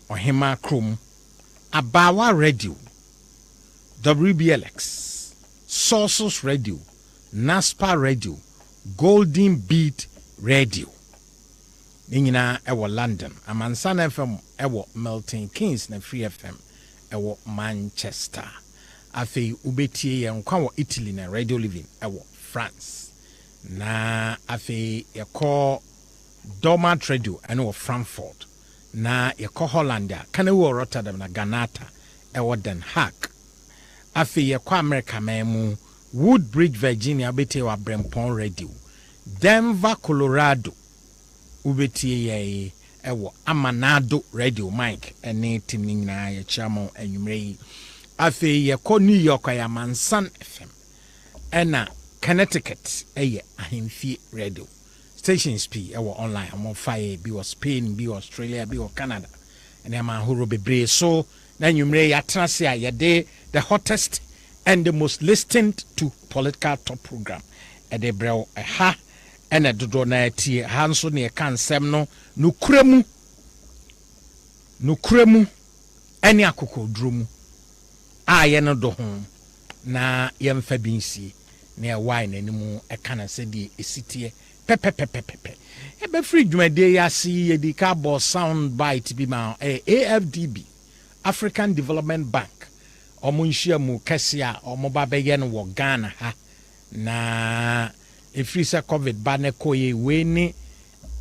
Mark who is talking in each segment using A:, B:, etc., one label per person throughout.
A: Ohima Krum, Abawa Radio, WBLX, Sources Radio, NASPA Radio, Golden Beat Radio. Ningina ewo London, Amansan FM ewo Milton Keynes na Free FM ewo Manchester. Afi ubetie ye nkwa Italy na Radio Living ewo France. Na afi yeko Dormant Radio ene wo Frankfurt. Na yeko Hollandia kana wo Rotterdam na Ganata ewo Den Haag. Afi yeko America memu Woodbridge Virginia bete wa Brempton Radio. Denver Colorado ubetie ye ewo Amanado Radio Mike ene tim nyina ye chamo enwumre. Afi yeko New York ya Mansan FM ena Connecticut eye ahemfie radio stations p ewo online am fire bi was Spain bi Australia bi Canada ene ma horo bebre so na nwumre ya trase a yede the hottest and the most listened to political top program e de brew ha ena dodo na tie ha nso ne kan sem no nukuremu ene akokodromu a ye no do ho na ye mfa binsi na wine animu e kana se di esitie pepepepepepe e be free dwumade ya si ye di ka bo sound bite bi ma AFDB African Development Bank omo nhia mu kese a omo ba be ye no wo Ghana ha na e free se covid ba ne koye we ni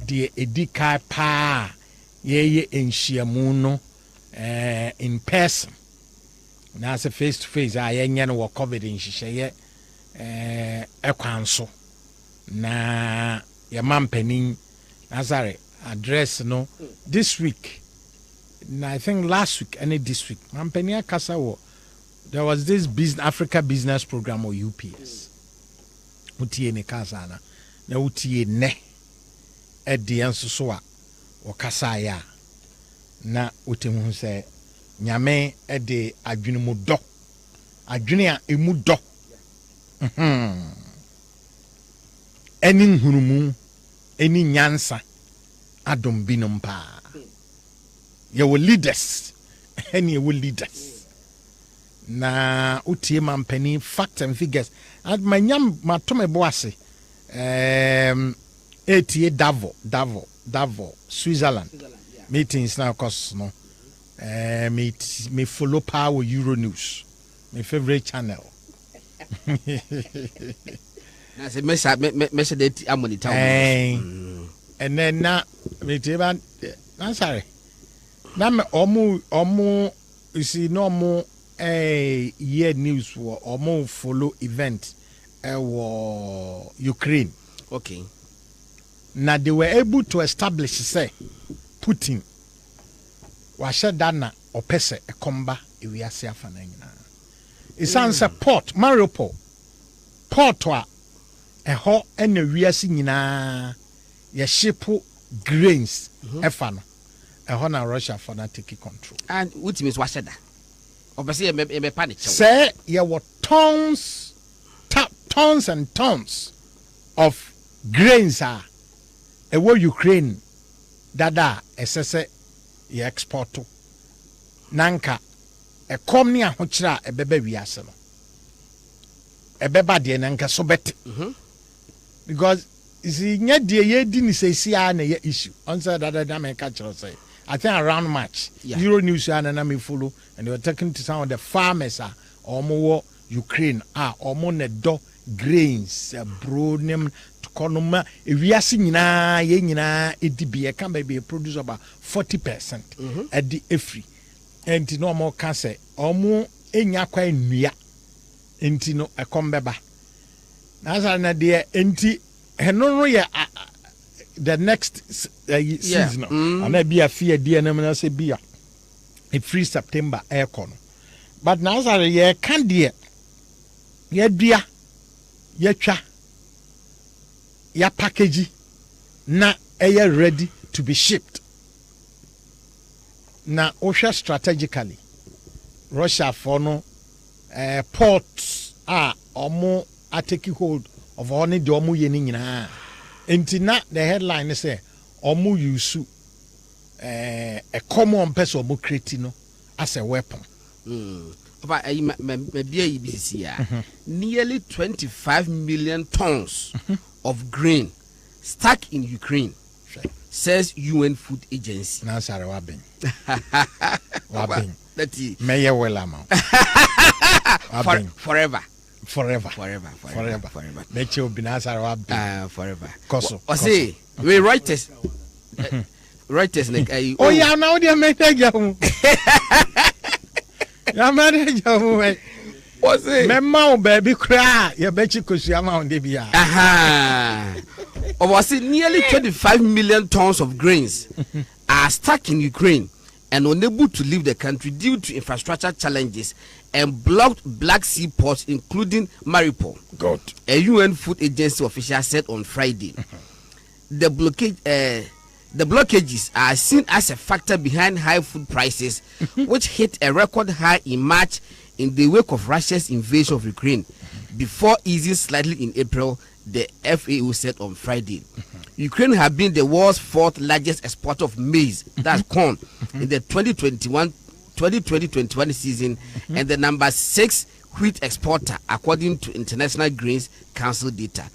A: di edika pa ye nhia mu no in person na se face to face a ye nya no wo covid nhihye ekwanso na ya mampanin Nazare address no this week na I think last week and this week mampania kasa wo there was this business Africa business program or UPS utie ne kasa na utie ne edienso so a wo kasa ya na utemu se nyame ede adwene mu do adwene a emu do eni nhurumu eni nyansa adom binom pa ye wo leaders eni wo leaders na utie mampani facts and figures at manyam matome boase etie Davos Switzerland yeah. Meetings now cause no me follow power Euro News my favorite channel.
B: Na se message that amoni town.
A: And then na me teba na sorry. Na me omo you see no mo year news for omo follow event wo Ukraine.
B: Okay.
A: Now they were able to establish say Putin washe dana opese ekomba ewiase afana nyina. It's answer port Mariupol port wa eho ena wiase nyina ye shipu grains efa no eho na Russia for na take control
B: and which means washe da obese me panic
A: say ye were tons and tons of grains are ewo Ukraine dada esese ye export to nanka e kom ni ahokyra ebeba wiase no ebeba de nanka so bet because is nya de ye di ni sesi a na ye issue on say that make catch say I think around March Euro News na me follow and they were talking to some of the farmers omo Ukraine omo ne do grains bronem konoma ewiase nyina ye nyina edibie kan be produce about 40% at the every enti no more can say omo enya kwa nnua enti no ekombeba na za na de enti eno ye the next season and be a fear de na say bia a free September aircon but now za ye kan de ye dua ye twa ya package na ready to be shipped na osha strategically Russia for no ports omo taking hold of only the omo ye ni nyina enti na the headline say omo use a common person mo create no as a weapon.
B: But nearly 25 million tons of grain stuck in Ukraine, says UN Food Agency.
A: Now, sorry, Wabin.
B: That's it.
A: May well amount.
B: Forever.
A: Make you be Nazar Wabin.
B: Forever.
A: Koso.
B: I say, we Reuters. Reuters,
A: oh, yeah, now they make a young. Your manager, what's it? My mouth, baby, cry. You bet you could see a mount, Debia.
B: Or was it nearly 25 million tons of grains are stuck in Ukraine and unable to leave the country due to infrastructure challenges and blocked Black Sea ports, including Mariupol.
A: God.
B: A UN Food Agency official said on Friday. The blockages are seen as a factor behind high food prices, which hit a record high in March in the wake of Russia's invasion of Ukraine, before easing slightly in April, the FAO said on Friday. Ukraine has been the world's fourth largest exporter of maize, that's corn, in the 2020-21 season, and the number 6 wheat exporter, according to International Grains Council data.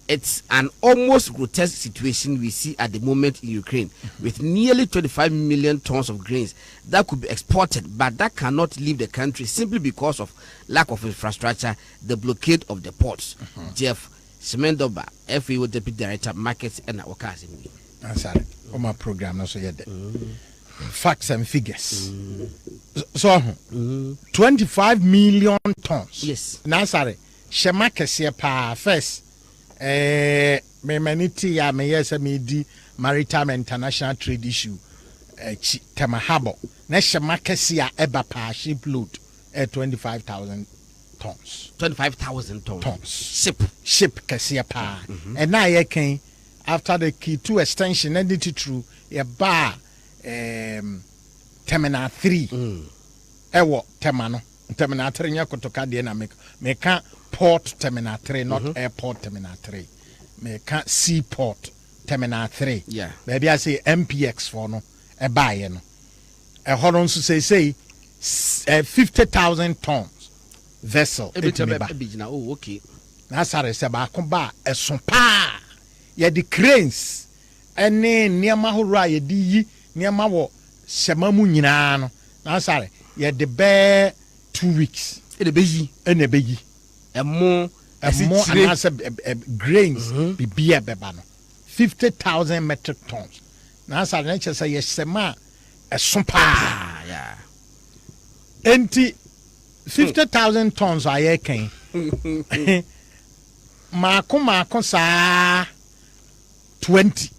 B: It's an almost grotesque situation we see at the moment in Ukraine, with nearly 25 million tons of grains that could be exported, but that cannot leave the country simply because of lack of infrastructure, the blockade of the ports. Jeff Semendoba, FAO Deputy Director, Markets and Okazimi.
A: Sorry, on my program, also yet. Facts and figures. So, 25 million tons.
B: Yes.
A: Now, sorry, Shemakesi pa first. Memanity ya meyesa medi maritime international trade issue temahabo na shemakesi ya eba pa ship load 25,000 tons
B: 25,000 tons
A: ship kesi pa and na ye ken after the key 2 extension and it true ya ba terminal 3 ewo terminal 3 nya kotoka de na meka port terminal 3 not airport terminal 3 meka seaport terminal 3
B: yeah
A: baby I say MPX for no e buy no e horon so say 50,000 tons vessel
B: oh okay
A: na sare se ba ko ba eson pa ye the cranes ene niam ahoro ye di yi niam wo sema mu nyina no na sare ye the be 2 weeks
B: ene be yi more
A: and grains be beba no 50,000 metric tons na sa na che say yesema esompa
B: yeah
A: enti 50,000 tons aye kan mako sa 20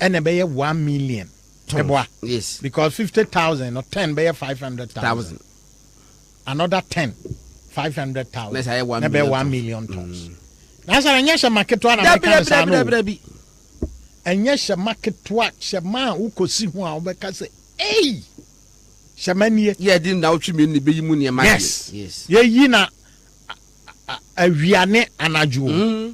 A: and be 1 million tons.
B: Yes,
A: because 50,000 or 10 be 500,000 another 10 500,000.
B: Let's say 1
A: million tons. That's a nyasha market to ana and nyasha market to shama who could see who obeka say hey shamanie
B: yeah didn't now me ni be mu niam
A: yes ye yina awiane anajo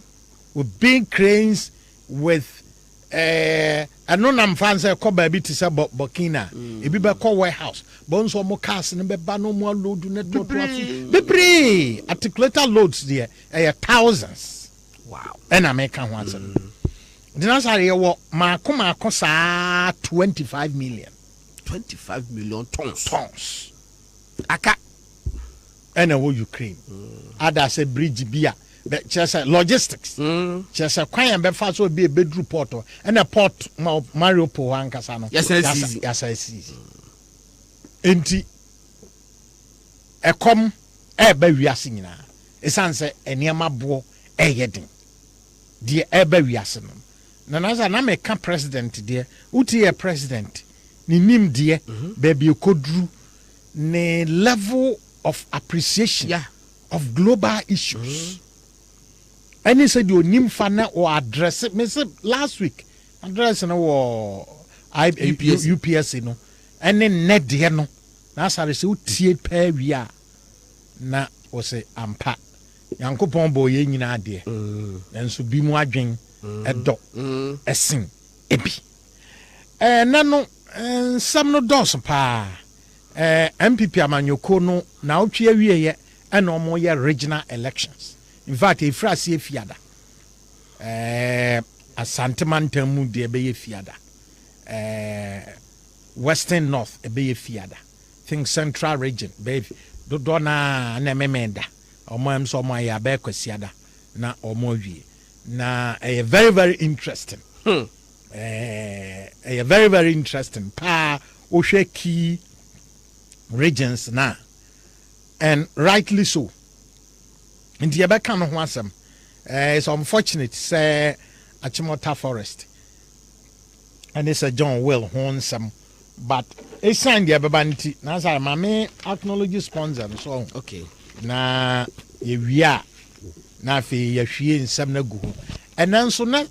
A: with big cranes with anonam fans ko ba bi tisa Burkina e bi be ko warehouse bonso mo cars ne be ba no mo load ne to be articulated loads there thousands
B: wow
A: and American ones then say wo mako sa 25 million tons aka and wo Ukraine ada say bridge bia but just logistics just kwan be fa so be a bedroom port and a port Mariupol ankasa no
B: yes
A: enti ekom ba wiase nyina esanse eniema bo eyeden de ba wiase no na naza na meka president de uti ye president ni nim de baby okodru ne level of appreciation of global issues and he said you nim fana or address it me say last week address no UPS no and then net de no na sare se utie pa wi a na o se ampa yankopon bo ye nyina de enso bi mu adwen edo esen ebi na no some no dos pa MPP amanyoko no na otwe awie ye and omo ye regional elections. In fact, if Frasi fiada Asantemantamu de be fiada Western North be fiada. Think Central region be do dona na memenda omo em so mo ya be kwasiada na omo wie na very very interesting. Very very interesting pa ohwe key regions na, and rightly so. In the Abeka no ho asem, it's unfortunate say Achimota Forest and it's a John Will Honsam, but it's signed the Ababanti. Now say mame acknowledge sponsor so
B: okay
A: na ye na fe ye hwie nsem na gu, and then so na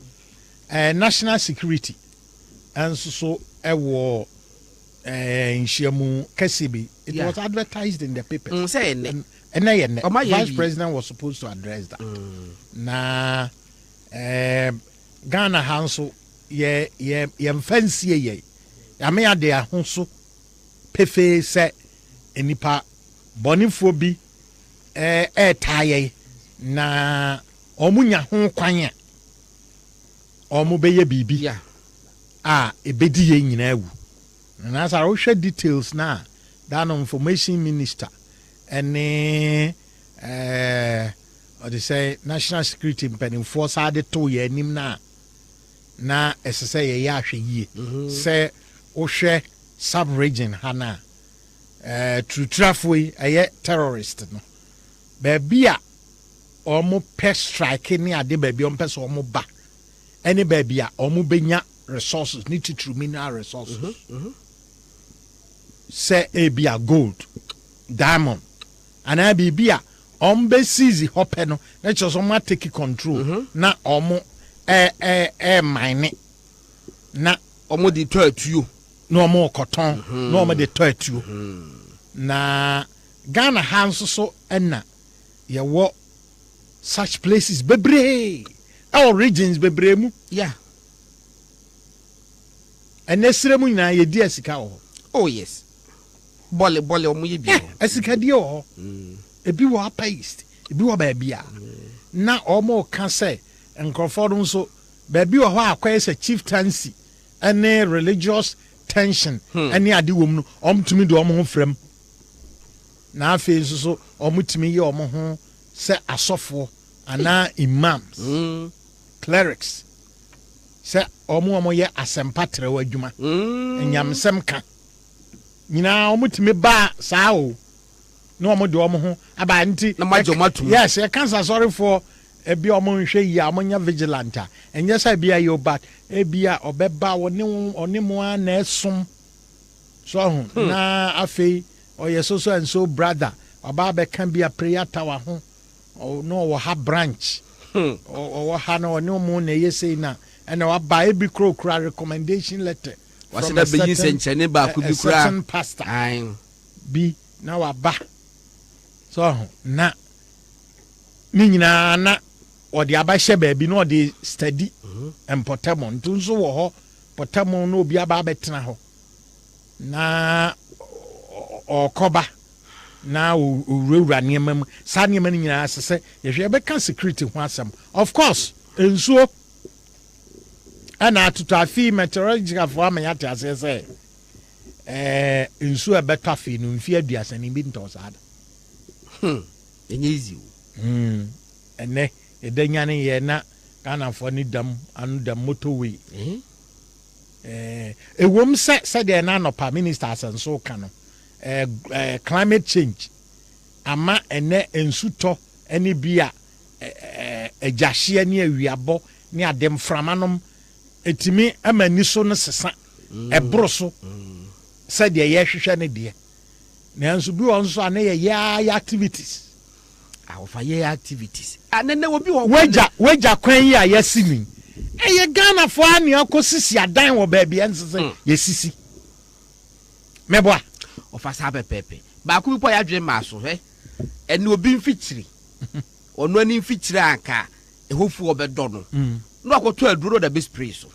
A: national security and so ewo Inshiamu Kesibi. It was advertised in the papers. And Vice President was supposed to address that. Na Ghana Hanso ye fancy ye. Yamea de Honso Pefe se enipa bonifobi taye na omunya ho kwanya omu beye bibi ebedi ye nyina awu. And as I will share details now, that information minister and what they say national security pending force had 2 years na as I say ya ye say o share sub region hana to trafway a terrorist no baby a omo pest strike ni ade baby on pest omo ba any baby a omo benya resources need to mineral resources. Say ebia gold, diamond, and I be bia seize hope no. Let's just take control. Na omo mine. Na
B: omo de to you.
A: No more cotton. No more de to you. Na Ghana hands so enna. Ye what such places bebre. Our regions bebre mu.
B: Yeah.
A: And nesremu na ye di asika ho.
B: Oh yes. Bole omo ye bi.
A: Asika di ho. Ebi wo paste, ebi wo ba bia. Na omo ka say enkrofodun so ba bi wo ho akwa say chieftaincy any religious tension any ade wom no omtumi do omo ho frem. Na afi so omutumi ye omo ho say asofo ana imams, clerics. Say omo ye asempatre wadwuma. Enyamsem ka. Nyina omutumi ba saa o. No omo de omo ho aba nti
B: na majomatum.
A: Yes, I can't sorry for ebi omo nhwe yi amonya vigilanta. Enye say bia yo bat ebia obeba oni mo na esum. So na afei oye so and so brother oba be can be a prayer tower ho. O no wo ha branch. O ha na oni mo na yesei na and wa ba ebi kro recommendation letter.
B: Was that be senchene ba ku bi kra
A: pastor.
B: Ai
A: Bi na wa ba. So na ni nyina na odi abahye baabi na odi study empotemo ntunso wo ho potemo na obi aba betena ho na okoba na uwura niamam sa niamam nyina asese yehwe be kan security ho asem of course ensuo ana atutu afi meteorological for amanyate asese ensuo beto afi no mfi aduasa ni bi ntosada
B: enye easy
A: ene edanyane ye na Ghana for ni dam anu dam motorway ewom se de na no pa minister asenso ka no climate change ama ene ensuto ene bia ejahye ne awiabo ne adem framanom etimi amani so no sesa ebroso se de ye hwehwe ne de nanso bi won so ane ye activities
B: for year activities. And then there will be
A: wager kwan yi a yasimi. Eye Ghana for ani akosisi adan wo ba bia nsese yesisi. Meboa
B: of us have a pepe. Ba ku bi ya dwe ma so he. Ene obi mfitiri. Ono ani mfitiri anka ehofu obedo no. No akoto aduro da be spray so.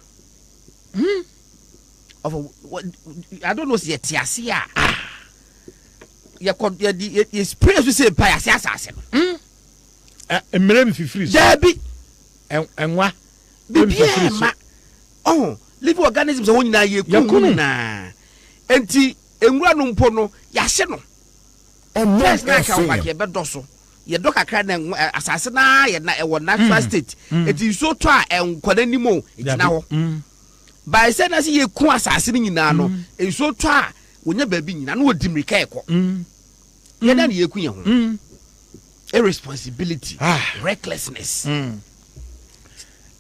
B: of what I don't know see tiasia you spray to say pa asase no
A: emerem fifiri so
B: dabi
A: enwa
B: bibia ma oh living organisms so nyina ye kunu na enti enwura no mpo no yahye no first na ka wa ke bedo so ye do kakra na asase na ye na e wo natural state enti so to a enkwana nimo itina ho by say na see ye ku asase nyina no e so to a wonya baabi nyina na wodi mrika ekọ ye na ye ku ye ho irresponsibility recklessness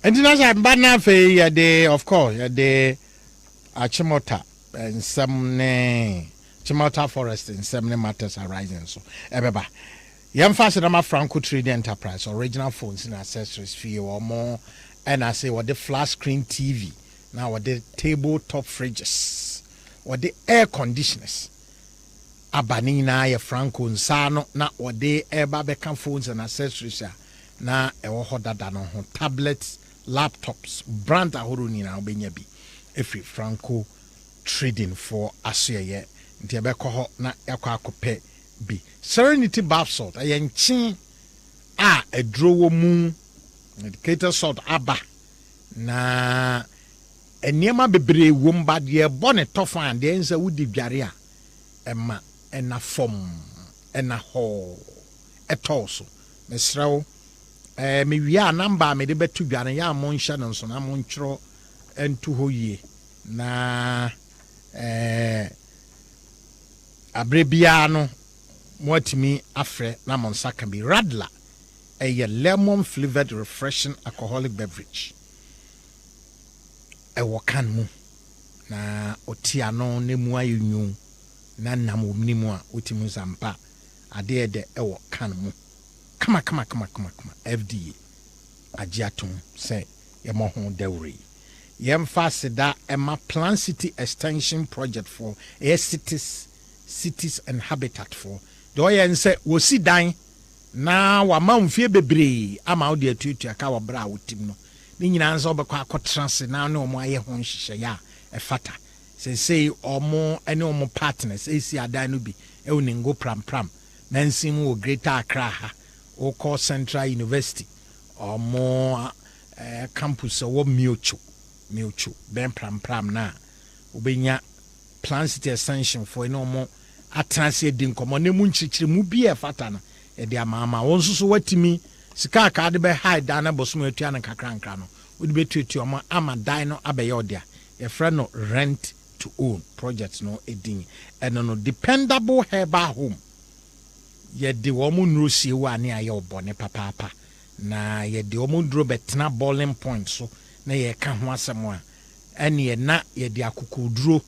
A: and na mbana fe ya de of course ya de achimota and some ne chimota forest and some matters arising so ebeba yam fast na Franco Trading Enterprise original phones and accessories fee or more and I say what the flat screen TV now what the tabletop fridges what the air conditioners abanina ya Franco nsano na what the air barbecue phones and accessories na ewo hodada no ho tablets laptops brand ahoro ni na obenya bi every Franco Trading for asye nti ebekọ ho na yakọ akopẹ bi Serenity bath salt ayenchi a edrowo mu medicated salt aba na eniema bebre womba de bone tofan de enza wudi dware a ema ena fom ena ho etoso mesrawo me wia number me de betu dware ya mo nhya no so na mo ntwro entu ho yie na abrebia no mwatimi afre na monsaka bi radler a lemon flavored refreshing alcoholic beverage e wokan mu na otia no ne mu ayunyu na nam omnimu a otimu zampa ade de e wokan mu kama FDA agiatum say yemo ho dewri yem fasida ema Plan City extension project for cities and habitat for do yen say wo si dan na wa mamfie bebre ama wo de atutu aka wo bra wotim no ni nyina nso obekọ akotrase na na omo aye ho nhihye ya e fata say omo ene omo partners esi adan no bi e woningo pram na nsim wo Greater Accra ha o call Central University omo campus wo miocho ben pram na obenya Plan City extension for no more atranse din komo ne mu nchichire mu bi e fata na e de amama won so watimi sika ka de be hide da na bosom atua na kakranka no wodi betutu omo ama dan no abeye odia e frɛ no rent to own project no edin eno no dependable herbal home ye de wo mu nrosie wa ne aye obone papa na ye de wo mu dro betena boiling point so na ye ka ho asɛm a ene na ye de akukuduro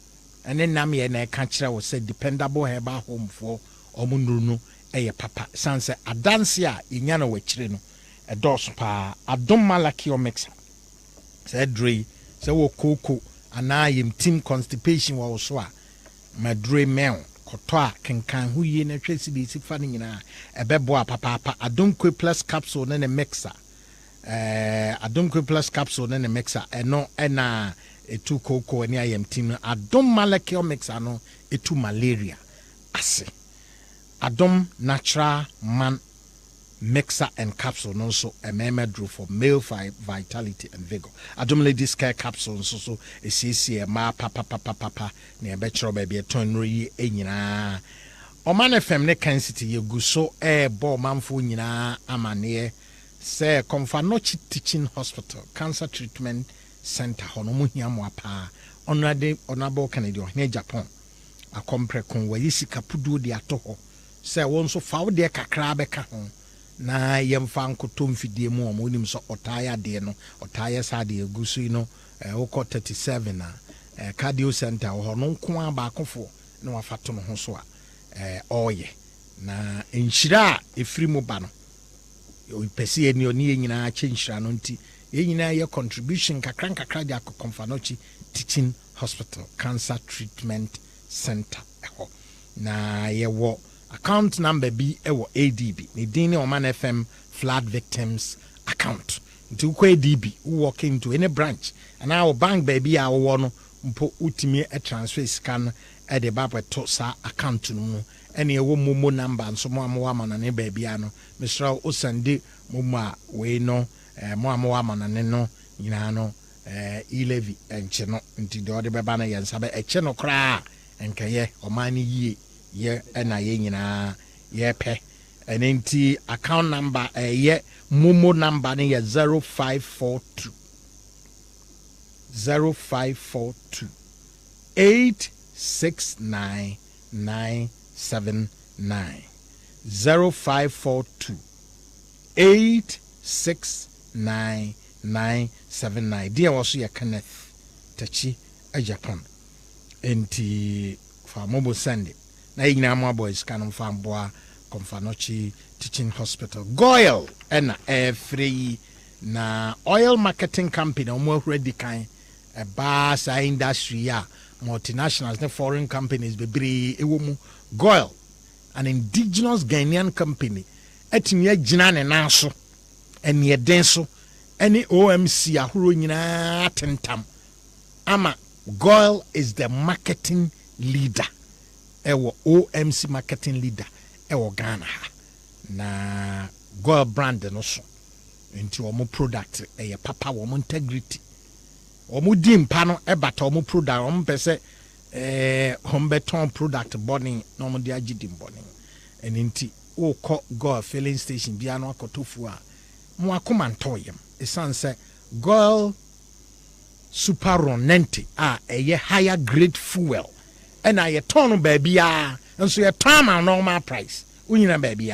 A: ene nam ye na ka kire wo say dependable herbal home for omunuru no eye papa sanse adanse a yenya na wakire no edos pa adom malaki o mixer say dre say wo koko ana yem team constipation wo so a madre mel koto a kenkan hu ye na hwesi bi sifa ne nyina ebebo a papa adom plus capsule na ne mixer adom plus capsule na ne mixer eno ena etu koko ni ayem team adom malaki o mixer no etu malaria ase adom natural man mixer and capsule no so a drew for male vitality and vigor adom ladies care capsule so esiesie ma papa na ebechro ba bia ton ri enyina Omanfm ne kan city yegu so ball manfo nyina amane say Confanochi teaching hospital cancer treatment center hono mu hia mo apa onade onabo Canada ne Japan akompre kon wayisi kapudu de atoho say won so fa wo de kakra be ka ho na yemfa nkoto mfidie mu omo nim so otaya de no otaya sa de egusu no woko 37 na cardio center ho no nko aba akofo na wafato no ho so a oye na enhira efiri mu ba no pesi eni oni nyina chenhira no nti nyina ye contribution kakra de Confanochi teaching hospital cancer treatment center na ye wo account number B ewo ADB ni dini Omanfm flood victims account nti ko ADB who walk into any branch and our bank baby a wo no mpo utimi e transfer scan e de ba to sa account no mu ene ewo momo number nso mo amwa ma ne ba bia no Mr. Osande momo a we no mo amwa ma ne no nyina no e-levy enche no nti de ode beba na yensa be eche no kra enkaye Oman yie ye na ye nyina ye pe enti account number ye momo number ne ye 0542 869 0542 869 979. Dear was your Kenneth Tachi a Japan. Enti for mobile Sunday. Na igna boys can farm boa Confanochi Teaching Hospital. Goyle and free na oil marketing company almost ready kind a bus industry multinationals and foreign companies be Goyle, an indigenous Ghanaian company. Etimye jinane naso and ye denso. Any OMC ahuro nyina tentam ama Goyle is the marketing leader ewo OMC marketing leader ewo Ghana na Goyle brand no so into omo product eye papa omo integrity omo di mpa no ebata omo product omo pese hombeton product burning no omo di agidi burning enti o ko Goyle filling station bia no akotofu a mo akoma ntoyem esanse Goyle super ronente a higher grade fuel and I ton baby and so your time and normal price unyina baby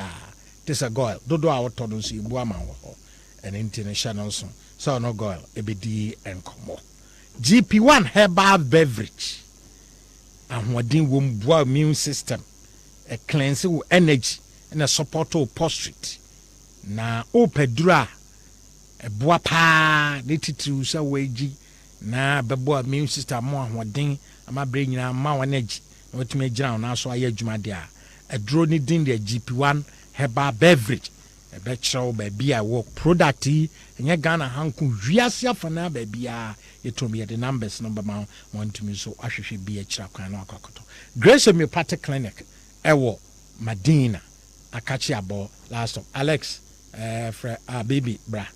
A: this a Goyle dodo a wotodo so ibu ama wo and international so no Goyle ebedi enkomo GP1 herbal beverage ahwadin wo mbua immune system a cleanse wo energy and a support to prostate na opedura eboa pa ne titiri so weji na bebo immune system mo ahoden ama bre nyina ma energy na wotime gira na so aye adwuma de a adro ni din de GP1 herbal beverage e be chiro ba bia wo product yi enye Ghana hanku wiase afana ba bia yetomi the numbers number ma wantumi so ahwehwe bia chira kwan na akokoto Grace Homeopathy Clinic ewo Madina akachi abo last of Alex baby bra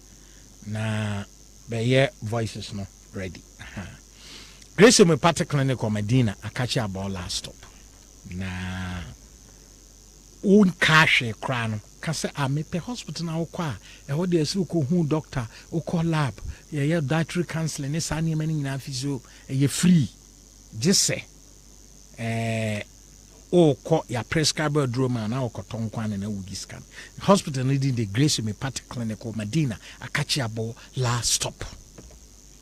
A: na be voices no ready Grace Homeopathy Clinic or Medina akachi abo last stop na un cash crown can say mepe hospital na okwa ho de asi ko hu doctor okọ lab ye dietary counseling sa ni mani nyina physio ye free just say okọ ya prescribe droma na okoton kwan na wudi scan hospital needing the Grace Homeopathy Clinic or Medina akachi abo last stop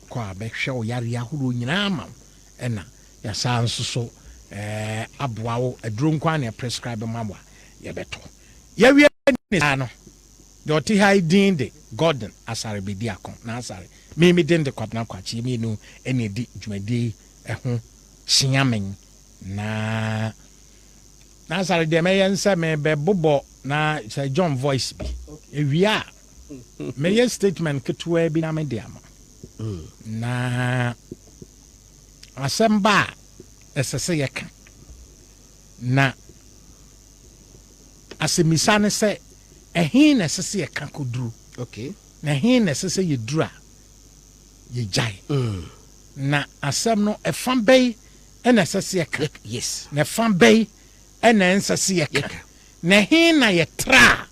A: kwa be hwe yare ahoro nyina ma ena ya sanso so aboawo aduro nkwan na prescribe mabwa ye beto ye wi ano the oti hiding the Gordon asare bedi akon na asare me den de kwabna kwachi me no ene di dwumadi ho hyiamen na asare de me yensa me be bobo na Sir John voice bi ewia me ye statement ketwa bi na me de ama na asemba esese yeka na asemisane se ehin na esese yeka koduru
B: okay
A: na ehin na esese yedura ye jai na asem no efan bay na esese yeka
B: yes
A: na efan bay na esese yeka na ehin na ye tra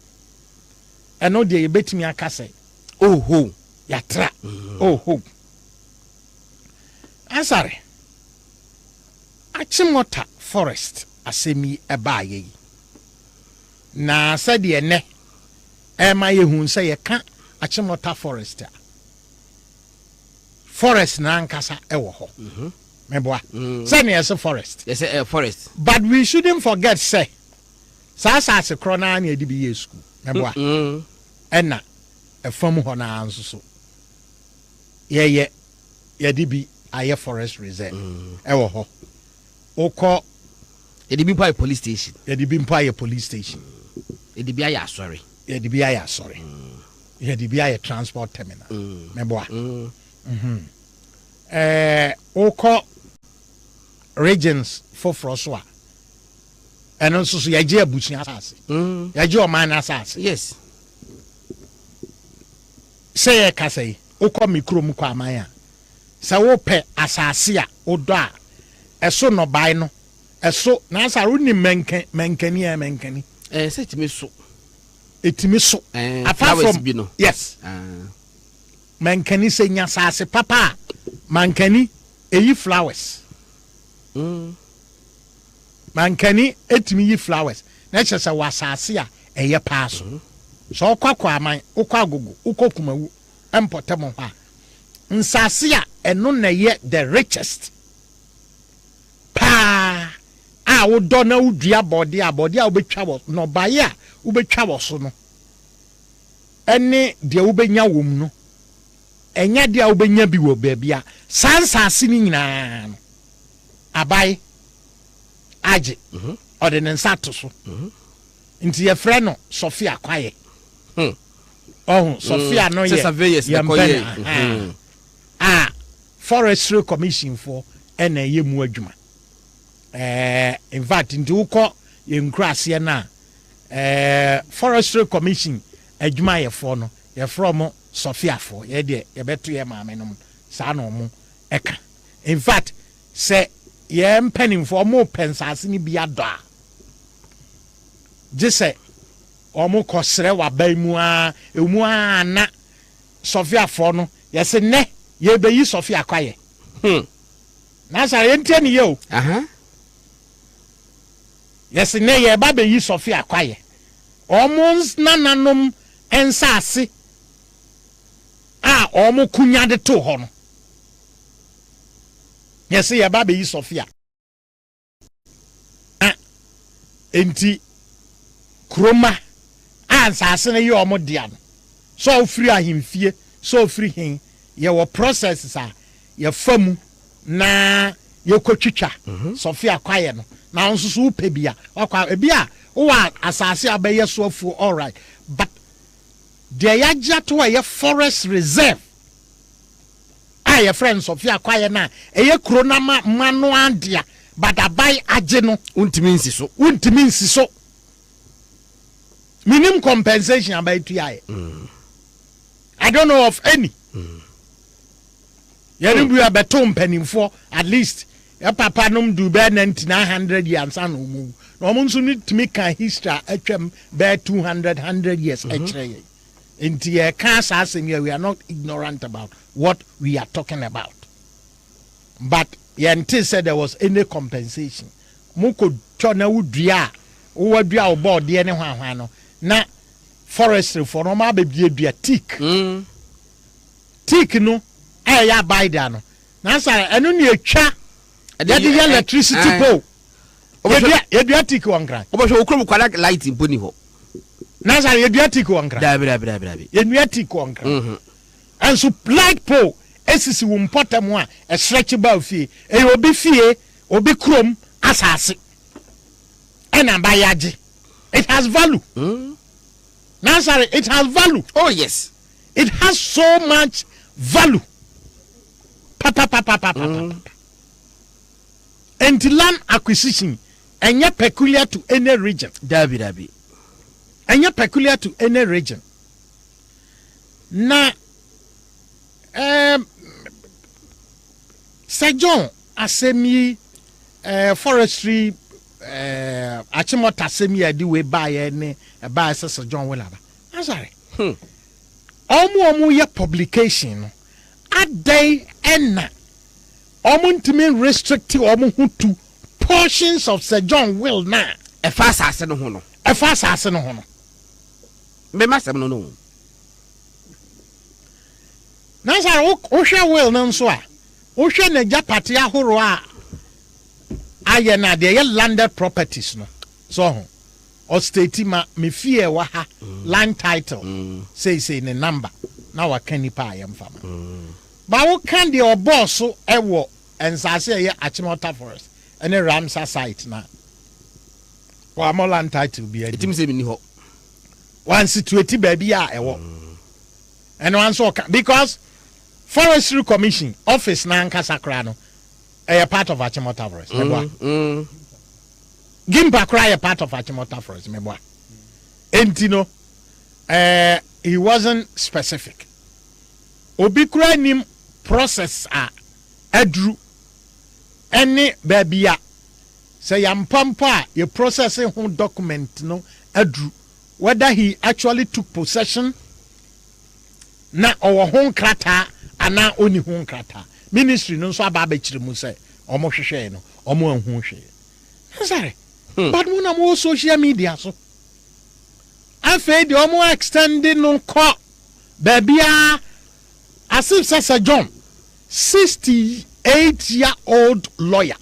A: eno de yebetimi akase oho ya tra oho asare achimota forest asemi ebaye na said ye ne ma ye hu se ye ka achimota forest na ankasa ewo ho meboa say na yes forest
B: yes forest
A: but we shouldn't forget say sa se krona na edibi ye school meboa ena efam ho na anso so ye dibi aye forest reserve ewo ho oko
B: edibi mpa police station
A: edibi mpa police station
B: edibi aye asori
A: edibi aye asori edibi aye transport terminal meboa oko regions for Froswa. And also Yaji Abuchi asase. Yaji Oman asase.
B: Yes.
A: Say Kasei, Oko Mikrum Kwamaya. Sawope asase a odo a eso no bai no. Eso na asa runi menkani.
B: Say to me so.
A: Etimi so. Apart from
B: Bino.
A: Yes. Mankani se nya sase papa. Mankani eyi flowers. Mankani etimi yi flowers. Na chese wasase a eye paso. So kwakwa aman, ukwa agogo, uko kumawu, empotemo ha. Nsase a eno na ye the richest. Pa a wo do na udua body a obetwa wo no baye a ubetwa wo so no. Ene de ubenya wom no. Enya de ubenya bi wo baabi a sansase ni nyina no. Abai age. Ode ne nsa to so. Nti ye frɛ no Sophia kwaye. Sophia no ye. Forestry Commission for ena ye mu adwuma. In fact nti ukọ ye nkrase na Forestry Commission adwuma ye for no ye from Sophia for ye de ye beto ye maame no sa no mo eka. In fact say ye mpenim for mo pensase ni bia do a jese omo kosre wa baimu a emu a na Sophia for no ye se ne ye beyi Sophia kwaye. Na sa ye ntie ni ye o. Yes ne ye ba beyi Sophia kwaye. Omo nananom ensase a omo kunya de to ho no. Yes ye ba beyi Sophia. Enti kroma ansase ne ye omo dia no. So free ahimfie, so free hin ye wo processes a ye famu na ye kotwitwa Sophia kwaye no. Na nsusu upe bia wakwa bia wa asase abeye sofu all right, but there yaja to a forest reserve your friends Sophia kwaye na eye kro na mano andia but abai age no untimi nsiso minimum compensation about to I don't know of any. You be a beton penny for at least a papa num do bear 900 years and no one need to make a history bear 100 years actually. Into a cast as in here we are not ignorant about what we are talking about. But Yanti said there was any compensation. Muko chona udria uwa dria obo di ene hwano na forestry for no ma be dua teak. Teak no ya buy da no. Na sa enu ne atwa ya di electricity pole. Ya dua teak wankran.
B: Obo so okrom kwala light imponi ho.
A: Na sa ya dua teak wankran.
B: Dabi.
A: Ya dua teak wankran. And so light pole esisi wo mpotam a stretch ba fie e obi fie obi krom asase ena bayaje it has value. Now sorry, it has value.
B: Oh yes,
A: it has so much value. And the land acquisition and peculiar to any region.
B: Dabi.
A: And peculiar to any region. Now Sir John asemi forestry achimota asemi adi we buy ne buy Sir John Willaba. I'm sorry. Omu ye publication adai enna omu ntimi restrict omu hutu portions of Sir John Will na
B: e fa asase no ho no. Me masem no. Nasa
A: o hwe will no so a o hwe na japati ahoro a aye na de ye landed properties no so o state ma me fie wa ha land title say ne number na wa kan nipa ayem fama ba wo kan de oboss so ewo ensase ye Achimota forest ene Ramsar site na wa mo land title bi adi
B: etim se mi ni ho
A: one situate baby a ewo and one so because Forestry Commission office na nkasa kra no a part of Achimota Forest. Gimpa cry a part of Achimota Forest. Entino, he wasn't specific. Obi kura nim process adru any babia say yampampa ye processing home document no adru whether he actually took possession na or home krata ana oni home krata ministry no so aba abechire mu say omo hwehwe no omo anhu hwe sorry but mo na mo social media so afa de omo extending no ko babia as if Sir John 68-year-old lawyer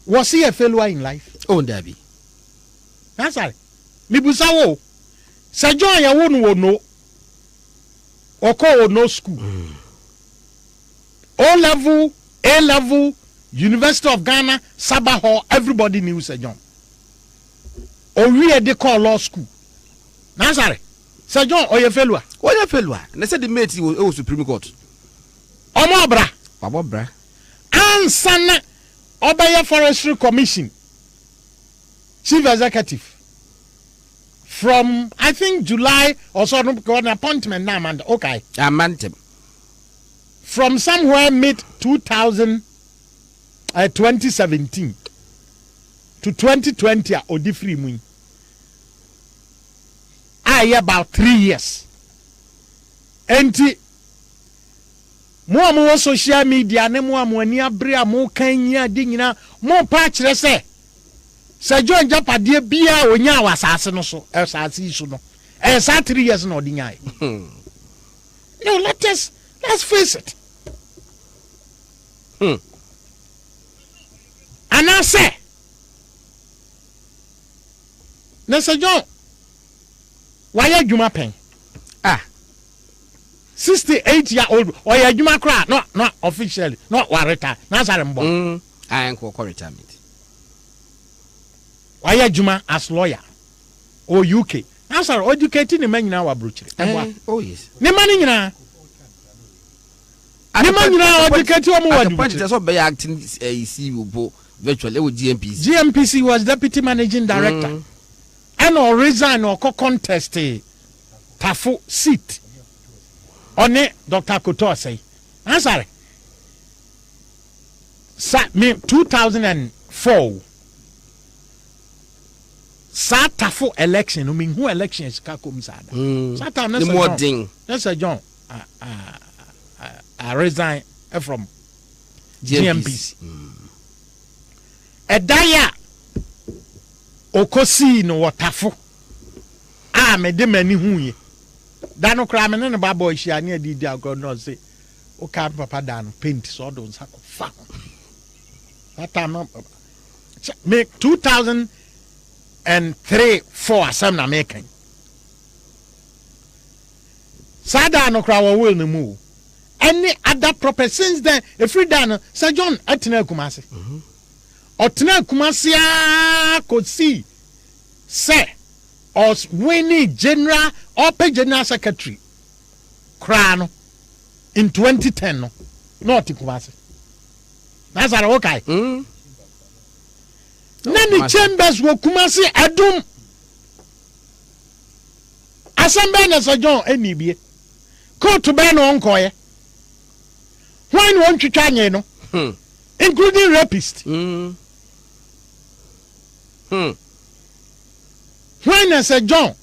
A: was he a failure in life?
B: Oh, Debbie.
A: That's right. Mibusawo. Sir John, ya won't know. Or call no school. O level, A level, University of Ghana, Sabah, everybody knew Sir John. Or we had they call law school. That's right. Sir John, or your failure?
B: What your failure? And I said the mate was Supreme Court.
A: Omobra.
B: Babobra.
A: And son. Obaya Forestry Commission Chief Executive from I think July or so an appointment now and okay. From somewhere mid 2017 to 2020 odi free mu. About 3 years. Enti mo amu social media ne mo amu ani abre amu kan nya di nyina mo pa kire se John Japade bia onya wasase no so asase isu no sa 3 years no di nyai. No, let's face it. Ana se na Sir John why adwuma pen 68-year-old or ya juma cry not officially not wareta na sarembo
B: I ain't retirement
A: why ya juma as lawyer or UK na sar educating the man na wa brochire
B: oh yes
A: ne man nyina ne man nyina educating o mo wa
B: brochire so be acting CEO virtually with
A: GMPC was deputy managing director and or resign or contest Tafo seat on Dr. Koto say answer me 2004 Satafo election no mean who election is ka kom sada Satan
B: the more ding
A: that's a John I resign from GMPC Edaya Okosi no watafo me de mani huye dano kra me ne ba boy hia ne adidi agro no say o ka papa dan paint so do nsa ko fa that time no make 2003-4 some na making sada no kra wo will no mu any other property since then every dan Sir John atena kumase otena kumase a could see say os winning general open general secretary crown in 2010 no not Kumasi that's all okay nani chambers wo Kumasi adum assemble na Sir John enibie court be no onkoye when won twitwa nye no including rapist when Sir John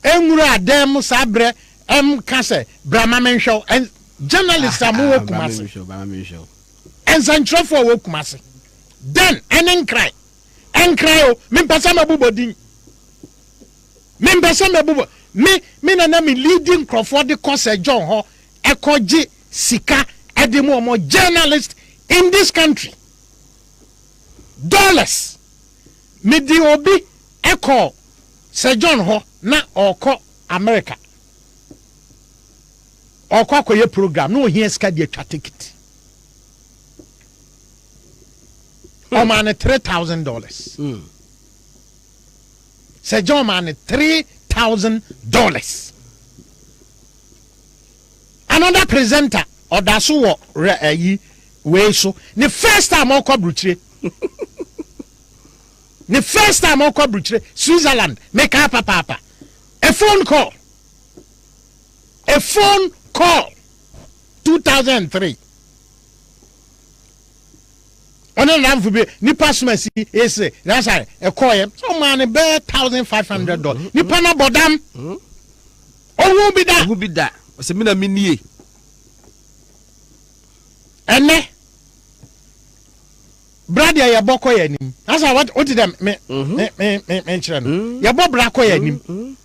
A: Emura dem sabre kase Brahma Menshow and journalist amu Kumasi and Central for Kumasi then en cry o me pesa mabubodin me pesa mabubo me na me leading Crawford the cause John ho ekoji sika edemu omo journalist in this country dollars me di obi eko Sir John ho na oko America oko akoye program no here ska di atwa ticket Oman $3,000 Sir John man $3,000 another presenter odaso we so the first time I come Brutre. The first time I come Brutre, Switzerland, make up papa. A phone call. 2003. Ono lam fu be nipa smasi ese that's a call so man be $1,500 nipa na bodam owo bi da
B: o se me na menie
A: ene brother ya boko ya nim that's what did them me chira no ya bo bra ko ya nim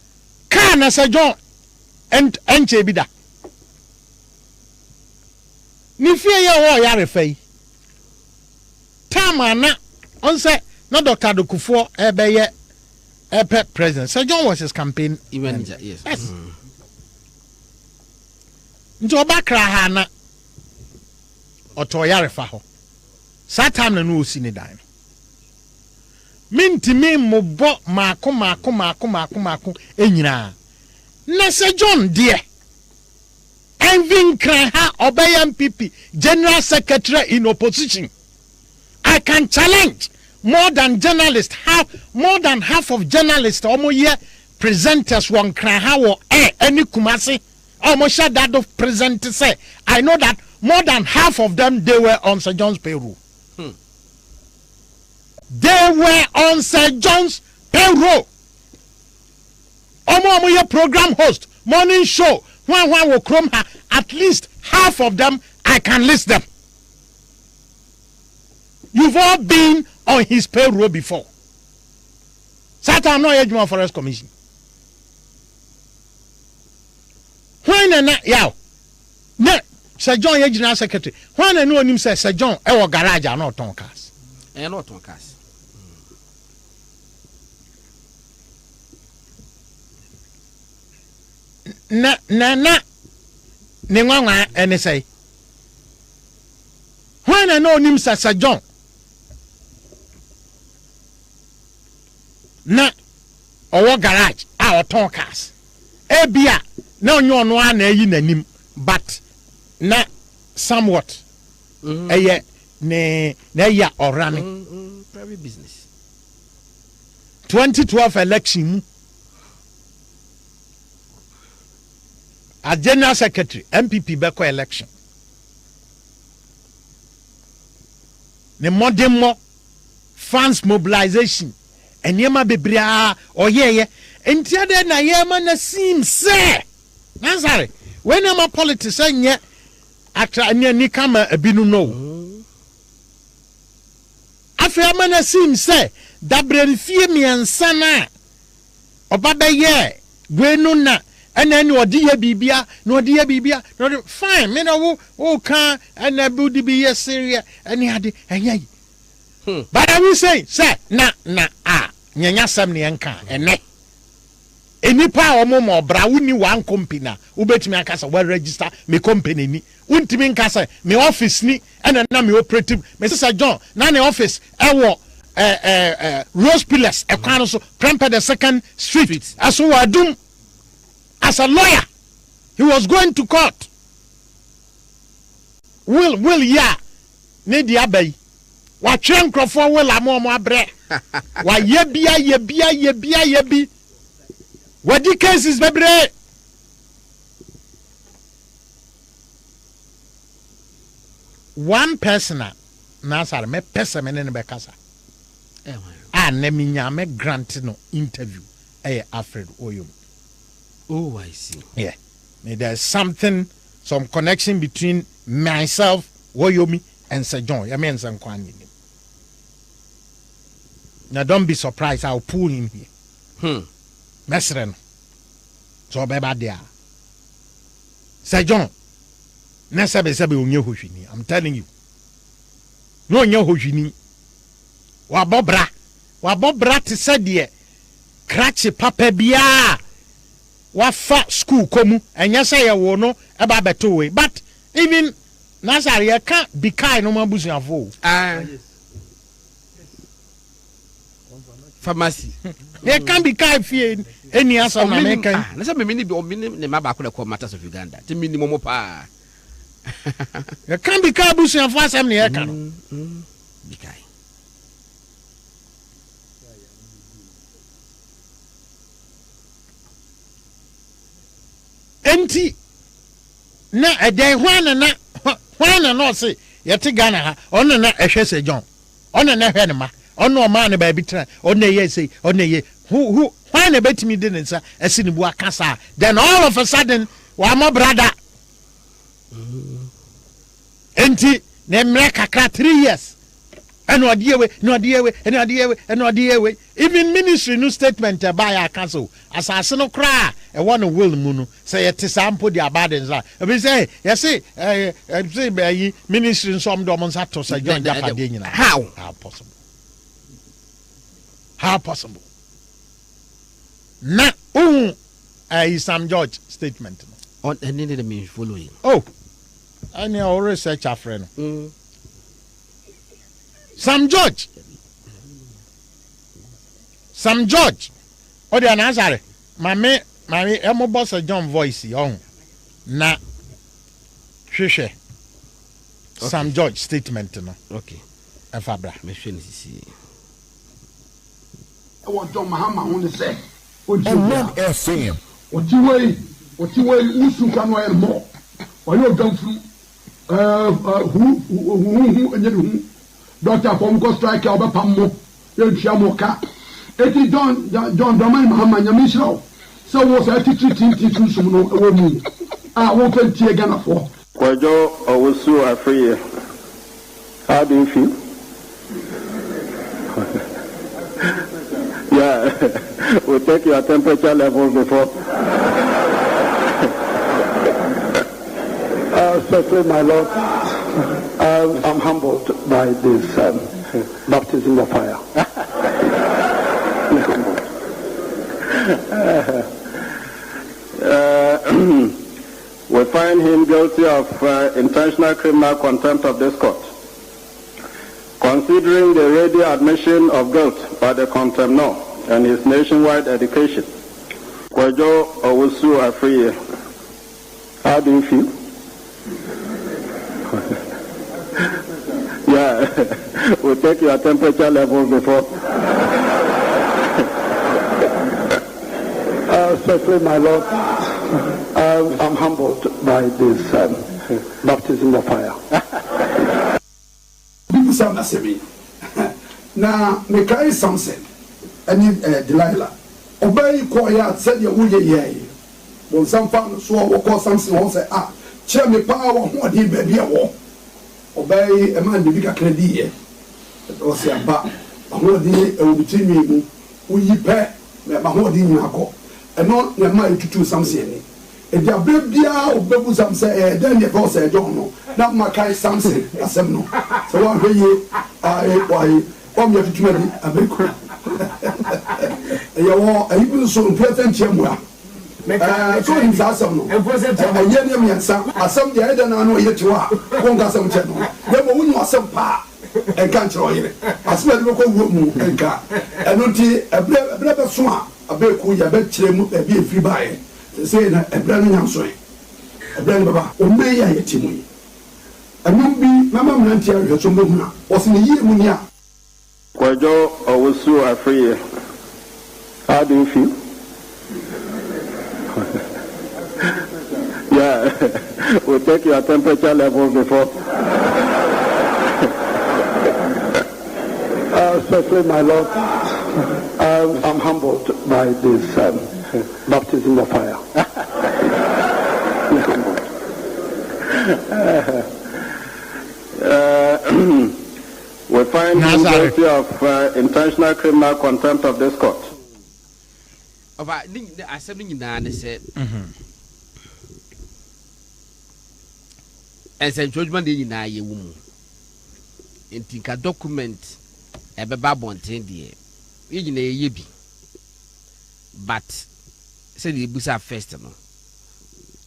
A: ka na se John enche bi da ni fie ya wo ya refai Tamana on say no Dr. Dokufo ebeye epe president. Sir John was his campaign
B: manager, yes.
A: Nti obakra ha na otoyare fa ho. Satam na no osi ni dan. Mintimi mobo mako enyina. Na Sir John dear. Envin kra ha obey MPP general secretary in opposition. I can challenge more than half of journalists almost here presenters one cry how any kumasi almost shut that of presenters say I know that more than half of them they were on Sir John's payroll. They were on Sir John's payroll. Almost here program host morning show when will chrome her at least half of them I can list them. You've all been on his payroll before. Satan no Ejuma Forest Commission. When na yaw. Na Sir John ye general secretary. When no him say Sir John e wo garage na oton cars.
B: E na oton cars.
A: Na ne nwanwa ene say. When no him say Sir John na owo garage a oton cars ebia na onyo no a na yi nanim but na somewhat eye ne na ya orane
B: private business
A: 2012 election as general secretary MPP beko election ne modern funds mobilization enyema bebria oyeye entiade na yema na sim say nazare when am politics anye atra ni kama abinu no afia mana sim say dabre fie miensa na obabeye gwenu na ena ni odi ya bibia na odi ya bibia no fine me na wo kan ena budi bi ye seria eni ade enye but I will say na nyanya sam ne enka ene enipa omo bra woni one company ubetimi akasa we register me company ni untimi nkasa me office ni ena na me operative me Sir John na ne office ewo Rose Pillars ekwan so Prempeh the second street aso wadum as a lawyer he was going to court will ya ne dia bai wa twen krofo will amomo abre wa ye bi wadi cases bebre one person na sare me person me ne be kasa na minya me grant no interview Alfred Oyom.
B: Oh, I see.
A: Yeah, there's some connection between myself Oyomi and Sir John. I mean some kwani. Now don't be surprised, I'll pull him here. Mesren. So beba there. Sir John. Nessa be sabi unye hoshini. I'm telling you. No unye hoshini. Wabobra te said Kratche papa biya. Wafa school komu. Enya say wo no eba beto we. But even Nazari you can't be kind no man busi afo.
B: Pharmacy.
A: They can't be kind fee any answer na American.
B: Na say me ni bi o me ne ma ba ko matters of Uganda. Ti minimum pa.
A: You can't be Kabusian for some near Kano. Empty. Na a day when not say, Yatigana, on a Eshese John, on a Nehenema, on no man baby train, on a ye say, on a ye, who, when a bet me didn't say, a sinibua casa, then all of a sudden, one more brother. Enti Nemreka 3 years. And no idea way, even ministry new statement by our council. As I say no cry, a one will munu say it is sample the abandons. We say, yes, say ministry in some domons have to say join Japan. How possible? How possible? Na Sam George statement.
B: On any of the means following.
A: Oh, I know already search a friend. Sam George. Oh, the answer. My emo boss a John voice on. Na. Shishe. Sam George statement no.
B: Okay.
A: Fabra.
B: Me feel see.
C: I want John Mahama on the say.
D: Omanfm.
C: What you way? Usu can wear more. Why you done through? Who and Doctor Pomko strike over Pammo, Yamoka. Eti John Domain Mahama Yamisho. So was a teaching Sumo a woman. I won't tea again for.
E: Kwajo Owusu Afriye. How do you feel? Yeah, we'll take your temperature levels before. Certainly, my Lord, I'm humbled by this baptism of fire. We find him guilty of intentional criminal contempt of this court. Considering the ready admission of guilt by the contemnor and his nationwide education, Kwajo Owusu Afriye, how do you feel? Yeah, we'll take your temperature levels before. Certainly, my Lord, I'm humbled by this baptism of fire.
C: Now, Mekai Samson and Delilah. Obey Koya said you would ye. When some found so call Samson won't say, cheer me power, what he baby a war. Obey a man, the bigger credit. It was a bar. A whole day between me, we pay my whole day in Hako, and not your mind to do something. And your baby or baby some say, then you go say, don't know. Not my kind Samson, as some no. So one way, why, you have to make a big crap. You are even so present, Yamwa. So in Sassam, and present a Yenium and some, as some the other know yet you are, won't got some channel. Then when you are some pa and can't throw it. I smell local room and car. And until a brother swamp, a big cool, a bed chim, a beer free by. Say a brand young soy. A brand baba, or may I yet him. And won't be Mamma Nantia, your Chumuna, was in the year Munia.
E: Kwajo Owusu Afriye, how do you feel? Yeah, we'll take your temperature levels before. Certainly, my Lord, I'm humbled by this baptism of fire. We find him guilty of intentional criminal contempt of this court.
B: I think the assembly said, and said judgment in a woman. And think a document a babon tendy, in a yebi. But said the busa festival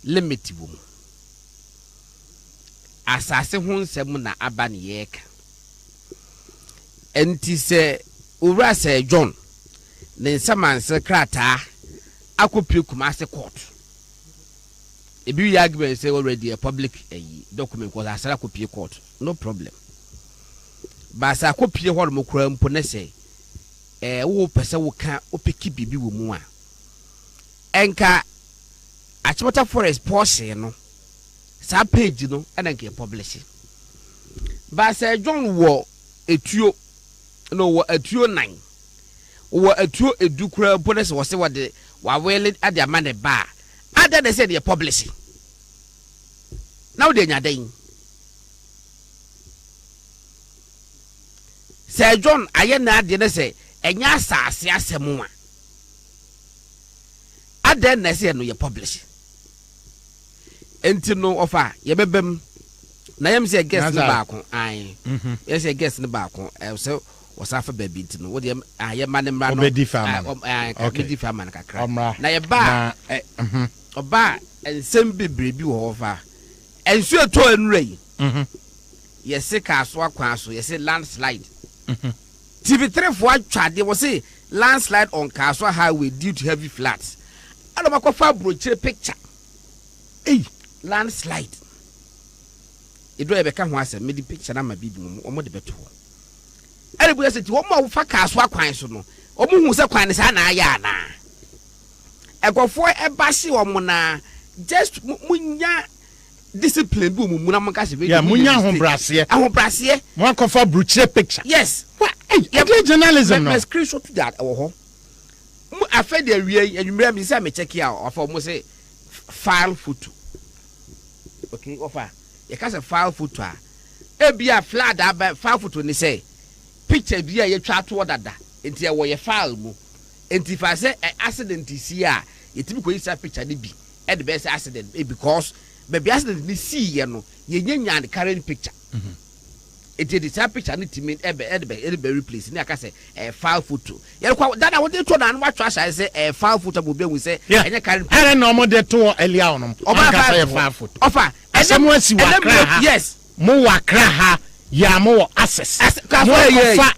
B: limit woman. Assassin won semuna aban yek. And say, Ura say John, then some man say crata, I could pick Master Court. If you argument say already a public document because I said I could pay court, no problem. But I could pay what Mokram Ponese, who person who can pick bibi wumua. Enka Achimota Forest Porsche, you know, some page, you know, and then get publishing. But Sir John wore a trio, no, a trio 9. Or a trio a ducra bonus was what the while wailing at their money bar. Other they said they're publishing. Now they're not dying. Sir John, I am not dinner say, and yasa, siasa mua. Other they say no, you're publishing. Enti no offer ye bebem na yem say guest no baako ai yes say guest no baako so was afa baby nti no wo de aye mane mra no
A: obedi fama
B: obedi fama na kakra na ye ba oba ensem bebre bi wo fa ensu eto enure ye se ka so akwan so ye se landslide TV3 fo atwade wo say landslide on Kaswa highway due to heavy floods alo makofa brochure picture landslide. It do ebe ka ho asem me di picture na ma bibi mo omo de beto. Erebu yesi ti wo ma wo fa Kaswa kwan so no. Omo hu se kwan ne sa na aya na. Egofo eba hye wo mo na just munya discipline bu mu na mo ka se be.
A: Yeah, munya ahombrase.
B: Ahombrase.
A: Mo akofa brochure picture.
B: Yes.
A: What? Hey, journalism no.
B: Let's screenshot that ho. Mu afa de awie anwumra mi say me check here of mo say file photo. Okay, offer. You can say file photo. Be a flood about file photo. Ni say picture be a try to order that. Until where your file mu. Until if I say accident is here, you typically use a picture. Ni be at the best accident because baby accident ni see you know. You the current picture. It did the picture need to mean every replace. Ni I can say file photo. You know that I want to turn and watch. I say file photo will be we say.
A: Yeah. I don't know more than 2 earlier on. File photo.
B: Offer.
A: Someone see
B: yes.
A: Mo wakra ha ya mo access. Mo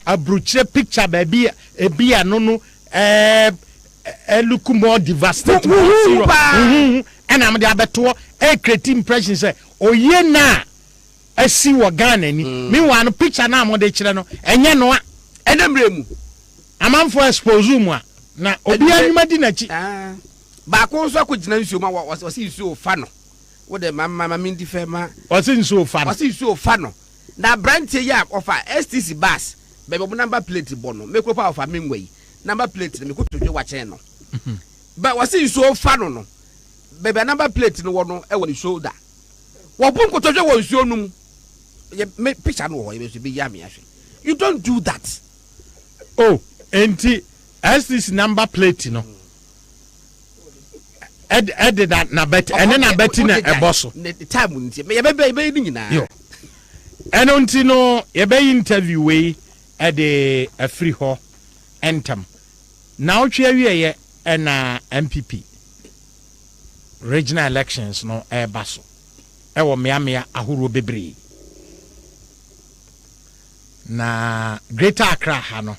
A: a brochure picture baby e bia no look more devastating. And I'm the abeto create impression say oye na asi wo Ghana ni me wan picture na mo de kire no enye no a
B: enemre mu
A: amanfo expose mu a na obi anuma di na chi
B: ba ko so akogina nsuo ma wasi nsuo fa no wo de mama mindi fema
A: wasi nsuo fa no na branch ya offer STC bus be bo number plate bono me ko pa offer menwai number plate me ko todwe wa chen no ba wasi nsuo fa no be number plate no wo no e wo ni shoulder wo bun ko todwe wo nsuo num me picture no wo be ya me ahwe you don't do that. Oh, enti STC number plate no Ed that na bet and then I bet in a boss.
B: The time wouldn't me be nyina.
A: And until no ye be interview we at the a free ho entam. Now we and MPP regional elections no e baso. E wo mea ahuru bebre. Na Greater Accra ha no.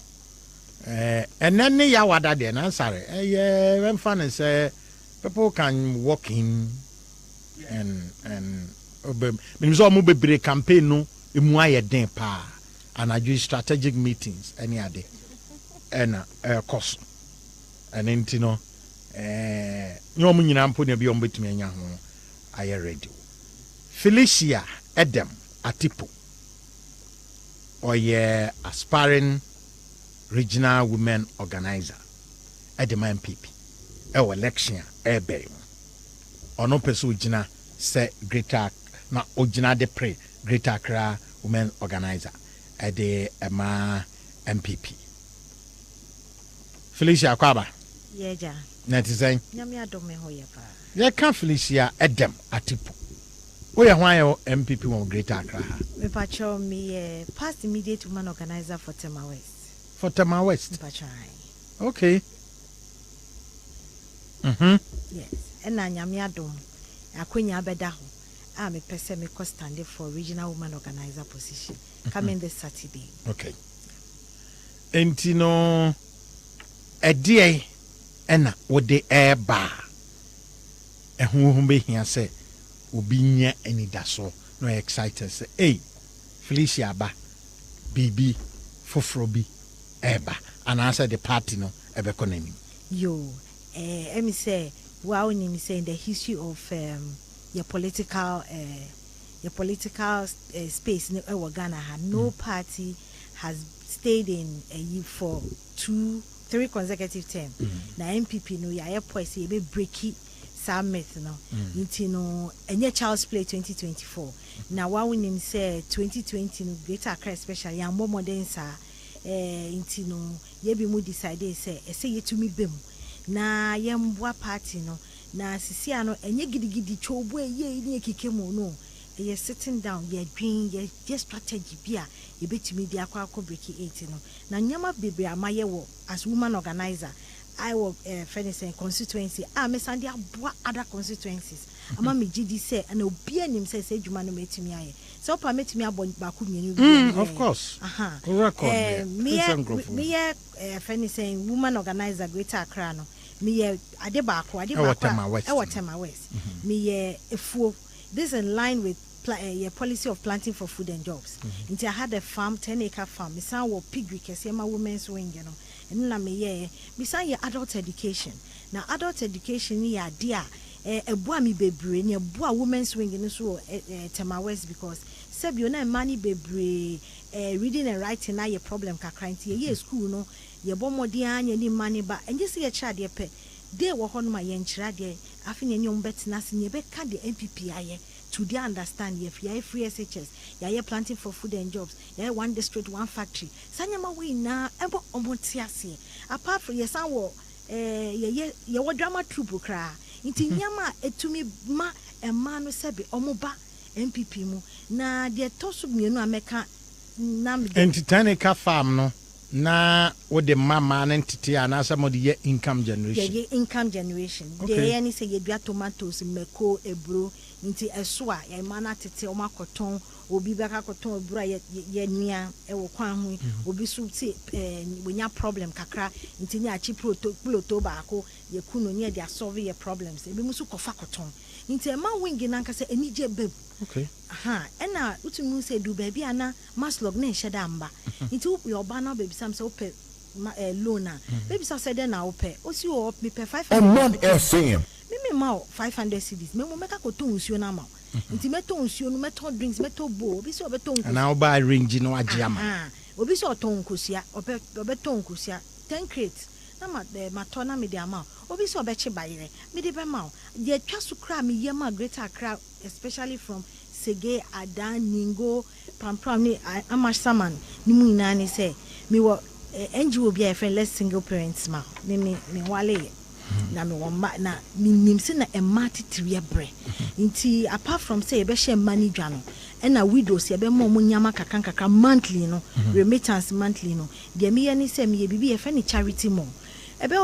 A: And then ya wada de na sorry. When fan say people can walk in and means all move be campaign no emu aye den pa and I do strategic meetings any other and course and intino no mu nyina mpo ne bi ombetumi anya ho aye ready Felicia Edem Atipo oye aspiring regional women organizer Edem MPP election ebe ono peso gina se Greater na ogina de pre Greater Accra women organizer de ema MPP Felicia Kwaba
F: yeja
A: na tizan
F: nyame adome ho ye pa
A: ye kan Felicia Edem Atipo o ye hwan ye MPP wo Greater Accra
F: me pa cho me past immediate women organizer for Tema West pa try
A: okay.
F: Yes, and nyame adom akonya beda ho a me pese me ko stand for regional woman organizer position coming this Saturday.
A: Okay. Entino edie ena wo de eba ɛho be hia sɛ obi nya anidaso no excited say hey Felicia ba bibi foforo bi eba and answer the party no ebeko nanim
F: yo me say wow name say in the history of your political space in Ghana no party has stayed in for 2-3 consecutive terms. Na MPP no ya poise e be breaki summit no nti no enye Charles Play 2024 na wa wonim say 2020 no Greater Accra especially ya more modern sa nti no ye bi mu decide say yetumi bem na ye mboa party no na sisia no enye gidigidi chobu ye ni ekikemu no ye sitting down ye dream ye strategy bia ye betimi dia kwa breaki 8 no na nyama bebre amaye wo as woman organizer I will finish a constituency. Me sandi aboa other constituencies. Ama me gidi say and obi anim say dwuma no metimi aye. So pa metimi abon ba ku mienu.
A: Of course. Record
F: me finish woman organizer Greater Accra no. Me ade ba Tema West. Me efuo. This in line with your policy of planting for food and jobs. Until I had a farm, 10-acre farm. Me san wo piggery kese ma women's wing, you know. And na me san your adult education. Now adult education ni ya dia boa mi bebre ni boa women's wing ni so Tema West because sebio na money bebre reading and writing na your problem kakra nti ye school no ye bomodi anya ni money ba enje se ye cha de pe de wo hono ma ye nchira de afi ne nyom betina se ne be ka de MPP aye to they understand if you free SHS, you planting for food and jobs, you one district, one factory. Sanyama we na ebo omotiasi. Apart from your son, your drama troupe cry. Inti nyama etumi ma emano sebi omoba MPP mu na de tosu mienu ameka na
A: Entitaneka farm no na what the mama entity and as some of the income generation.
F: The income generation. They any say you tomatoes, meko, ebro. Nti esoa ya mana tete o makoton obi beka koton obura ye nua e wo kwan ho obi so ti wonya problem kakra nti nya achi proto ba ko ye kuno nya dia solve your problems ebi musu kofa koton nti e ma wingi na nka se enije beb
A: okay
F: ena utumi se du baby ana maslog na nheda mba nti your bana baby sam se ope loan a baby sam se de na ope osi o me pe 500
D: Omanfm
F: me ma 500 cedis me mo meka ko to nsuo na ma nti meto nsuo no meto drinks meto bo obi se obeto nkusia
A: na oba range no agiama
F: obi se oto nkusia obeto nkusia 10 crates na ma to na me de ama obi se obeche bayire me de be ma de atwa so kra me yema Greater Accra especially from Sege Adan Ningo Pampram ni Amash Saman ni mu ina ni say me wo NGO bi a friend less single parents ma me wale na me won na minim se na emati triyebre nti apart from say be share money dwa no and na widows ye be mo nyama kakaka monthly no remittance monthly no de me ye ni say me ye bibi ye fa ni charity mo ebe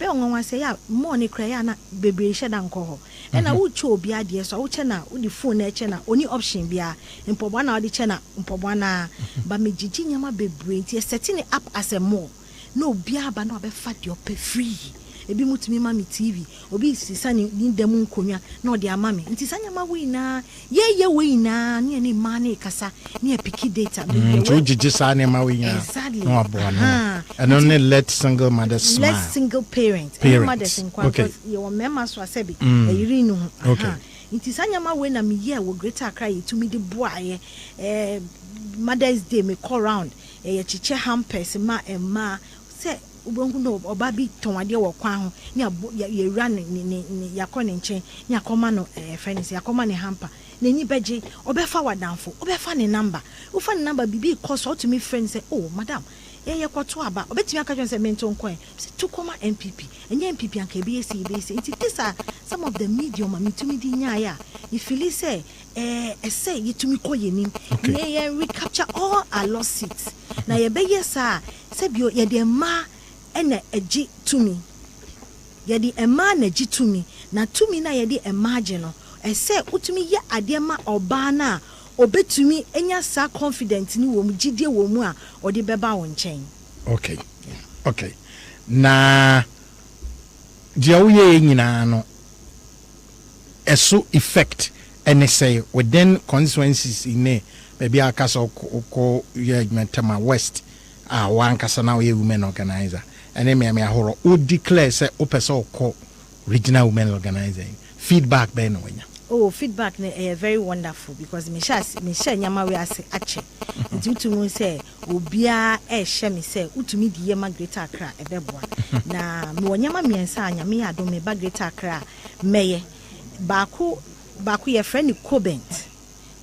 F: onwa say ya mo ni kra ya na bebre hye da nko ho and na wo cho obi ade so wo che na wo di phone na che na oni option bia mpobwa na wo di che na mpobwa na ba me gigi nyama bebre nti setting up as a more no bia ba na obefa de op free ebi mutumi mami TV obi sisa ni ndem nkonwa na odi amami nti sanya ma we na ye we na ne ni mane kasa ne piki data
A: to jiji sa ne ma we nya no aboa no and only let single mothers smile
F: let single parents mothers in kwa your mema so asebi eyiri no
A: okay
F: nti sanya ma we na me ye wo Greater Accra yetumi de boaye Mother's Day me call round ye chiche hampers ma emma se ubongu no obabi tonwade wo kwan ho ne ye ra ne yakọ ne nchen ne akoma no friends yakoma ne hamper na ni beje obefa wadanfo obefa ne number ufa ne number bibi cause to me friends say oh madam ye kwoto aba obetimi aka jwen say menton kwan say tukoma MPP enye MPP anka bi esi nti these are some of the medium amitumi di nya ya you feel say say yetumi koyenim ye recapture all our lawsuits na ye be yesa say bio ye de ma ena eji tumi yedi ema na eji tumi na tumi na yedi imagine no ese utumi ye ade ma oba na obetumi enya sa confident ni wo mu gidie wo mu a ode beba wo nchen
A: okay okay na dia wo ye nyina no eso effect and say within constituencies in maybe a castle ko Metama West one casa now a women organizer and then me a horror would declare say opeso ko regional women organizer feedback ben when
F: oh feedback very wonderful because me share nyama we ase ache nti mu say obia share me say utumi di yema Greater Accra ebeboa na me wonyama miensa anya me adom me ba Greater Accra meye baako ye friend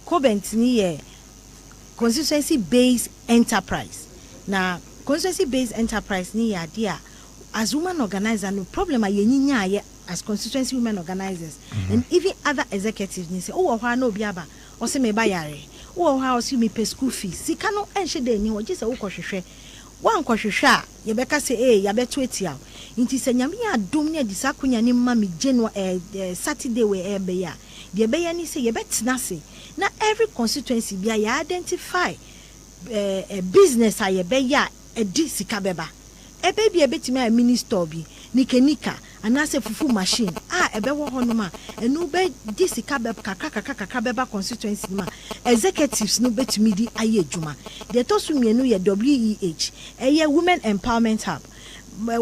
F: Cobent ni ye constituency based enterprise na constituency based enterprise ni ya dia as woman organizer no problem ayenyinya ye as constituency women organizers and even other executives ni say oh wa na obi aba o se me ba yare oh wa o se me pay school fees sika no enhye de ni o je se wo kohwehwe wan kohwehwe a ye beka say ya beto etia nti se nyame adom ne adisa konya ni ma me January Saturday we ebe ya de be ya ni say ye betina se na every constituency bia ya identify business a ye be ya edi sika beba ebe bia betimi a minister bi nika anase fufu machine ebe wo hono ma enu be di sika be kakaka beba constituency ma executives no betimi di aye adwuma de to so mienu ye WEH eye women empowerment hub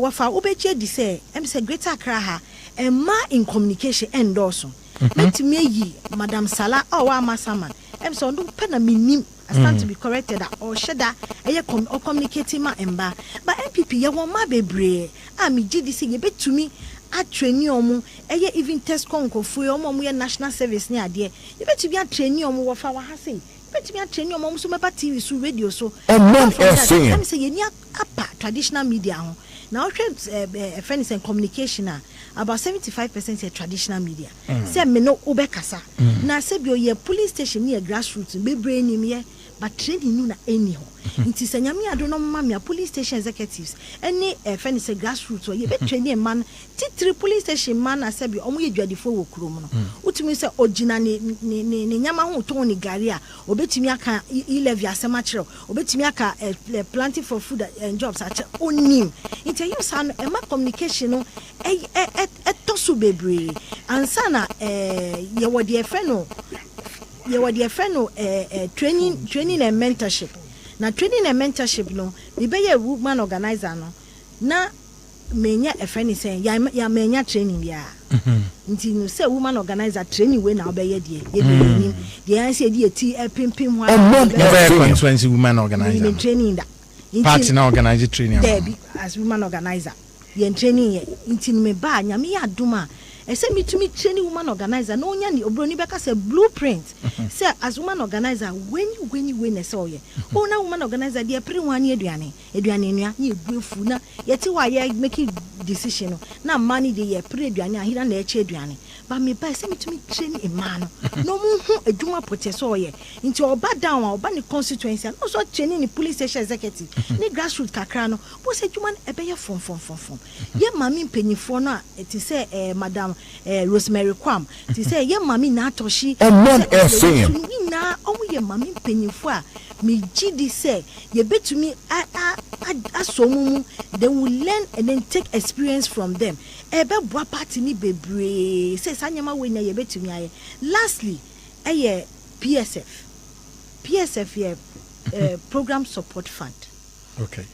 F: wafa obeche di say say Greater Accra ha ma in communication endorse betimi yi Madam Sala wa masama say ondo pena minim stand to be corrected or sheda or communicating ma emba but MPP ye won ma bebre me GDC ye betumi a train omu even test konkofu omu ye national service ni ade ye betumi a train omu wo fa wa ha sei betumi a train omu so meba TV so radio so
D: Omanfm
F: say ye ni apa traditional media ho now friends and communication about 75% traditional media say me no obekasa na say bi ye police station ni grassroots bebre ni me but training no na any ho nti say nyame ado no mama police station executives any friends grassroots ye be training man titiri police station man na say bi omo ye dwadifo wo krom no utumi say ogina ni nyama ho ton ni gari a obetumi aka e-levy asema kire obetumi aka planting for food and jobs at onim nti you san e ma communication no tosu bebre ansana ye wodi e friend no training and mentorship na training and mentorship no me be ye woman organizer no na menya e friend say ya menya training bia nti no say woman organizer training we na obeye die ye be ni dey say die ti pimpim ho
A: constituency woman organizer
F: training da
A: party na organize training
F: as woman organizer ye training ye nti me ba nyame ya adoma ese me to me training woman organizer no nya ni obroni beka say blueprint say as woman organizer when you say oye na woman organizer dey pre wan aduane nua ye buefu na ye ti wa ye make decision na money dey ye pre aduane ahira na eche aduane ba me ba say me to me training a man no mu hu adwuma pote so oye nti oba down oba ni constituency no so training ni police station executive ni grassroots kakra no bo say adwuma ebe ye fom ye mami mpanyifo no eti say madam Rosemary Kwam ti say ye mami na atoshi
D: Omanfm
F: na omo ye mami mpanyifo a me gidi say ye betumi asomumu they will learn and then take experience from them ebe boa party ni bebre say sanyama we na ye betumi aye lastly PSF ye program support fund
A: okay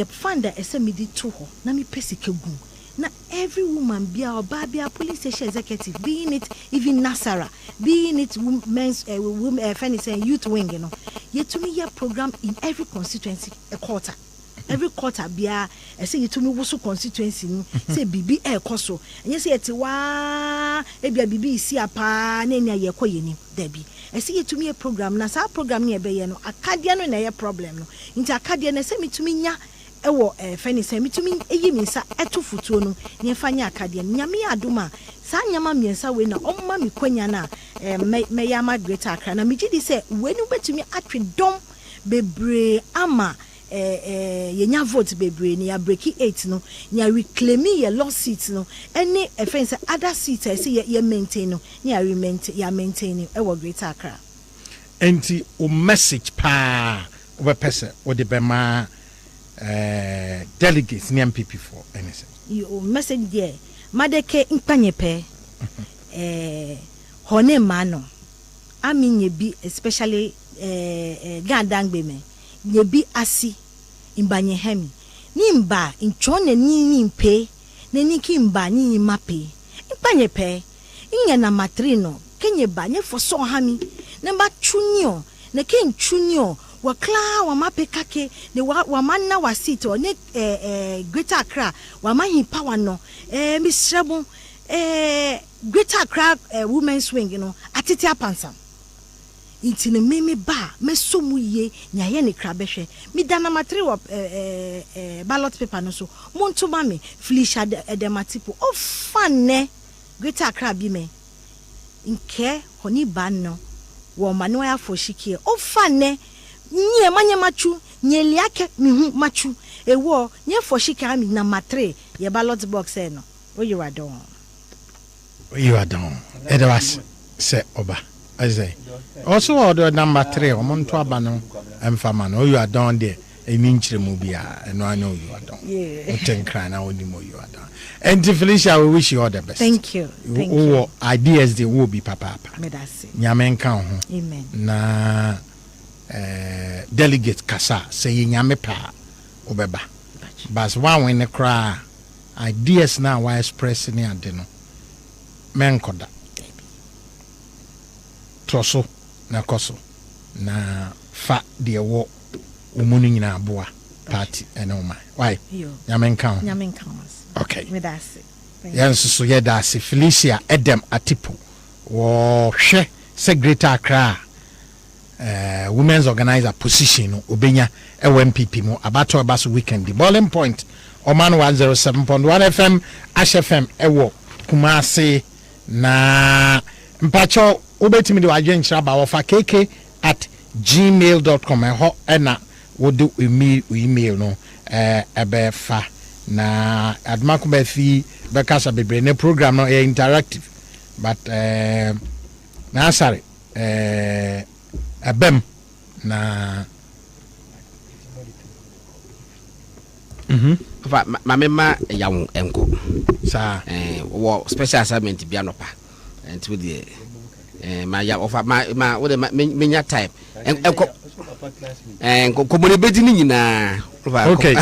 F: fund that ese me di to ho na me pesike gu na every woman bia oba bia police station executive being it even Nasara being it women's youth wing you know yetumi ye program in every constituency a quarter every quarter bia say yetumi woso constituency ni say bibi ekoso enye say eti wa e bia bibi isi apa na enya ye koyeni dabi say yetumi ye program na sa program ni ebe ye no akadia no na ye problem no nti akadia na say mitumi nya ewo fenise mitumi eyimisa etufutuo no ne fanya akade nyame adoma sa nyama miensa we na omma mikwanya na me yama Greater Accra na migidi se we nu betumi atwedom bebre ama yenya vote bebre ni ya break 8 no ya reclaim ye lost seats no any fense other seats say ye maintain no ya maintain ewo Greater Accra
A: enti o message pa o person o de bema delegates ni MPP for anything
F: you message there madeke mpanyepe hone mano ami nye bi especially gandangbe me nye bi asi imbanye hemi ni mba nchone ni mpe ne ni kimba ni mape impanye pe inye na matrino kenye ba nye foso hami ne ba chunyo ne ken chunyo wa kla wa mape kake ne wa manna wa sit o ne Greater Accra wa mahi power no misrebu Greater Accra women's wing you know atiti apansam inti ne meme ba meso mu ye nyaye ne kra behwe mi dana matre wa ballot paper no so monto ma me Felicia Edematipo o fane Greater Accra bi me nke honi ba no wo mane wa afoshikie o fane nye manye machu nye liake mihu machu ewo nye foshika mi na matre ye ballot box no you are done
A: Edwas say oba I say also order number 3 omonto aba no emfama no you are done there eni nchire mu bia eno I know you are done utenkra na oni mo you are done and Felicia we wish you all the best.
F: Thank you
A: ideas they will be papa
F: medase
A: nyame nka ho
F: amen
A: na delegate kasa say nyame pa obeba but one when the cry ideas now why expressing ade no menkoda troso na koso na fa de wo umunu nyina aboa party ene oma why nyame nka okay
F: medase
A: yes so ye da se Felicia Edem Atipo wo hwe se Greater Accra women's organizer position no obenya MPP mo abato abaso weekend the bowling point Oman 107.1 FM Ash FM ewo Kumasi na mpacho obetimi de wajenchira ba wofa kk@gmail.com ho ena wodu email no ebe fa na admako be fi be kasa bebre ne program no interactive but na sorry abem na
B: Mamema yawo enko
A: sa
B: wo special assignment bia nopa enti we ma ya ofa ma wo de menya type enko komoni bedi ni nyina
A: okay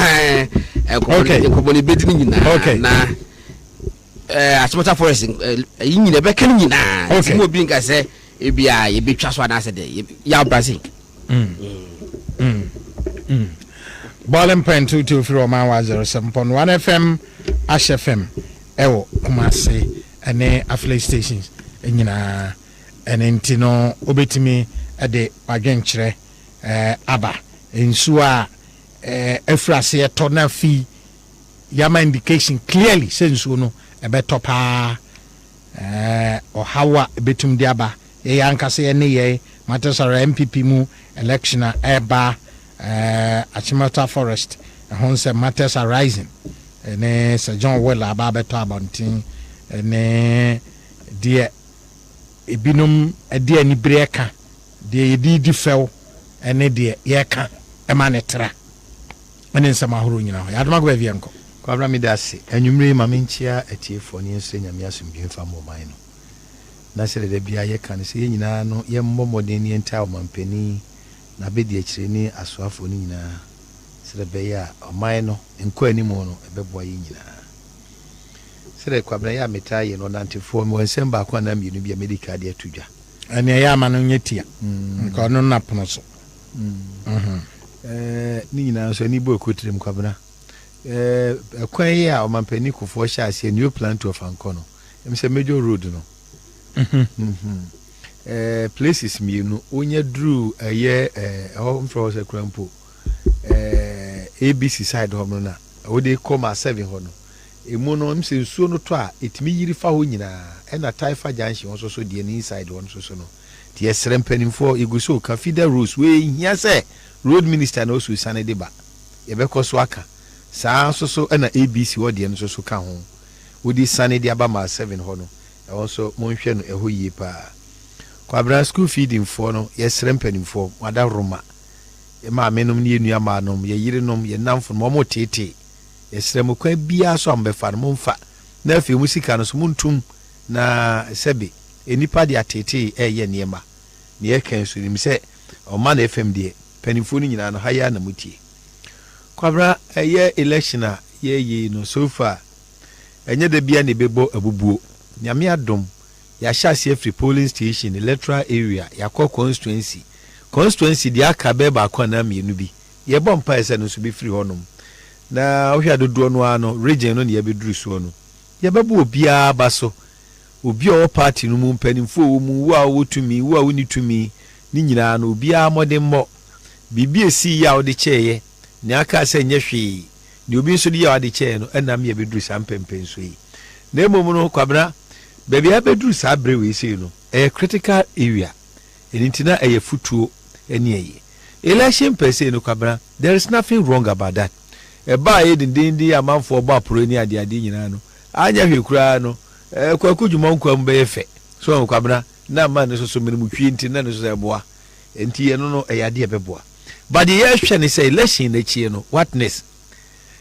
B: komoni bedi ni nyina na Asmota Forest yi nyina be kan nyina enti mo bi nka se ebia ye betwa so ana se de ya Brazil
A: Ballin Pen 223 Oman 107.1 FM Ash FM ewo Kumasi ene affiliate stations enyina ene ntino obetimi ede wagenkyere aba ensu a efrase eto na fi yama indication clearly sensu no ebeto pa ohawa ebetum de aba ye yankase ye ne ye matesara MPP mu election eba Achimota Forest honse matters are rising ene Sir John Wella ababeto abontin ene de ebinum ede ani breka de di fel ene de yeka emanetra ene nsama horo nyina ho yadoma go bia enko
G: kwabra mi dase anwumre ma menchia atiefo ne nso nyame asomdwemfa mo man no na sele de bia yeka ne se nyina no ye mmomodeni enta omampani na bedi akire ni asoafo ni nyina sere be ya oman no enko animu no ebeboa yi nyina sere kwabra ya metaye no nantefo mo nsem ba kwa na mienu bia medical de atudwa
A: ene ya ma no nyetia nko no napono so
G: ni nyina so ni bo ekotirem kwabra kwan ya omampani kofo sha ase new plan to fanko no emse major road no places mienu onye drew ye home for se krampo ABC side home na wo dey come at 7 ho no emu no mse nsuo no to a etimi yiri fa ho nyina na Taifa junction so so dey inside one so no tie srempenim for iguso ka feeder roads we hia se road minister na osu sane de ba ye be koso aka saa so na ABC wo dey no so ka ho wo di sane de aba ma 7 ho no also monhwe no eho yie pa kwabra school feeding for no yesrempenim for wada roma e ma menom ne enua ma nom ye yirenom ye namfo mo tete yesrem kwa bia so ambefa no mfa na afi musika no so muntum na sɛbi enipa de atete ɛyɛ nneɛma ne yɛka so nim sɛ Omanfm de panimfo no nyinaa no ha ya na mutie kwabra ɛyɛ election a yɛyɛ no so far ɛnyɛ da bia ne bɛbɔ abubuo nyame adom yɛahyɛ ase free polling station electoral area yakɔ constituency de aka bɛ baako na mmienu bi yɛbɔ mpa ɛsɛ no so bi free hɔnom na wohwɛ dodoɔ no ano region no ne yɛbɛduru so no yɛbɛbɔ obiara ba so obi a party no mu mpanimfo wo mu wo a wotumi wo a woni tumi ni nyinaa no obiara mmɔdemmɔ biribi esi ya wo de kyɛɛ ne aka sɛ nyɛ hwee ne obi nso de ya wo de kyɛɛ no ɛnam yɛbɛduru saa mpɛmpɛn so yi na mmom no kwabena baabi a bɛduru saa berɛ wei sei no ɛyɛ critical area ɛnti na ɛyɛ futuo ɛne ɛyɛ election per se no kwabena there is nothing wrong about that ɛbaa yɛ dendenden amanfoɔ bɔ aporo ne adeade nyinaa no anya hwɛ koraa no kwaku dwuma nkwa mu bɛyɛ fɛ so kwabena na ma ne so mene mu twie nti na ne so ɛboa nti ɛno no ɛyɛ ade ɛbɛboa but the yɛhwɛ ne sɛ election n'akyi no whatness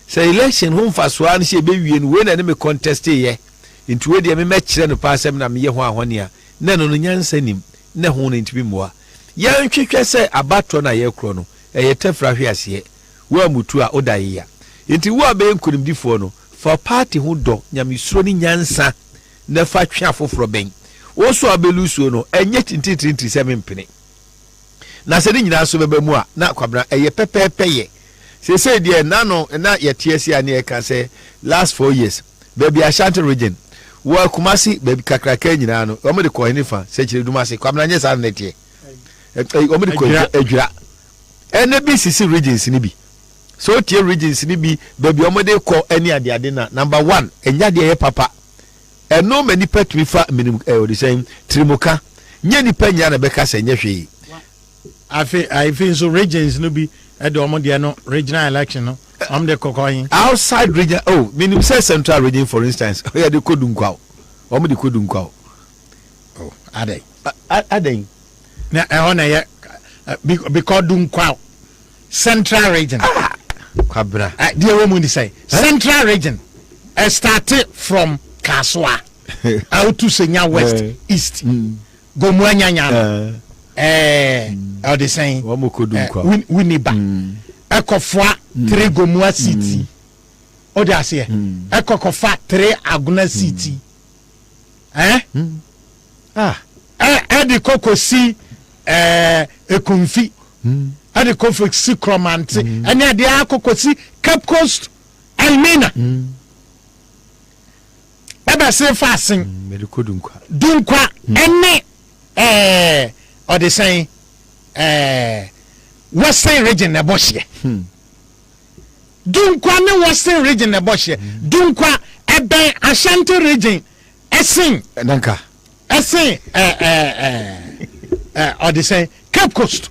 G: sɛ election ho mfasoa no sɛ ɛbɛwie no wei na ne me contest yɛ nti wei deɛ memɛkyerɛ no paa sɛm na meyɛ ho ahɔne a na no no nyansa nim na ho no ntimi mmoa yɛntwehwɛ sɛ abatɔ no a yɛkorɔ no ɛyɛ tɛfra hwe aseɛ wo a mutu a woda yɛya nti wo a bɛyɛ nkonimdifoɔ no fa party ho dɔ nyamesuro ne nyansa na fa twe afoforɔ bɛn wo so a bɛlu suo no ɛnyɛ tintintinti sɛ mempene na sɛ ne nyinaa so bɛbɛ mu a na kwabena ɛyɛ pɛpɛɛpɛ yɛ sɛsɛ deɛ na yɛteɛ si a ne yɛka sɛ last 4 years baabi Ashanti region wo Kumasi baabi kakraka nyinaa no ɔmo de kɔ hene fa sɛ kyerɛ dum ase kwabena nyɛ saa nɛteɛ ɔmo de kɔ adwira ɛna bi sisi regions ni bi so tie regions ni bi baabi ɔmo de kɔ ɛne adeade na number 1 ɛnya deɛ yɛ papa ɛno ma nipa tumi fa minim ɔde sɛn trimoka nyɛ nipa nya na bɛka sɛ nyɛ hwee
A: I feel so regions no be at the Omodia no regional election no I'm the cocoin
G: outside region minim say central region for instance where the kodunkwa omo the kodunkwa adai
A: na ehona ye because dunkwa central region
G: kwabra
A: the woman say central region started from Kaswa out to Senya West East Gomwanyanya or the same Winiba Ekofwa 3 Gomua City or the Asia Ekokofa 3 Aguna City the Coco si Ekumfi the Coco si Cromanti and the Akoko si Cape Coast Elmina eba say fasting dunkwa ene or the saying western region na bohye dunkwa ne western region na bohye dunkwa ebe Ashanti region esin
G: nanka
A: esin or the saying Cape Coast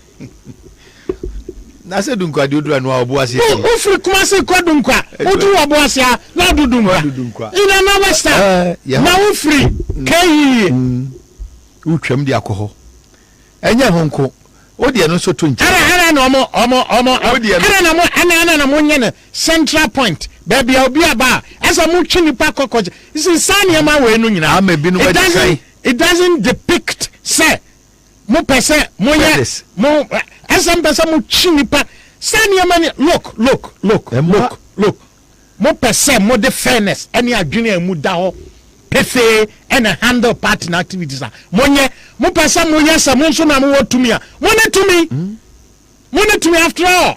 G: na se dunkwa de odura no oboase
A: o free Kumasi ko dunkwa odu oboase na do dunkwa ina na western na o free kai
G: utwam de akoho enye honko o de no so to nchi
A: ana na omo ana na mo nye central point baby obi aba asa mo twini pa kokoje isi sane ma we no nyina
G: ama bi no
A: it doesn't depict say mo pese mo ye mo asa mpese mo twini pa sane ma look mo pese mo de fairness any adwene amu da ho pefe and handle partner activities monye mo pesa mo yesa mo nso na mo wotumi a mo ne tumi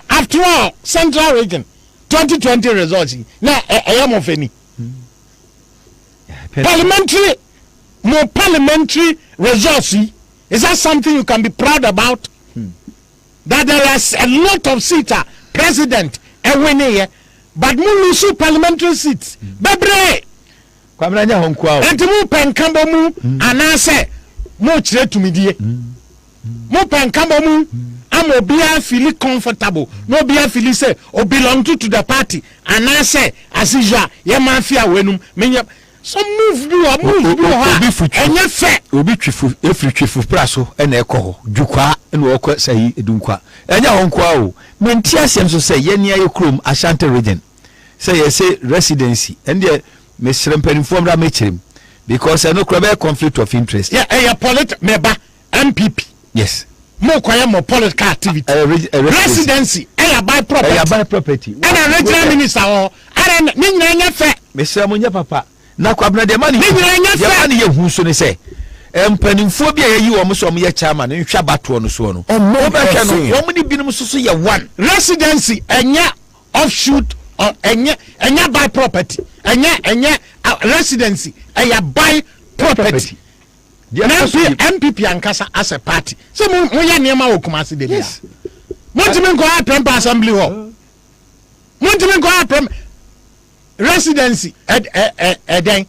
A: after all central region 2020 results na am of any parliamentary results is that something you can be proud about that there is a lot of seats president winning but mo lose parliamentary seats bebre
G: kwamranya honkwa
A: enti mu penkambo mu anase mu kire tumidie mu penkambo mu am obia feel comfortable no obia feel say o belong to the party anase asija ye ma fia wenum menye some move do ha enye fe
G: obi twifu efri twifu praso na ekoho dwukwa na okọ sai edunkwa enya honkwa o menti asem so say ye nia ye krom Ashanti region say ye say residency and the Mr. Penifom Ramechim, because no crab conflict of interest.
A: Yeah, a member MPP.
G: Yes.
A: More political activity. Residency. Buy property. And a regional minister or
G: Mr. Munya Papa. Na kwabna de mani. Ya mani ye hu so ne say. Empanimfo bia ye yi omo so omo ye chairman nhwa bato no so no. Omo ni binum so ye one.
A: Residency enya offshoot or enya buy property. Enya residency enya buy property. MPP ankasa as a party. So mo ya niema wo Kumasi de bia. Mo ntimi nko apem assembly hall. Mo ntimi nko apem residency eden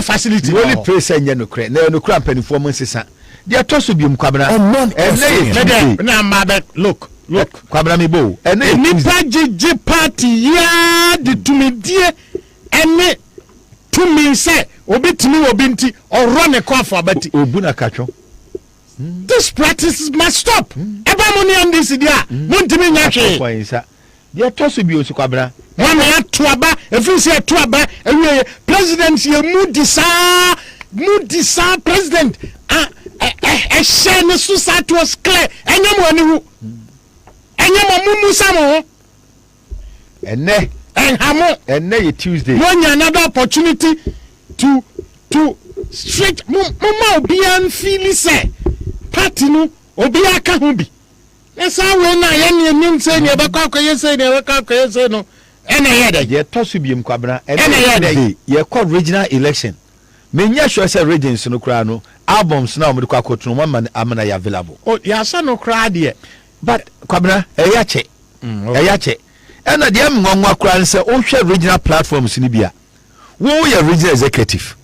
A: facility.
G: We only pray say nya nokre. Na nokra mpanifo mo nsesa. Dia toso biom kwabena.
A: Na mabe look.
G: Kwabena me bo.
A: Nipa jeje party ya de tumidie ene tumi say obetimi obinti or run a call for abati
G: obuna kacho.
A: This practice must stop. Eba money on this dia. Montimi nyahwe.
G: Dia toso bi osu kwabra.
A: One ya tuaba, if you say tuaba, president ye mudisa president. A share suicide was clear. Anyone mumu samo.
G: Ene Tuesday.
A: When another opportunity to straight mama obian feel say party no obia ka ho bi. Esa we na ye nim say ne be kwa say ne we kwa say no. Ena ye da
G: ye tosu biem kwabra. Ena ye da ye call regional election. Menya sure say regions no kra no albums na omde kwa kotuno man amana ya available.
A: Oh ya sa no kra de.
G: But kwabra eya che. Eya che. Ena de am nwanwa kra nse o hwe regional platforms ni bia. Wo ye regional executive.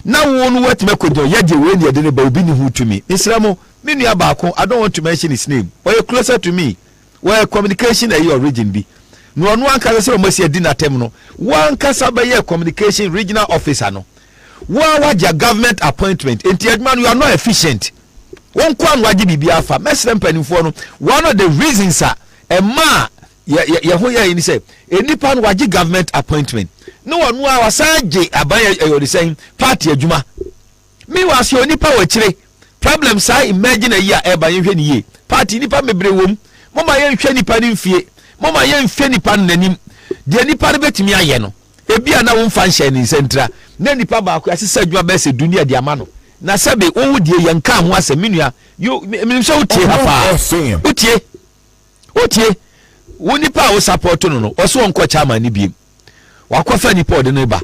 G: Now one what me kodo ye de we ne de ba obi ni hu to me. Isramo me nua baako I don't want to mention his name. Or you closer to me. Where communication are your region be. No one can say mo se di na tem no. One kasa ba ye communication regional officer no. What your government appointment. Enti adman you are not efficient. One kwan waji bibia fa. Mesrem panimfo no. One of the reasons are a ma ye ho ye ni say enipa no waji government appointment. No one wa wasaje abaye you saying party adwuma. Me was your nipa wa kire. Problem say imagine a year eba yenhwe ni ye. Party nipa mebre wom. Mama yenhwe nipa ni mfie. Mama yenhwe nipa nanim. De nipa ne betimi aye no. Ebia na wo mfa nhye ni sentra. Na nipa ba ko asesa adwuma be se dunia de ama no. Na sebe wo die yenka ho asem menua. Yo me so utie papa. Utie. Wo nipa wo support no no. Oso wonko chairman ni biem. Wakofa nipa ode no ba.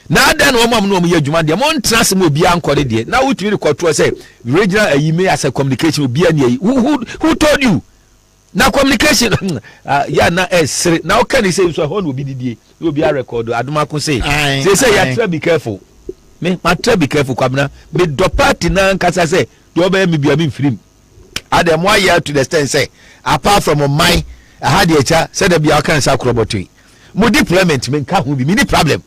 G: Na ada no omam no ye adwuma de mo ntrase mo bia ankore de na wutumi rekoto say regional ayime as a communication bia ne who told you na communication ya na esre na o kan say so ho no bi didie obi a record adoma ko say ya try be careful me ma try be careful kwabna me do party na nkasa say do be me bia me mfirim ada mo aye to the extent say apart from my I had the cha say da bia kan say akrobotoi mo deployment me nka ho bi me ni problem.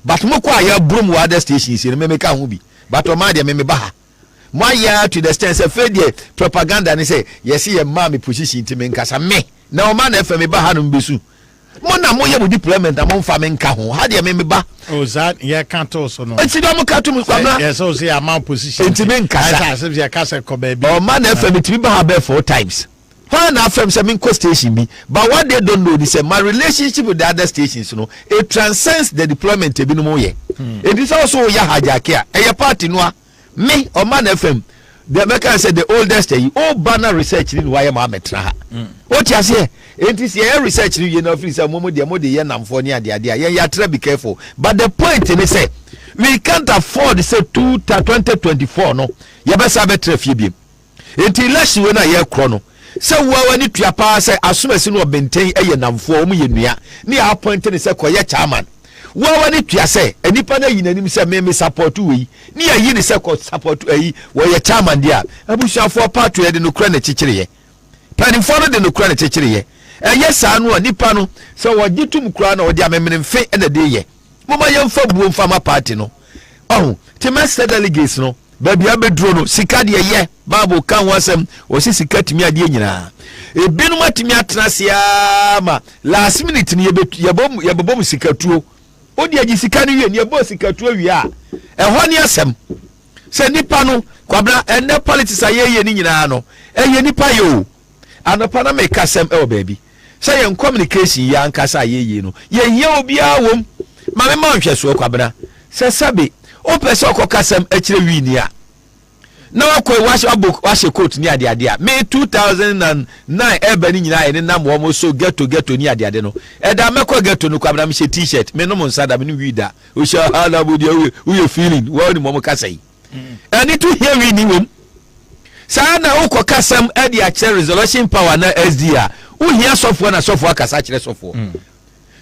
G: But mo kwa ya brum wa other stations in me ka ho bi but o ma de me ba ha mo ya to the stance say the propaganda ni say yes ye ma me position ti me nkasa me na o ma na FM ba ha no mbesu mo na mo ye mo deployment am mfa me nka ho ha de me ba
A: o za ye kan to so no
G: enti do mo ka to mo kwa na
A: yes so say am position
G: enti me nkasa
A: say ye kasa ko ba bi
G: o ma na FM ti ba ha be 4 times. When I from some station be, but what they don't know is my relationship with the other stations, it transcends the deployment. It is also Yahajakia, a party noa, me or Man FM. The American said the oldest banner research in Wayametra. What you say? It is your research, you know, free some moment, the Modi Yanamfonia, the idea. You try be careful. But the point in say, we can't afford say 2024, no, you best have a trefibim. Until less when I hear chrono. So when it tuapa say asumesi no benten eye namfo mu yenua ne appoint ne say koye chairman when it tua say enipa na yinanim say me support we ne ayi ne say ko support ayi wo ye chairman dia abusuafo part we de no kra na chichireye panimfo no de no kra na chichireye eye sa no nipa no so wo gitum kra na wo de amememfe na de ye moma yemfa buo mfa ma party no oh timester delegates no baby abedro no sika de ye Bible kan wasem o si sika timi ade nyina e binu matimi atrase ma last minute ni ye bebom sika tuo odi agisika no wie ne bo sika to wie a ɛhɔ ne asɛm sɛ nipa no kwabra ene politics ayeye ni nyina no eye nipa yo anopa na make asɛm ɛwɔ baabi sɛ yɛn communication ya ankasa ayeye no ye hia obi a wom ma me ma nhwɛ so kwabra sɛ sabe o pɛ sɛ ɔkɔ kasɛm akyire wi ni a na wakɔ wahye coat ni ade a me 2009 eba ni nyina ye nam wo mo so ghetto ni ade no ɛda mɛkɔ ghetto no kwabra me hyɛ t-shirt me no mo nsada me no wi da o hyɛ hala bo dia we feeling wo ni mo mo kasa yi ɛni to hear wi ni wom saa na wokɔ kasɛm ɛde akyerɛ resolution power na SD a wo hia sɔfo na sɔfo akasa kyerɛ sɔfo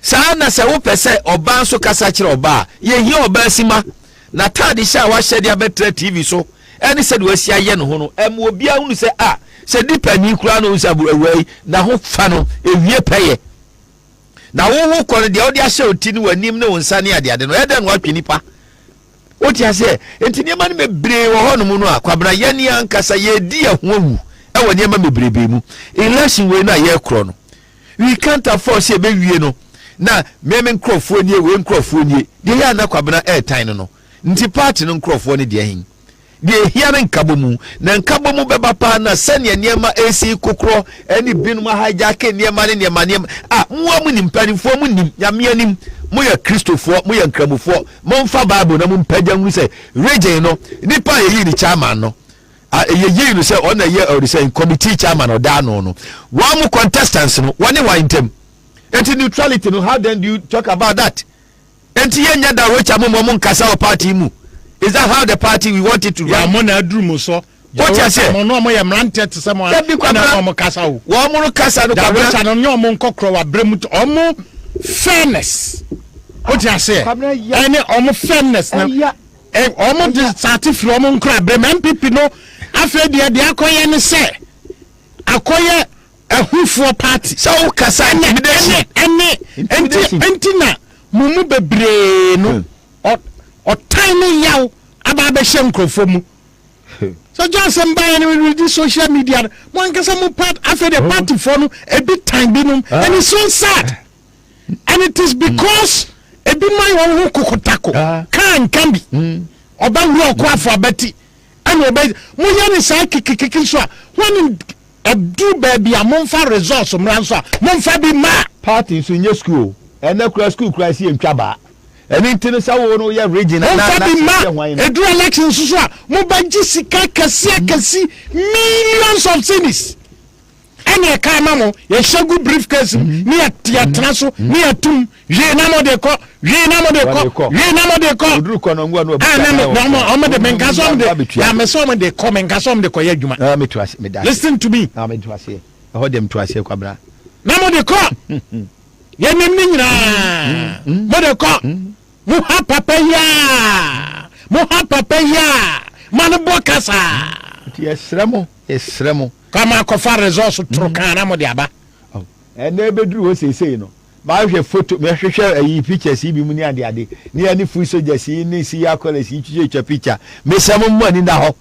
G: saa na sɛ wo pɛ sɛ ɔba nso kasa kyerɛ ɔba ye hia ɔba sima na tade hyɛ a wahyɛ de abetra TV so ɛne sɛ de wasi ayɛ no ho no ɛmo obi ahunu sɛ sɛ dipa ni kura no nsa awai na ho fa no ewie pɛyɛ na wo kɔ no de ɔde ahyɛ oti ne wanim ne wo nsa ne ade no ɛda no atwe nipa oti ase enti niema no mebree wɔ hɔ no mu no a kwabra yɛ ne ankasa yɛ di ahoawu ɛwɔ niema mebrebe mu election we no a yɛ korɔ no we can't afford say be wie no na meme nkrɔfoɔ nie we nkrɔfoɔ nie de yɛ na kwabra airtime no nti party no nkrɔfoɔ ne de ahin de hia ne nkabomu na nkabomu beba pa na sɛnea niema AC kokoro ɛne binum hijack niema ne niema muwa mu nimpanifo mu nim nyame anim mo yɛ kristofoɔ mo yɛ nkramofoɔ mo mfa bible na mo mpagya ngu sɛ region no nipa yɛ ni chairman no yɛ no sɛ ɔna yɛ ɔde committee chairman ɔda no wɔn mo contestants no wɔne wɔn ntem enti neutrality no how then do you talk about that enti yɛ nya da rocha mo nkasa o party mu. Is that how the party we want it to run?
A: Yeah, mo na aduru so.
G: What you say?
A: Mo no mo ye mrante te se mo na mo kasa o.
G: Wo mo kasa no
A: kwabra no nyo mo nkokro wa bremu to omo fairness. What you say? Any omo fairness na. Omo de certificate omo nkra brem MPP no afa de akoye ne se. Akoye ahufo party. So kasa intimidation. Enti na mumu bebre no. O tiny yaw aba be hye nkrofo mu so Johnson buy any with social media one kasa mu part after the party for no a bit time binum and it's so sad and it is because e bi man won kokotako can be oba wu okwa afọ abati and oba mu ya ni sai kikiki so a when do baby a monfa results mran so a monfa bi ma
G: party so nye school and na school cry see ntwaba anything is our own region.
A: Do elections, Mubajisi millions of cities. And a camamo, a shagu briefcase near Tiatraso, near Tum, Renamo de Co, Renamo de Co, de Comengasom de Coyajuma. Listen to me.
G: I heard them to say Cabra.
A: Namo de Co. Yenimina, Modeko. Muha papaya, manubokasa.
G: Yes, Remo.
A: Come on, Kofa resource Trocana Modiaba.
G: And never drew what they say, no. But I have photo, me share a picture, see me near the day. Near any food so just see your college, each picture. May some money now.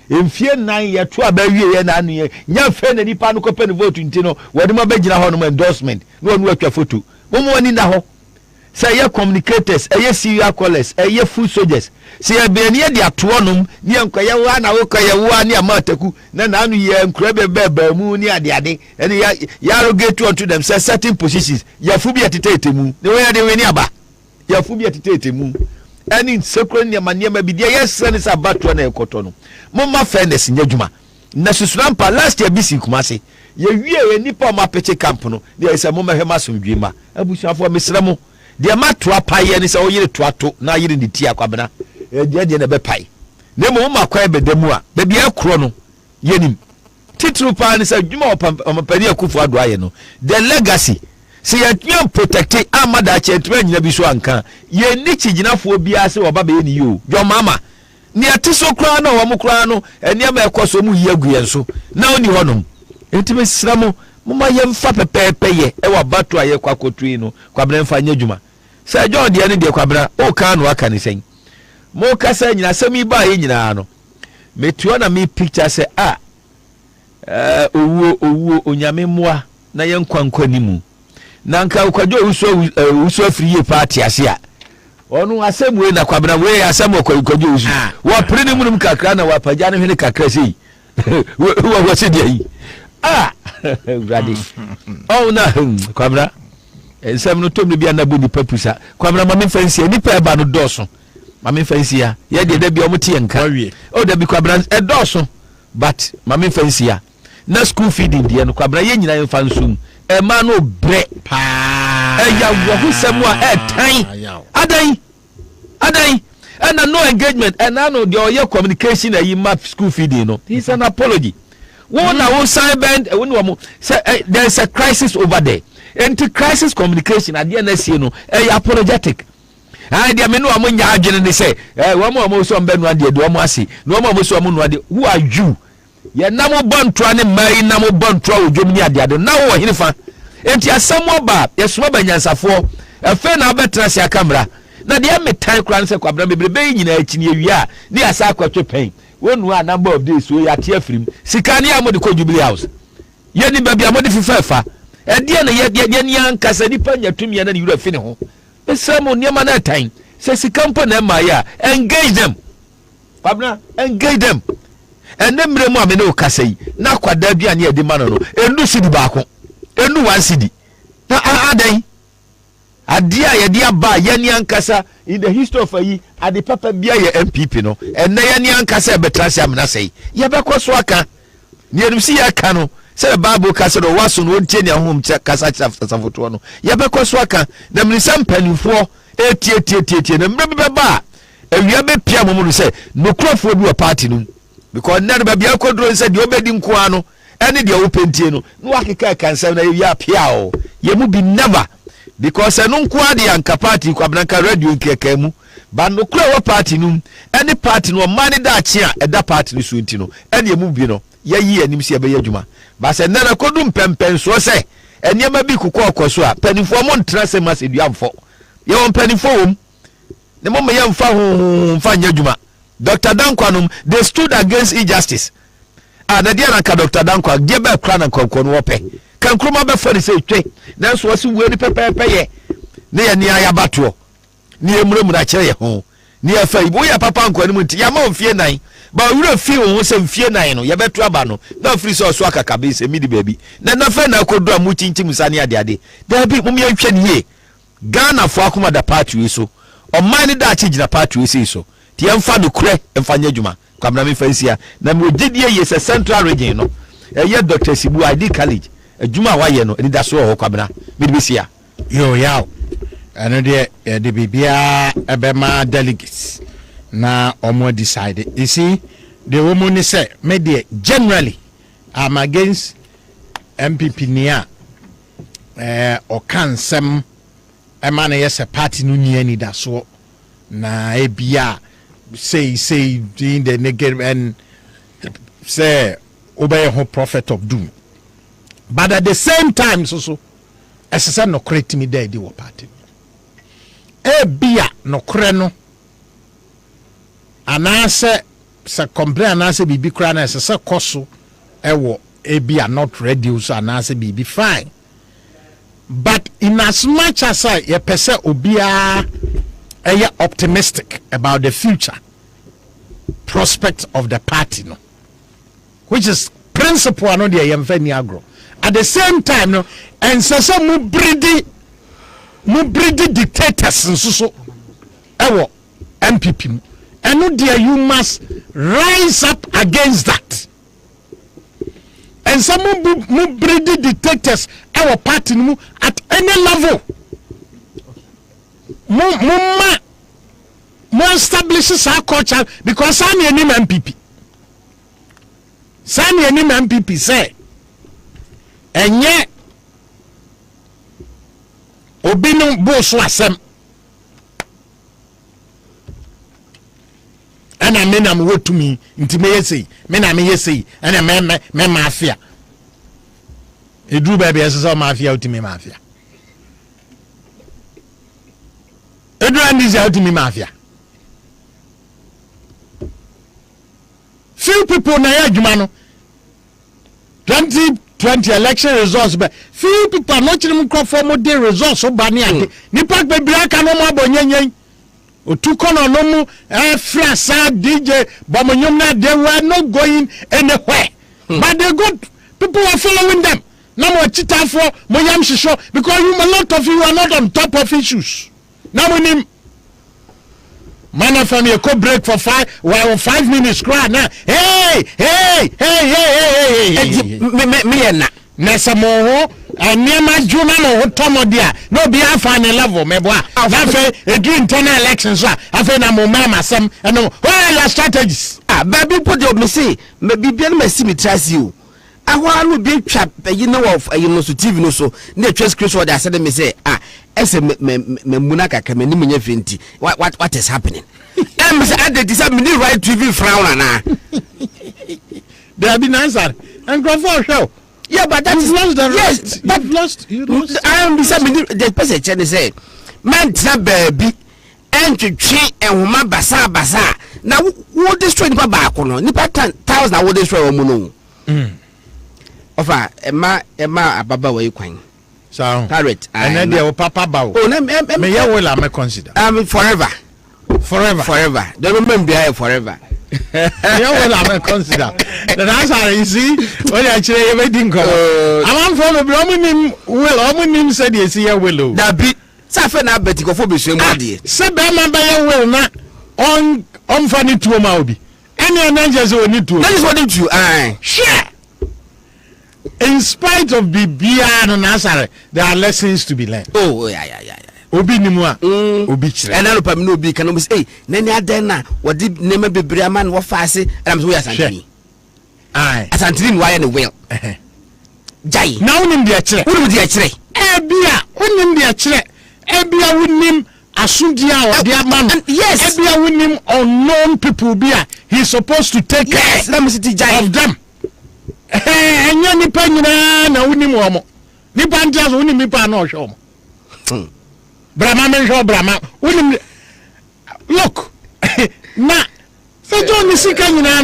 G: In fear 9 year, 2 baby, and I near young friend and Ipano Copen voting, Tino, what my Benjamin Honor endorsement. No one work your photo. One in the hole. Say your communicators, serial callers, food soldiers. See a be near the atuanum, near Kayawana, Okayawa, near Mataku, Nananu, and Crabbe Bermu near the Ade, and Yaro get to them, say certain positions. Yafubi at Tatemu, the way they were nearby. Yafubi at Tatemu. And in Sokran, your mania may be yes, son is about one cotono. Mama fairness in Yajuma. Nasusrampa last year, BC Kumasi. Ye nipa ma peche campono, there is a moment Hemasum dreamer. Abusha for Miss Ramo. Dia matwa paye ni se oyire toato na yire ni tia kwabena de na be pai na mo ma kwa bedemu a be bia kro no yenim titru pa ni se dwuma opapani akufo ado aye no the legacy se ya protect amada chetwa nyina bi so anka ye ni chiginafo bia se oba be ni yo jo mama ni atiso kra na wo mo kra no enia ma ekoso mu yi agu yenso na oni honom entime sramo mama yemfa pepepe ye e wa bato aye kwa kotui no kwabena mfa nya dwuma se jo de ne de kwabena o ka no aka ne sen mo ka sa nyina sami ba ye nyina no metuo na me picture se owo onyame moa na ye nkwankwa ni mu na nka ukwadwo uso afiri ye party ase a
H: onu asem we na kwabra we asem okokodwo usu wo pere ne munum kakra na wapaja ne hwene kakra sei wo se dia yi brady na kwabra ensem no tom ne bia na bodi papusa kwabra mame fancy ni pa ba no doso mame fancy ya ye de bia omote enka da bi kwabra doso but mame fancy ya na school feeding de no kwabra ye nyina yemfa nsum ma no bre pa ya wo husem a tan adan and no engagement and no the your communication and map school feeding no it's an apology one na sign bend say there's a crisis over there into crisis communication at the NSC no apologetic and the menu among ya adwene ne say one more so mbenu ade do mo ase no more so mo no ade who are you ye na mo bontoa ne mai na mo bontoa odwom ni ade na wo hinifa enti asamo ba yesoma banyansafo efe na betra sia camera na de me tan kran se kwabra bebrebe nyina achi ne awia ne asa akwatwe pen wonu a number of days so ya te afrim sikani amode ko jubilee house ye ni babia amode fifafa ede na ye ni ankasa ni panya tumi na yura fi ne ho esamo niema na tan se sikampo na ma ya engage them kwabra engage them ene mremu amene o kasai na kwada bia ne edi mano no enu sidi baako enu wan sidi na adan adia ye dia ba ye ni ankasa in the history of yi ade papa bia ye MPP no ene ye ni ankasa betrase amna sei ye bekoso aka ni enum si ya ka no se bible kasa do waso no ntie ni ahom kasa safoto no ye bekoso aka na mnisam panifo etie na mbe ba awia be pia momu se no krofo bi wa party no because none ba bia kodro se de obedi nko ano ene de opentie no no akeka kansa na ya pia o ye mu bi never because eno nko ade anka party kwa branka radio nkeka mu ba no kura wa party no any party no mani da achi a eda party no so nti no ene ye mu bi no ye yi anim se be adwuma ba se nana kodum pempen so se enema bi kokọ okoso a panifo mo ntra se ma se duamfo ye won panifo wom ne mo me yemfa ho mfa nya adwuma Dr. Dankwanum they stood against injustice na dia na ka Dr. Dankwa dia be kra na konkon wo pe kan kroma be fori se twe na so wasi we ni pepepe ye ne ye ni ayabato ni emuremu na kire ye ho ni afa ibo ya papa nkwani mu nti ya ma ofie nan ba wura fie wo se mfie nan no ye beto aba no na free so so akaka be se midi baby na fa na kodu amu chinchim sane ade da bi mum ye hwe ni ye Ghana fo akoma da party we so Oman ni da chigina party we so ti emfa do kure emfa nya djuma kwamna me fansia na me ogidie ye se central region no ye Dr. Sibu ID college adwuma wa ye no eni da so ho kwamna me de bisia
A: yo yaw eno de bibia ebema delegates na omo decide you see the woman say me de generally I'm against MPP nia o kansem ema na yes party no nia ni da so na ebia say in the negative and say obey her prophet of doom, but at the same time so as I said no create me there the party ebia no kreno anase se complain anase bibi kra na se koso ewo ebia not reduce anase bibi fine, but in as much as ye pese obia are optimistic about the future prospect of the party, no, which is principle no de yemfani agro. At the same time, no, and so mu breedy dictators so ewo MPP, and no dear you must rise up against that. And some mu breedy dictators our party no at any level. More establishes our culture because I'm any MPP. Sani any MPP say, and yet Obino boss wasem, and I mean I'm what to me into me say, men I may say, and I me mafia. A drew baby as a mafia to me mafia. Edran is out to me mafia. Few people na ya jumano 2020 election results, but few people are not even crop for more results so bani ade ni pak be bia ka no mo abonyenyen Otukono no mu frasa DJ Bomonyumna, they were not going anywhere. But they good people are following them. Now more chita for Moyam Shisho because a lot of you are not on top of issues. Now we need man from your co break for 5 minutes cry now. Hey me Nessa Moho and near my Junano Tomo dia no be a final level me boy. A dream 10 elections. I feel I'm mama some and no what are your strategies?
B: Baby put your me say maybe be me see me trust you. I want to be trap you know of you know so TV no so na trust Chris what I said me say ese me munaka ka me ni munye fenti what is happening? Em say I decide me right TV frown na.
A: They have been answered and go for show.
B: Yeah, but that is
A: lost the
B: yes,
A: but lost.
B: I am beside me. The person Chinese say, "Man, tina baby, and to train and woman basa. Now, what destroy the back on? Nipa 10,000 I will destroy Omuno." Ofa, Emma, Ababa, where you coin?
A: So,
B: Parrot,
A: and then the Papa Bow.
B: Oh,
A: me ya will I consider.
B: Forever. Don't remember forever.
A: Yeah, well, I'm consider. The answer is see when actually everything come. I'm from a Brominim. Well, Omanim said yes, here will.
B: That be Safena Betty for Bishop Madi.
A: Sabama by will not on funny to Maubi. Any angels will need to.
B: That is what it you
A: share. In spite of BBR and Nazareth, there are lessons to be learned.
B: Oh, yeah.
A: Obi ni mu a obi kire
B: and no pam no obi kan no say nani adan na wodi nema bebre ama no faase am so ya santini
A: ai
B: asantini why no well jai
A: na wonim de kire
B: wonim de kire
A: bia wonim de kire bia wonim asudi a odi ama no
B: yes
A: bia wonim unknown people bia he's supposed to take
B: yes let me see jai
A: of them enya nipa nyina na wonim omo nipa ntia so wonim nipa na ohwe omo Brahma menjo Brahma. Look, na. So John Nisika nyina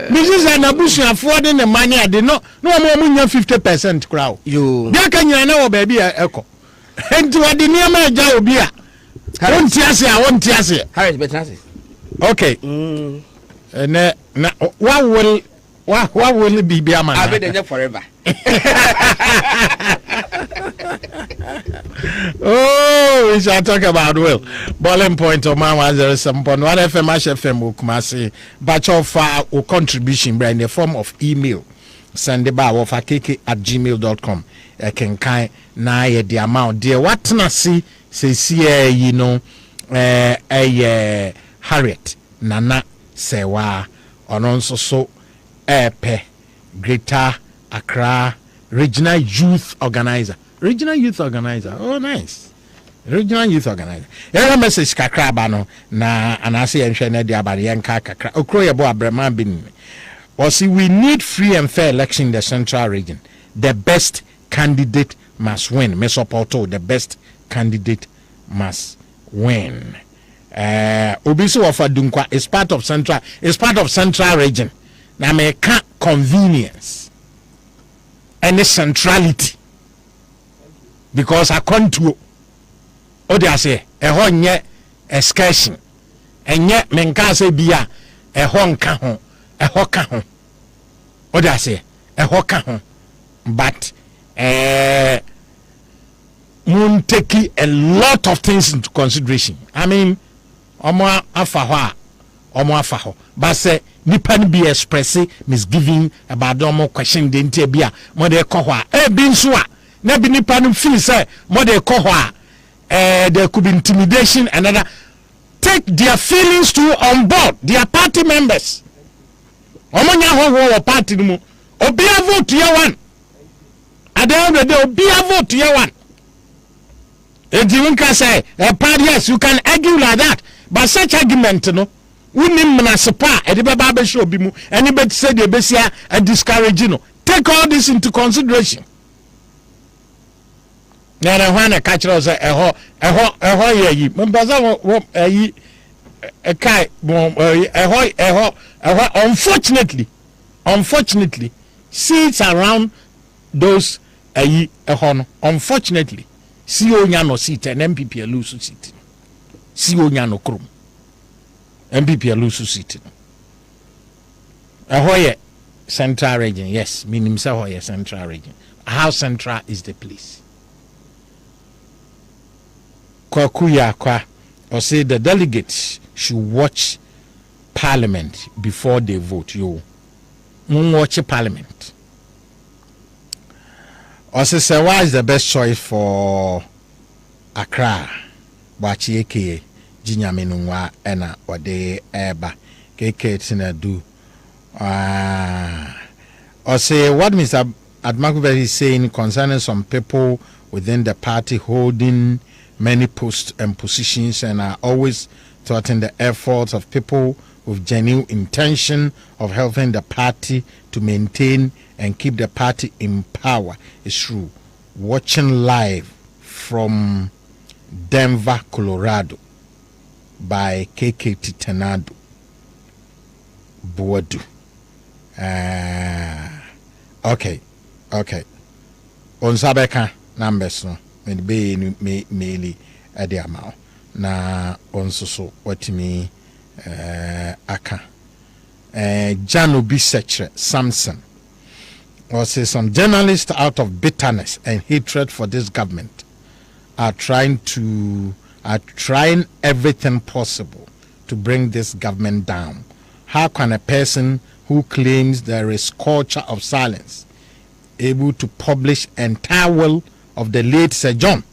A: this is an abusion affording the money. I did not. No more 50% crowd.
B: You.
A: There can you know baby echo. And to the near my job beer. I won't tiase.
B: Harris better.
A: Okay. And what will it be man?
B: I'll be there forever.
A: Oh, we shall talk about Will. Boiling point of man 107.1 FM HFM Kumasi. Batch of our contribution in the form of email. Send the bar of akk@gmail.com. I can kind na the amount. Dear what na see you know Harriet Nana Sewa on so Epe Greater Accra Regional Youth Organizer. Oh, nice. Regional Youth Organizer. Your message kakra bano na anase enhwe de abare yanka kakra. Okro yebo abrema bin. We need free and fair election in the central region. The best candidate must win. Me support the best candidate must win. Obiso of Dunkwa is part of central region. Na me ka convenience and the centrality. Because I can't do I say a honye excursion and yet menka say bia a honka hon a hoka hon I say a hoka hon but moon take a lot of things into consideration. I mean omo afaho but say nipa be expressing misgiving about the question de ntia bia mo de ko ho a bi nso a na bi nipa no feel say mo de ko ho a there could be intimidation and other. Take their feelings to on board, their party members. Omonya ho party no obi a vote year one at the end of the day obi a vote year one. If you can say party, yes, you can argue like that, but such argument no unim na sepa e de baba be show bi mu anybody say the besia a discouraging no. Take all this into consideration. Na when a catcher was ye membaza yi a kai unfortunately seats around those unfortunately see onya no seat and MPP lose seat see onya no krum MPP lose seat. Ahoye central region, yes, meaning Ahoye central region. How central is the place? Kwakuya or say the delegates should watch Parliament before they vote. You watch Parliament. Or say why is the best choice for Accra? Bachi aka Jinyamenunwa ena wade eba keke tina do. Or say what Mr. Admakubeli is saying concerning some people within the party holding many posts and positions and are always thwarting the efforts of people with genuine intention of helping the party to maintain and keep the party in power is true. Watching live from Denver, Colorado by KK Titanado Boadu. Okay. On Sabeka numbers no me meli ade amao na onso so watimi aka Jano Bisetre Samson or say some journalists out of bitterness and hatred for this government are trying everything possible to bring this government down. How can a person who claims there is culture of silence able to publish entire will of the late Sir John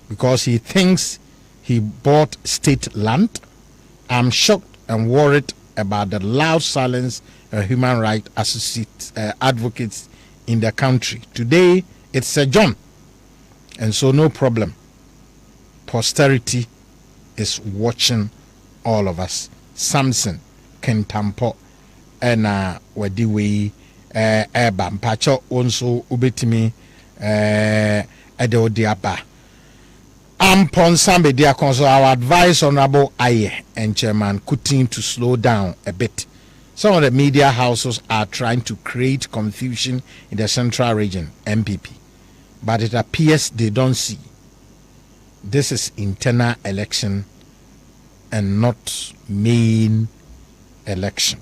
A: because he thinks he bought state land? I'm shocked and worried about the loud silence of human rights advocates in the country. Today, it's Sir John, and so no problem. Posterity is watching all of us. Samson, Kentampo, and Wadiwe, Bampacho, also Ubetimi, Edeodiaba. Ampon Sambe Diakonso, our advice Honorable Aye and Chairman Kutin to slow down a bit. Some of the media houses are trying to create confusion in the central region, MPP, but it appears they don't see. This is internal election and not main election.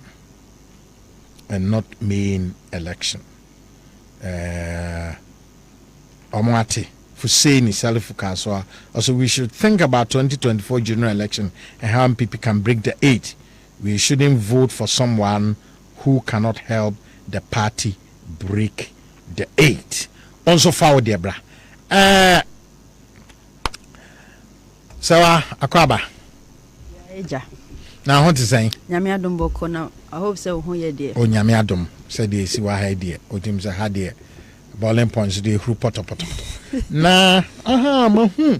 A: Omwati Fuseni Salifukaswa. Also, we should think about 2024 general election and how MPP can break the 8. We shouldn't vote for someone who cannot help the party break the 8. Also, forward, Debra. Sawa Akwaba.
I: Eja.
A: Now what is saying?
I: Nyame adom boko na I hope so ho ye de.
A: O nyame adom said dey si wa ha de. O tim say ha de. Bowling points dey hru poto. Na mahu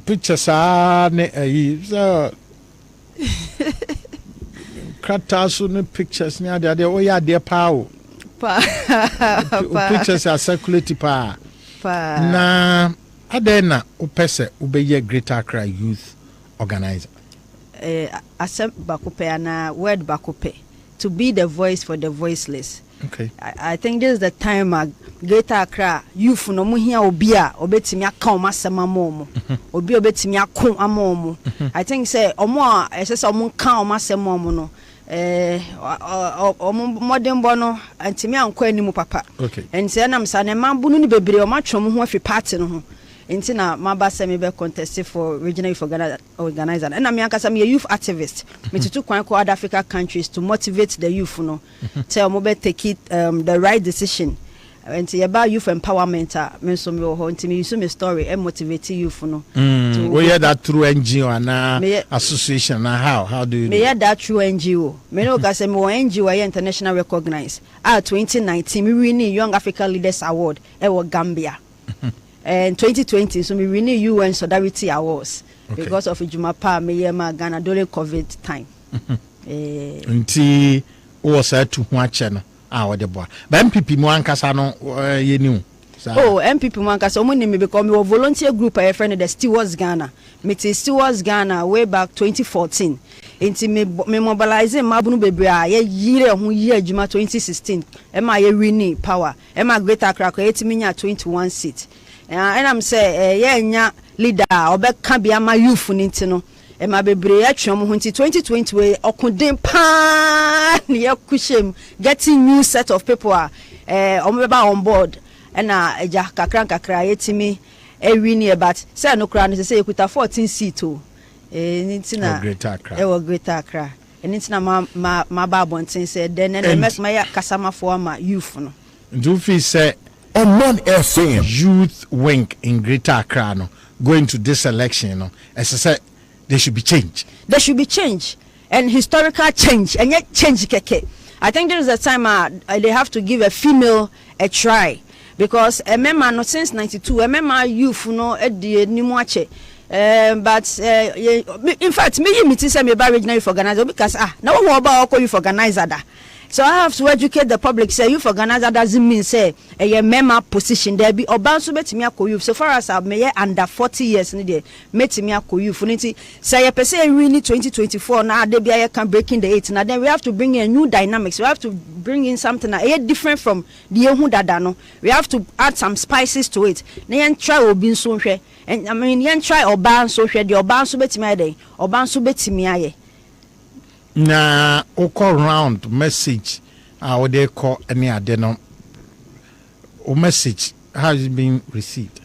A: pictures are ne ayi so kratasu ne pictures ne ade o ya de pa o. Pictures are circulating pa. Na Adena upese ubeye Greater Accra Youth Organizer.
I: Asem bakupe na word bakupe to be the voice for the voiceless.
A: Okay.
I: I think this is the time Greater Accra youth no mu hia obi a obetimi aka o masema momo. Obi obetimi akon amomo. I think say omo a esese omo kan o masema momo no modern bono antimi anko animu papa.
A: Okay.
I: And say na msa ne mambu no ni bebre o matwom ho afi party no ho. Intina mabasa me be contest for regional youth organizer and I am a youth activist me to kwan ko other African countries to motivate the youth no tell mo be take it the right decision and about youth empowerment me so me ho ntimi use me story and motivate youth no
A: we hear that through NGO and association and how do you
I: me hear that through NGO me no ka say me NGO international recognized 2019 me win Young African Leaders Award e wo Gambia. And 2020, so we renew UN Solidarity Awards because of Jumapa, Meyema, Ghana during COVID time.
A: Until was to watch our boy. But MPP Mwankasano, you knew.
I: Oh, MPP Mwankasa, me because we were volunteer group, a friend of the Stewards Ghana. Meet Stewards Ghana way back 2014. Into me mobilizing Mabunu Bebra, year 2016. Emma Yerini Power, Emma Greater Accra, 21 seats. And I'm say nya leader obeka bia ma youth nti no ma bebre atwa mo ho nti 2020 we okuden pa ne yakushem getting new set of people omebeba on board na eja kakra yetimi ewini but say no kra no say ekuta 14 seat o nitina Greater Accra and it's na ma ba bonten say then make my kasama for ma youth no
A: do fi say
D: Omanfm
A: youth wing in Greater Accra no going to this election no as I said there should be change
I: and historical change and yet change keke. I think there is a time they have to give a female a try because a member no since 92 a member youth no the nimuache but in fact me say me ba regional youth organizer because na wo about youth organizer da. So I have to educate the public. Say youth organizer doesn't mean say a member position there be oban so betimi akọ youth. So far as I may under 40 years ni there metimi akọ youth. Nti say a person really 2024 now they be can breaking the 8 now then we have to bring in new dynamics. We have to bring in something different from the ehu dada no. We have to add some spices to it. Na yen try obi nso hwe. And I mean yen try oban so hwe the oban so betimi aye. Oban so betimi aye.
A: Na oko round message what they call any adeno o message has been received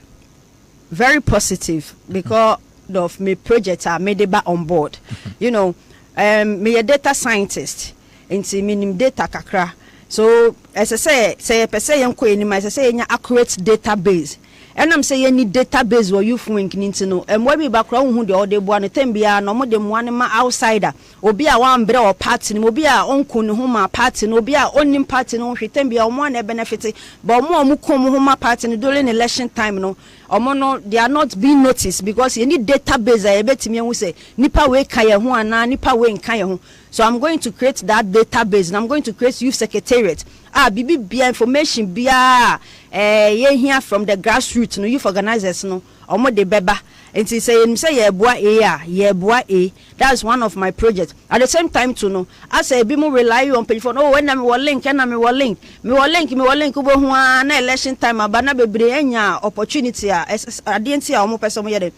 I: very positive because of my project I made it back on board. You know me a data scientist into minim data kakra so as I say a person yanko any as I say any accurate database. And I'm saying any database where you think into no and where be background who the other one tembia no more than one outsider obi a one bre or party obi a uncle no homa party obi a onim party no tembia one benefit but more mu kom homa party during election time no no they are not being noticed because you need database a betimi hu say nipa we kan ye ho ana nipa we nkan ye ho. So I'm going to create that database and I'm going to create youth secretariat. Bibi bia information bia ye hear from the grassroots no youth organizers no omo de beba. And say ye boa a that's one of my projects. At the same time to know as a be more rely on page for no when I'm link and I'm link ubo ho na election time abana bebre enya opportunity adienti a omo person mo ye de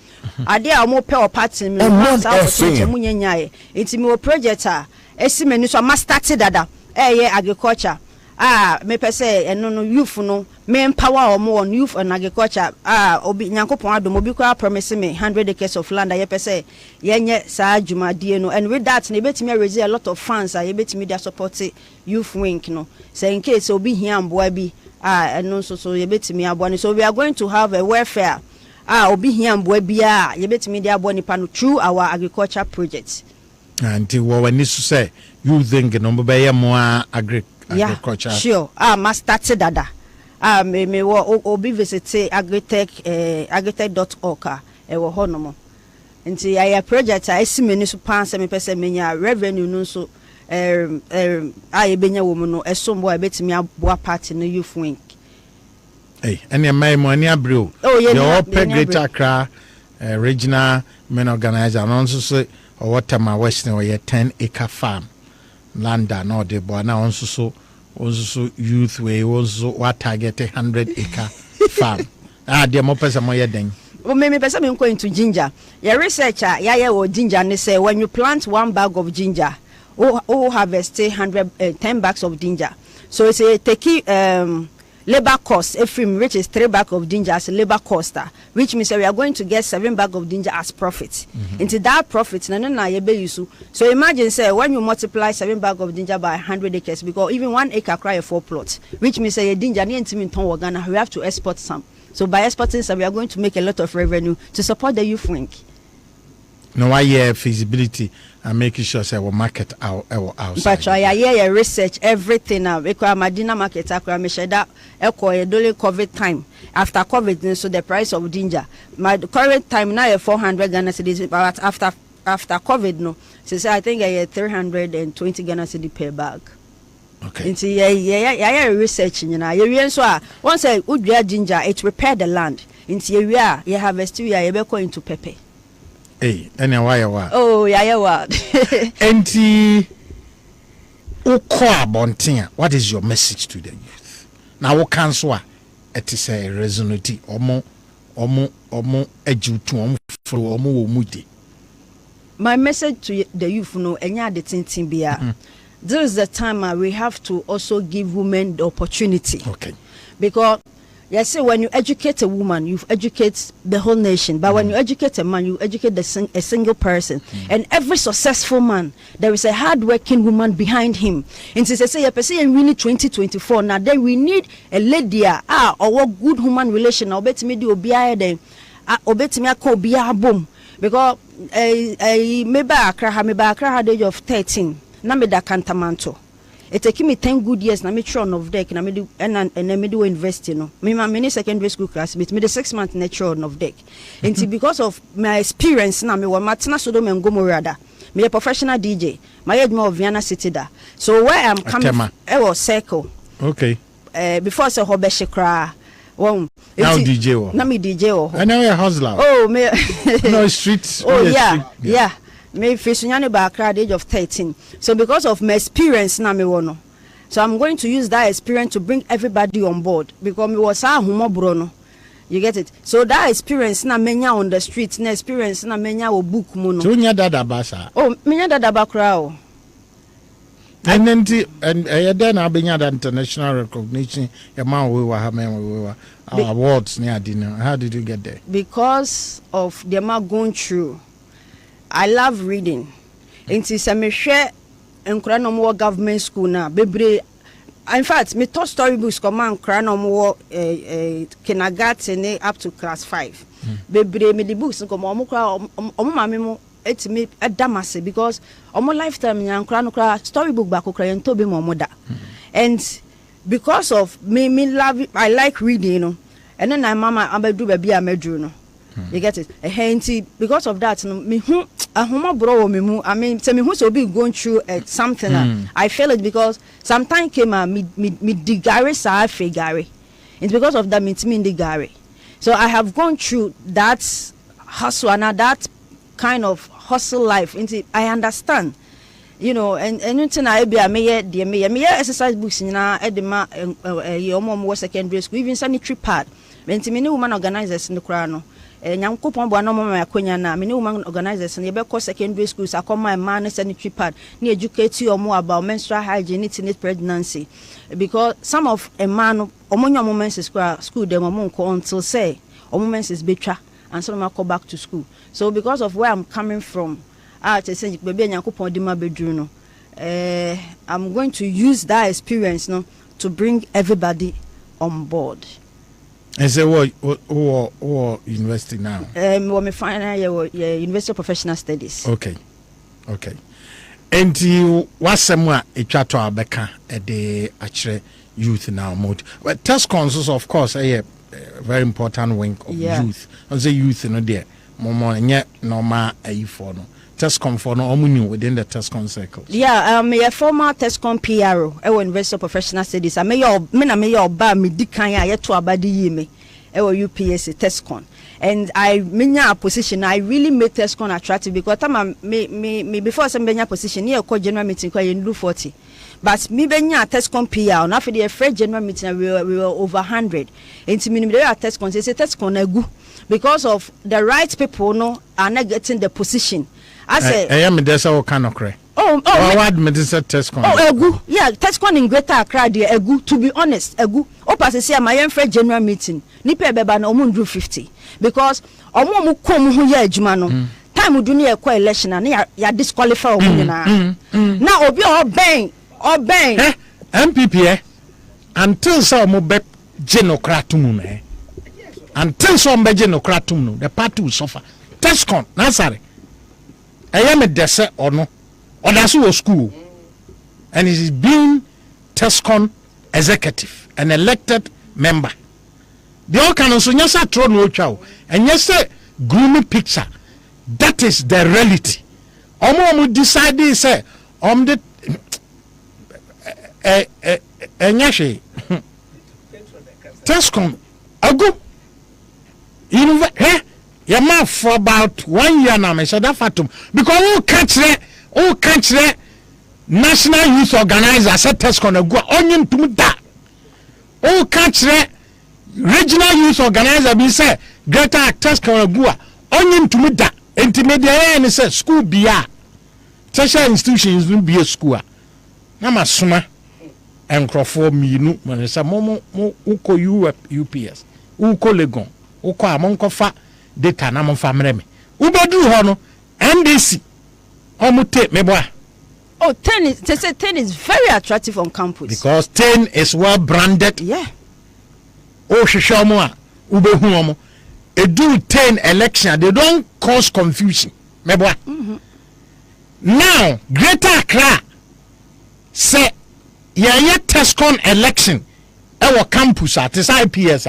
I: ade a omo pe o party me opportunity mu nyanya e enti me project esi mani so ma start dada ye agriculture me pese eno no youth no me empower omo on youth and agriculture obi nyankopon adom obi kwa promise me 100 acres of land ye pese yenye saa dwumadie no and with that na betimi raise a lot of funds ye betimi dia support youth wing no say in case obi hia mboa bi eno so ye betimi aboa so we are going to have a welfare obi hia mboa bi ye betimi dia aboa nipa no through our agriculture project
A: and what we to say you think no be more agriculture
I: sure ma start dada me obi visit agritech.org e wo honomo nti ya project esi meni so pan se me pese menya revenue no so benya wo mu no esombo a betimi aboa party no youth wing
A: any my money abro the all Greater Accra regional men organizer and so what my western or 10-acre farm land no de boy now also youth we also what target 100-acre farm the more person more den
I: me person me going to ginger your researcher ya or ginger and say when you plant 1 bag of ginger harvest 10 bags of ginger so it's a take labor cost which is 3 bags of ginger as a labor cost which means we are going to get 7 bags of ginger as profit into that profit na ye be use so imagine say when you multiply 7 bags of ginger by 100 acres because even 1 acre cry 4 plots which means say ginger ni ntimi ton Ghana we have to export some so by exporting some we are going to make a lot of revenue to support the youth wing.
A: No, I feasibility and making sure say we market outside.
I: But I research everything now. Because Madina market akura me share that during COVID time. After COVID, so the price of ginger. My current time now 400 Ghana cedis, but after COVID no, so I think I 320 Ghana cedi per bag.
A: Okay.
I: Into research, you know. You so once I would ginger, it repair the land. Into you harvest you be going to pepper.
A: Hey, anyway,
I: oh, yeah.
A: Enti Ukwa Bontia, what is your message to the youth? Now, what cancel it is a resonancy, omo, ejutu, omo, mudi.
I: my message to the youth, enya de tintin bia. This is the time we have to also give women the opportunity.
A: Okay.
I: Because yes, when you educate a woman, you educate the whole nation. But when you educate a man, you educate a single person. And every successful man, there is a hard-working woman behind him. And since I say, we need 2024. Now then, we need a lady, or good human relation. I'll bet me do then. I'll bet me a boom. Because maybe I cry at the age of 13. Na me da Cantamanto. It took me 10 good years na me tron of deck na me do and me do university no. Me many secondary school class me the 6 months na tron of deck. And because of my experience na me wa matna Sodom and Gomorrah da. Me a professional DJ. My age more of Vienna City da. So where I'm coming was circle.
A: Okay.
I: Before I say Hobeshe cry.
A: Now DJ wo.
I: Na me DJ wo.
A: And now you're hustler.
I: Oh me
A: no streets.
I: Oh yeah. Me Fisunyani back at the age of 13. So because of my experience na me wono. So I'm going to use that experience to bring everybody on board because me was bruno. You get it? So that experience na menya on the streets, na experience na menya wo book muno.
A: So nya dada basa.
I: Oh, menya dada bakra.
A: And then then abenya that international recognition man we were awards near dinner. How did you get there? Because
I: of the amount going through. I love reading. Inti se me hwe nkura no mo government school na bebre. In fact, me taught storybooks come nkura no mo kindergarten up to class 5. Bebre me the books come omo kura omo mame mo etimi edamase because omo lifetime nya nkura no kura storybook ba kokra yen tobe mo da. And because of me love it, I like reading, you know. And then my mama abedu baby amedru no. You get it? Because of that, me bro me mu. I mean, say me who so be going through something. I feel it because sometimes came me digare sa figare. It's because of that me digare. So I have gone through that hustle and that kind of hustle life. I understand, you know, and anything I be me exercise books na edema your mom was secondary school even sanitary pad. Me woman organizers in the crown. Nyankopon bo na mama yakonya na me ne woman organizers na be call secondary schools akoma man sanitary pad na educate you more about menstrual hygiene, teenage pregnancy, because some of a man omonya moments school dem omonko until say moments betwa and some go back to school. So because of where I'm coming from, I say baby Nyankopon di ma bedru no, I'm going to use that experience no to bring everybody on board.
A: And say what university now?
I: What me final year University of Professional Studies.
A: Okay. And you was somewhere a chat to Abeka at the actual youth now mode. But test consoles of course a very important wing of youth. I say youth no there. Momo nye normal for no. TESCOM for no omuni within the TESCOM circles. Yeah,
I: I'm a former TESCOM PRO. I was University of Professional Studies. I may your ba me dikanya yet to abadi yeme. I was UPSC TESCOM. And I menya a position. I really made TESCOM attractive because time me before some benya position here called general meeting kwa yendu 40. But me benya TESCOM PR. Now for the first general meeting we were over 100. And to me they are TESCOM. They say TESCOM egu because of the right people no are not getting the position. I say, I am there's all kind of cray. What medicine TESCOM?
F: Egu. Yeah, TESCOM in Greater Accra, dear Egu. To be honest, Egu. Pass say my young friend general meeting. Nipe beba na omu 50 because omu mu kom hu ya adwuma no. Time we do near election and ya disqualify omu na. Na obi o ben
A: MPP until some omu be genokratum no. Until some be genokratum no, the party will suffer. TESCOM, na sorry. I am a dessert or no, or that's who school, and it is being TESCOM executive, an elected member. The all can also yes, throw no chow, and yes, gloomy picture. That is the reality. Omo decide say the enyashi TESCOM ago. You know your man for about 1 year now, I said that fatum because all catch national youth organizer said TESCOM go onion to that. All catch regional youth organizer be say greater TESCOM go onion to that. intermediate and say school bia tertiary institutions no be a school na masoma enkrofo mienu man say mo uko UPS uko Legon uko amonkofa data na monfa mreme ubedu ho no NDC omute meboa.
I: Oh, 10 is, they say 10 is very attractive on campus.
A: Because 10 is well branded.
I: Yeah.
A: Oh, Shishomo, Ubehuomo. They do 10 election, they don't cause confusion. Meboa. Now, Greater Accra say, yeah, TESCON election, our campus at this IPS.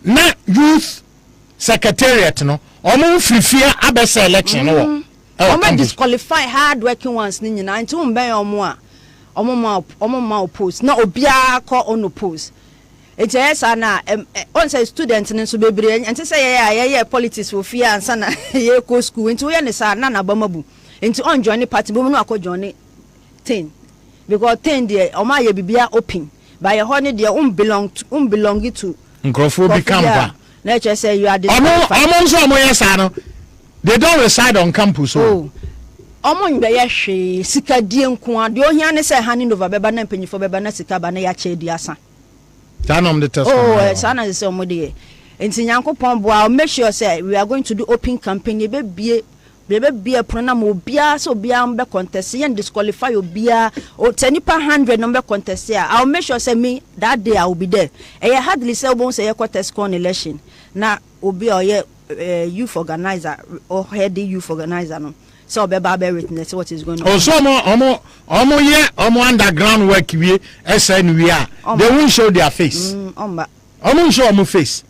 A: Na youth secretariat, no, omo free abese election, no.
I: Omo disqualify hard working ones ni nyina nti umbe omo ma oppose na obia call on oppose eti esa na on say student ni so bebre nti say yeah politics wo fia ansa na ye ko school nti wo ye ne sa na bamabu nti on join party bo no akọ join 10 because 10 there omo ye bibia open by your honey there belong to
A: nkrofo bi campa
I: na che say you are the
A: omo so omo yes ano. They don't reside on campus.
I: Oh, Oman be ye sika die nko de ohia ne say handing over beba na mpanyifo beba na sika ba na ya che di asa.
A: Tanom the test.
I: Oh, sana say omo de. Enti Nyankopon boa make sure say we are going to do open campaign e be bie program obia so obia mbe contest yen disqualify obia o tenipa 100 number contest here. I'll make sure say me that day I will be there. E hardly say obon say contest con election. Na obi o ye youth organizer or head youth organizer no so be witness what is going on.
A: Oh, so omo underground work we SN we are they won't show their face. Omo show omo face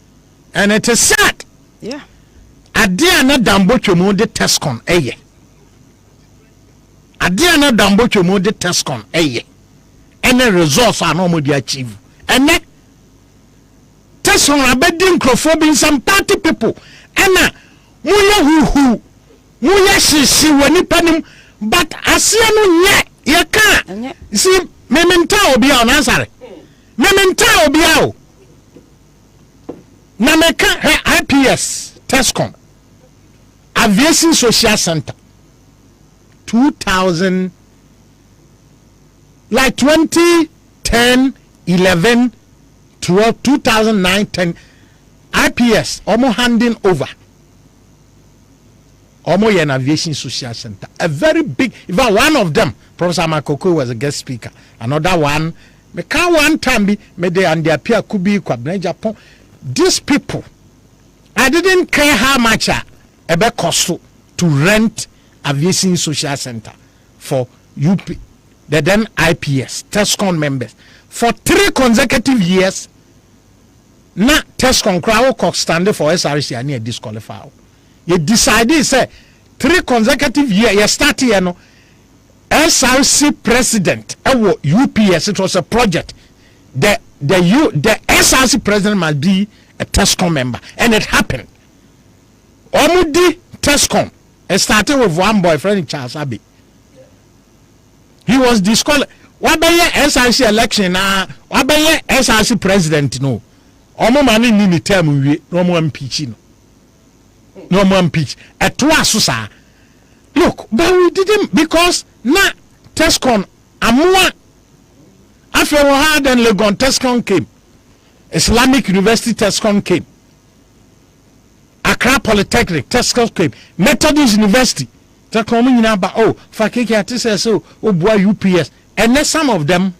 A: and it is sad.
I: Yeah.
A: Adia na dambocho mo de TESCON eye. Adia na dambocho mo de TESCON eye. Any results are no mo dey achieve. And TESCON abedin crofobin some party people. Ena muye huhu muye shishi wani panim but asia no nye ye ka see mementa obi a onansare mementa obi a o na meka IPS TESCON Aviation Social Center 2000 like 2010 11 12 2009 10 IPS almost handing over almost an aviation social center, a very big, even one of them, Professor Makoko was a guest speaker. Another one, me can one time be me they and their peer could be Japan. These people, I didn't care how much ebe cost to rent aviation social center for UP, the then IPS TESCON members for 3 consecutive years. Na TESCON crowd cock stand for SRC and disqualify. You decided say 3 consecutive years you start here no SRC president UPS it was a project. The SRC president must be a TESCON member and it happened. Omudi TESCON it started with one boyfriend Charles Abbey. He was disqualified. What by SRC election what by SRC president no. Omo mani ni term we no mo impeach no mo impeach eto aso. Look, but we didn't because na TESCON amwa after we had and Legon TESCON came, Islamic University TESCON came, Accra Polytechnic TESCON came, Methodist University TESCON nyina ba oh fakeke atise so obua UPS and then some of them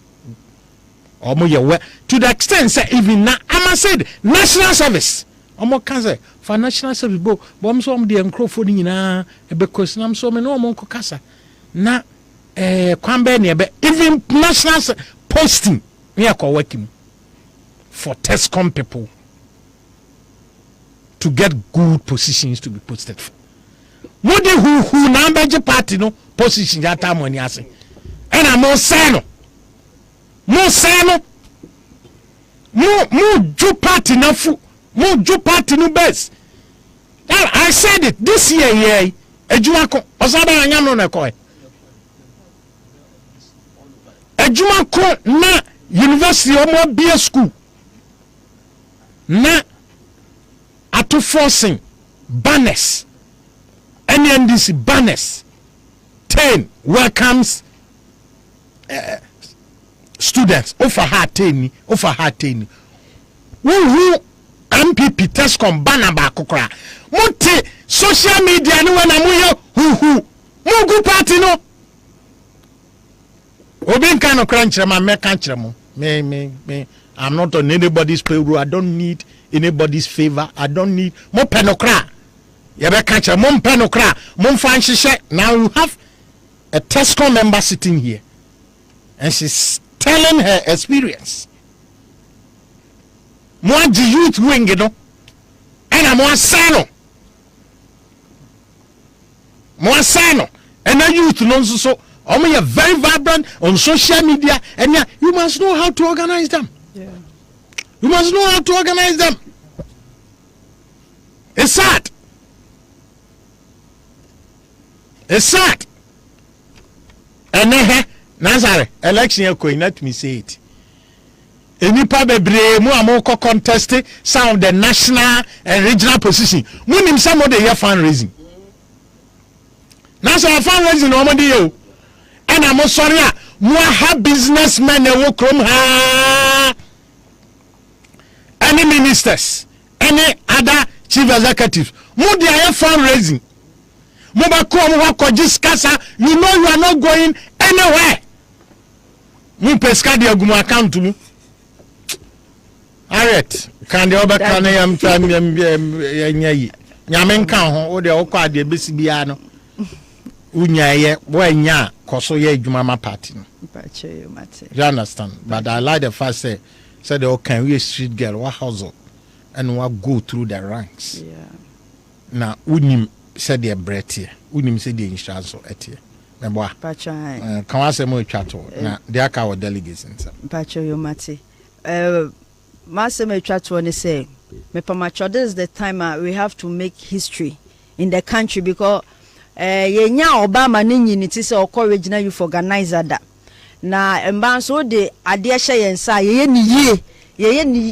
A: to the extent say even na ama said national service omo kan say for national service bo so am de enkrofo ni nyina ebe question am so me no omo nko kasa na kwambe ne ebe even national posting we are working for TESCON people to get good positions to be posted for. Modi who na beje party no position ya ta money ase and am say no mo say no mo ju party na fu mo ju party no base. I said it this year ejuma ko osaba anya no na ko ejuma ko na university omo bia school na ato forcing banners NNDC banners 10 welcomes students offer her 10 who MPP Tescom banner ba kokra muti social media ni wana muyo hu mugu party no obi nka no crunch ma me kan kire mo me I'm not on anybody's payroll. I don't need anybody's favor. I don't need mo penokra ye be kan kire mo penokra mo fan hihye. Now you have a Tescom member sitting here and she's telling her experience. Moi the youth wing no and I'm one sano and the youth no so you're very vibrant on social media and yeah, you must know how to organize them. You must know how to organize them. It's sad and Nazare election going let me say it. Any bebre mu amoko contest some of the national and regional position. Munim some of the year fundraising. National fundraising no money yo. And I'm sorry, mu ha businessmen e wo krom ha. Any ministers, any other chief executives, mu dey fundraising. Mu ba ko mu ko discuss, you know you are not going anywhere. Mu peska dey agumu account to me. Alright, can the other can am nyai nyamen kan ho wo de okwa de besi bia no unyaye wo nya koso ye adwuma ma party no. You understand? But I like the fact say the can we street girl wa hustle and wa go through the ranks.
I: Yeah.
A: Na unim said the breath here. Unim said the insurance etie. Meboa. Kan wa say mo twato na de aka wo delegates nsa.
I: Pacho yo mate. Maseme Chatwani say, Mepamacho, this is the time we have to make history in the country because yenya Obama ninyi niti se oko regional youth organizer da. Na mbanso de ade hye yensa ye ni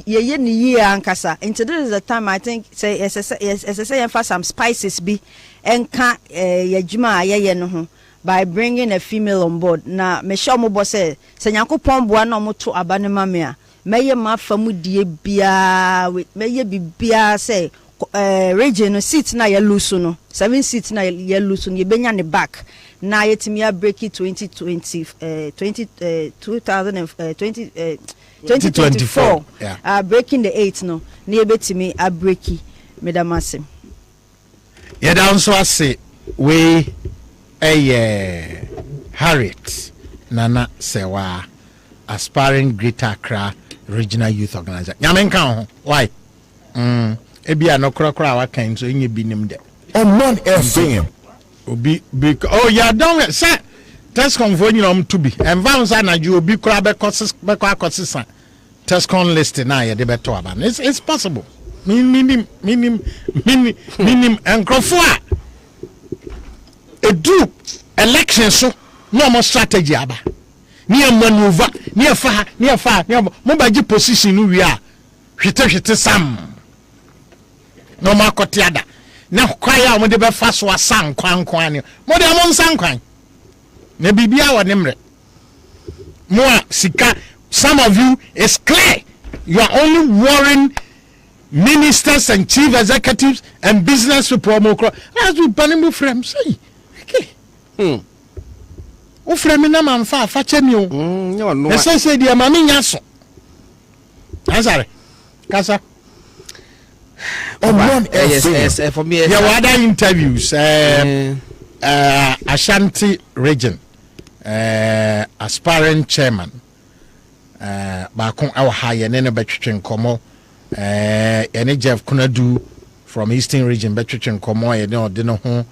I: ye ankasa. Into this is the time I think say yen for some spices be enka yejuma ye no ho by bringing a female on board. Na me sure mo bo say Nyankopon boa na mo to abanema me a meye ma famu die bia meye bibia say region seat na ye lose no 7 seats na ye lose no ye benya ne back na yetimi a break it 2024 yeah. Breaking the 8 no na ye betimi a breaki medamase
A: ye down so ase we Harriet Nana Sewa aspiring Greater Accra Regional Youth Organizer. Nyamen kan ho. Why? Ebia no kra wa kan so nye binim de.
D: Omanfm.
A: Obi big oh yeah don't say Tescom for nyina to be. Envans na you obi kra be kwasisa. Tescom list na ye de beto aba. It's possible. Minim enkrofo a edu election so no more strategy aba. Near maneuver, near far, mobile position no we are. Hwete sam. No ma kotiada. Na kwaya mo de be fa so asan kwan ni. Mo de mo nsan kwan. Na bibia wo nemre. Mo sika, some of you is clear. You are only worrying ministers and chief executives and business people. As we banning from say. Okay. O frame na manfa fa chemi o no say dia mami nya so answer kasa
B: yes for me
A: there were other interviews Ashanti region aspiring chairman ba kon awa haye ne betwetwen komo ene Jeff Kunadu from Eastern region betwetwen komo ye ne de no ho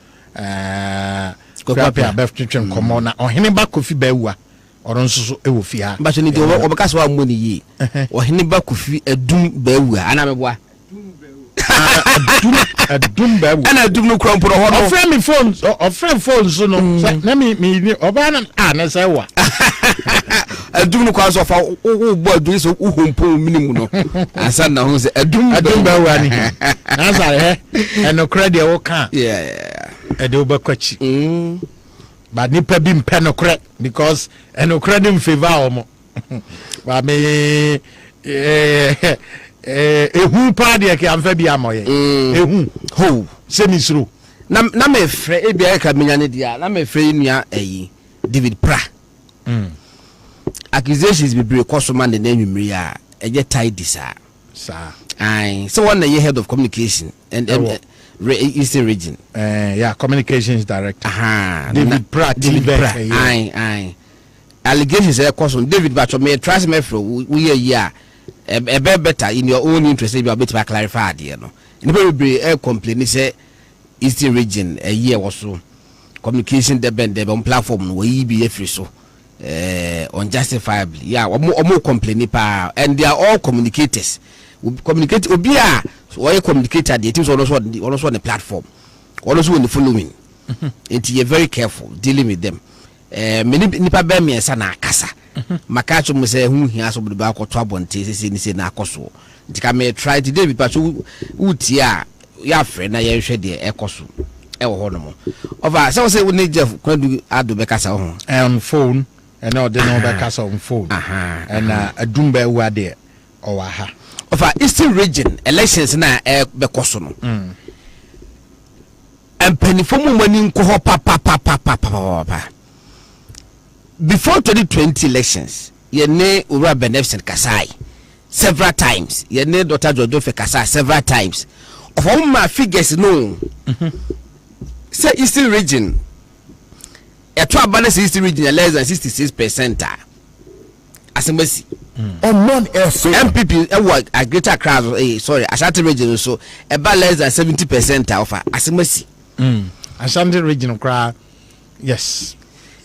A: Kopia betwetwen komo na ohene ba kofi bawa oron so e wo fi ha
B: ba so ni de obeka so amoni yi ohene ba kofi adum bawa ana meboa
A: adum bawa
B: ana adum no kro mporo ho no
A: friend phones so no na me oba na na say wa
B: adum no kwaso fa wo bo adu so wo hompo minimum no ansa na ho se adum
A: ba wa ni ansa eno credit wo kan
B: yeah
A: e de obakwachi but nipa bi mpe no kre because eno credit in favor omo ba me ehu pa de ke amfa bi amoye ehu
B: ho
A: semisru
B: na me frɛ e bia ka menya ne dia na me frɛ nua ayi David Pra accusations be break customer the name a eje tidy sir ai so one the head of communication and Eastern region
A: yeah communications director
B: David Pra ai allegations e customer David Bacho me trust me for we year e be better in your own interest if you bit to clarify there no anybody be complain say Eastern region a year or so communication the on platform we be free so unjustifiably yeah or more complaining and they are all communicators we communicate obia so communicator the teams also on the platform also on the following and you're very careful dealing with them many nipa be me esa na akasa makacho mo say hu hia so be ba ko to abonte se na akoso ntika me try today bi pacho utia ya friend na ye hwe de ekoso e wo hono mo over say we need Jeff kwadu ado be kasa ho
A: on phone and no dey no be kasa on phone and adumba wa de o wa ha
B: over Eastern region elections na be koso no empanifo mu mani nko ho pa before 2020 elections ye ne ura beneficent kasai several times ye ne Dr. Jojo fe kasai several times of all my figures no say Eastern region a to balance Eastern region less than 66% asemasi
D: Omanfm
B: MPP a greater crowd sorry Ashanti region so about less than 70% of asemasi
A: Ashanti region crowd yes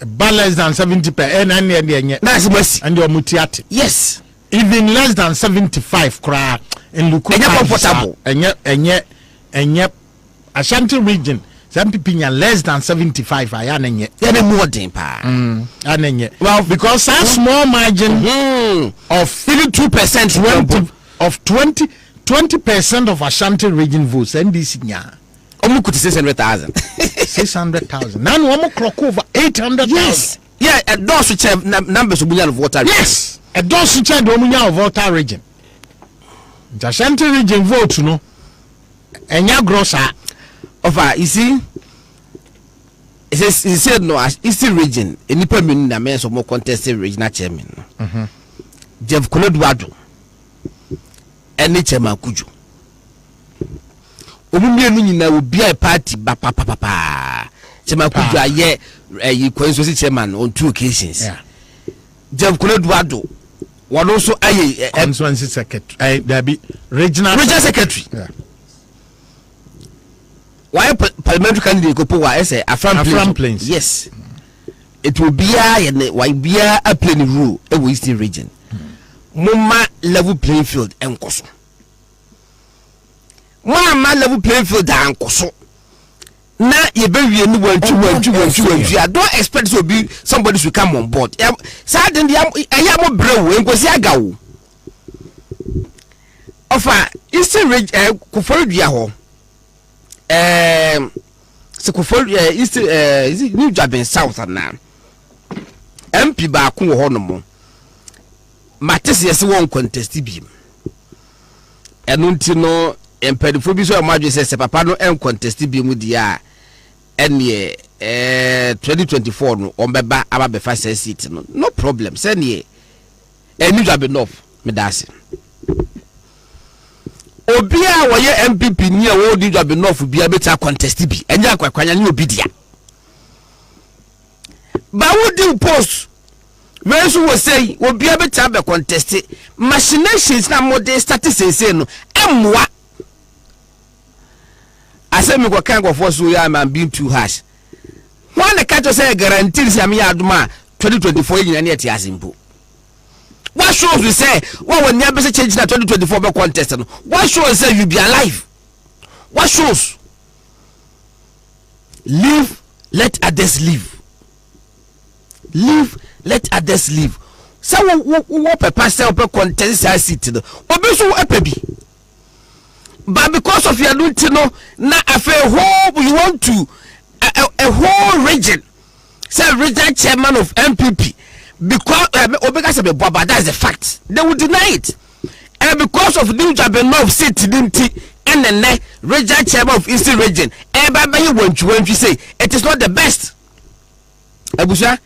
A: about less than 70% and
B: na asemasi
A: and your mutiati
B: yes
A: even less than 75 crowd in Luku
B: comfortable
A: and Ashanti region some people less than 75 ayanenye
B: yeah more than pa
A: anenye well because that small margin of
B: even 2%
A: of 20% of Ashanti region votes NDC nya
B: omu kuti
A: 600,000 now omu clock over 800,000
B: yes yeah a dose check numbers omunya of voter
A: yes a dose check omunya of voter region the Ashanti region vote no enya grossa
B: over you see it said no as Eastern region enipa menu na men so more contested regional chairman Jeff Kolodwado eni chairman Kuju omumienu nyina obi a party ba pa chairman Kuju aye you constituency chairman on 2 occasions Jeff Kolodwado one also aye
A: constituency secretary there be regional
B: secretary why parliamentary candidate go po wa say Afram Plains yes it will be why be a playing rule e we Eastern region mama level playing field enkoso mama level playing field enkoso na ye be wie ni wantu I don't expect so be somebody should come on board sa den ya mo brew enkosi aga wo ofa Eastern region ko for dua ho Sekufol East is it New Jabin South na MP ba ko ho no mo matese yesi won contest bi eno nti no empedifo bi so amadwe se papa no en contest bi mu dia ene 2024 no ombeba aba be fa seat no problem se ne New Jabin North medase obia woye MPP ni a wo di job enough bia beta contest bi enya akwakwanya ni obidia ba wo di post when so we say obia beta be contest machinations na modern statistics no emwa ase me ko kan go for so ya man being too harsh one catch say guarantee say me aduma 2024 nyina ne ati asimpo. What shows we say what when near best change na 2024 be contest no what shows say you be alive what shows live let others live let others live so what papa say open contest seat no obi so epebi but because of your don't know na afa whole you want to a whole region say regional chairman of MPP because obeka say be boba, that's the fact. They will deny it. And because of new job enough city dinti and the regional chairman of Eastern region everybody want you say it is not the best. Abuja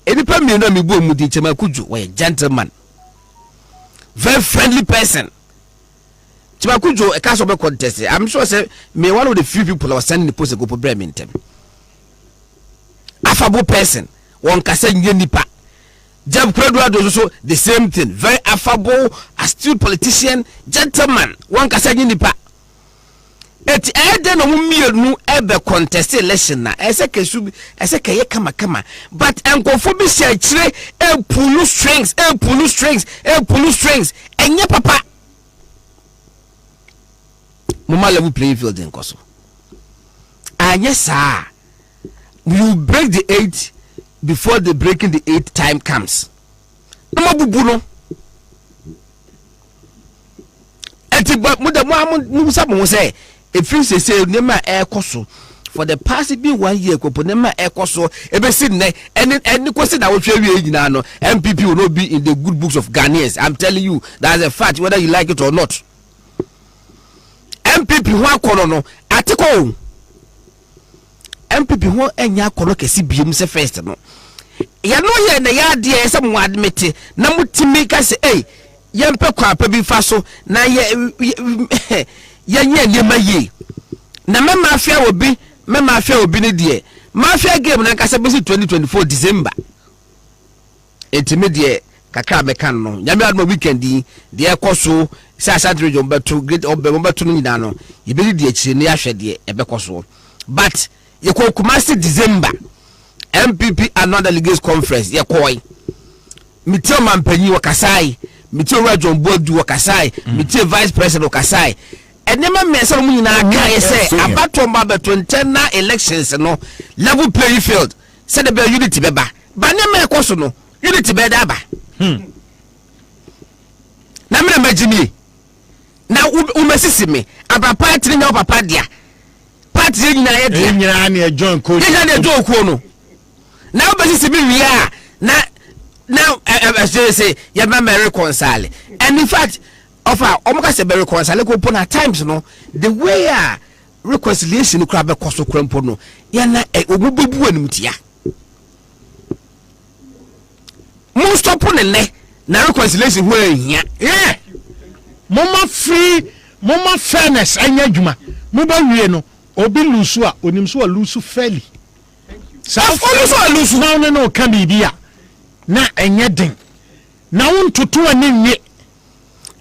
B: any person me know me bo mu di chema kuju we gentleman, very friendly person. Chema kuju e cast of contest. I'm sure say me one of the few people I was sending the post go for Bremen. Affable person, one kasa nye nipa. Jab Kredwa does also the same thing. Very affable, astute politician, gentleman. One kasa nye nipa. Et ede no mienu ebe contest election na. Ese ke kama. But enkofo bi se kire e pull strings. Enye papa. Mama level playing field in Koso. Anye sa. You break the 8 before the breaking the 8 time comes. No bubu no. Eti ba mu say if you say nema air koso for the past be 1 year kopo nema air koso ebe si ne any question that we hwe nyina no MPP will not be in the good books of Ghanaians. I'm telling you that's a fact whether you like it or not. MPP who akono no atiko MPP who enya akono kesi biem se first no ya no ye na ya de se mo admit na mutimi ka se yempe kwa pa bi fa so na ye nye nyema yi na me mafia obi ne de mafia game na kasa besi 2024 December etime de kakra me kan no nyame admo weekend de ekoso sasa region beto great beto no nyina no yebedi de akire ne ahwe de ebekoso but ye ko Kumasi December MPP another leagues conference ye koi mitio mampanyi wakasai mitio region board wakasai mitio vice president wakasai enema mesa mu nyina ga ye say abatomba beto internal elections no level playing field said the unity beba ba ne me ekoso no unity be da ba na me imagine na umesisi me aba party nya papa dia party nyina ye dia
A: nyina na join coach
B: nyina na join ko no na umesisi me wi a now as they say ya me reconcile and in fact offer omoka se be reconcile ko pon at times no the way reconciliation ko abe koso krampo no ya na obubebu animtia mo stop ne na reconciliation ho ehia
A: mama fairness anya dwuma mo ba wie no obi lusu a onim so lusu fairly sa lusu na no ka bibia na enye den na wontoto ani nwe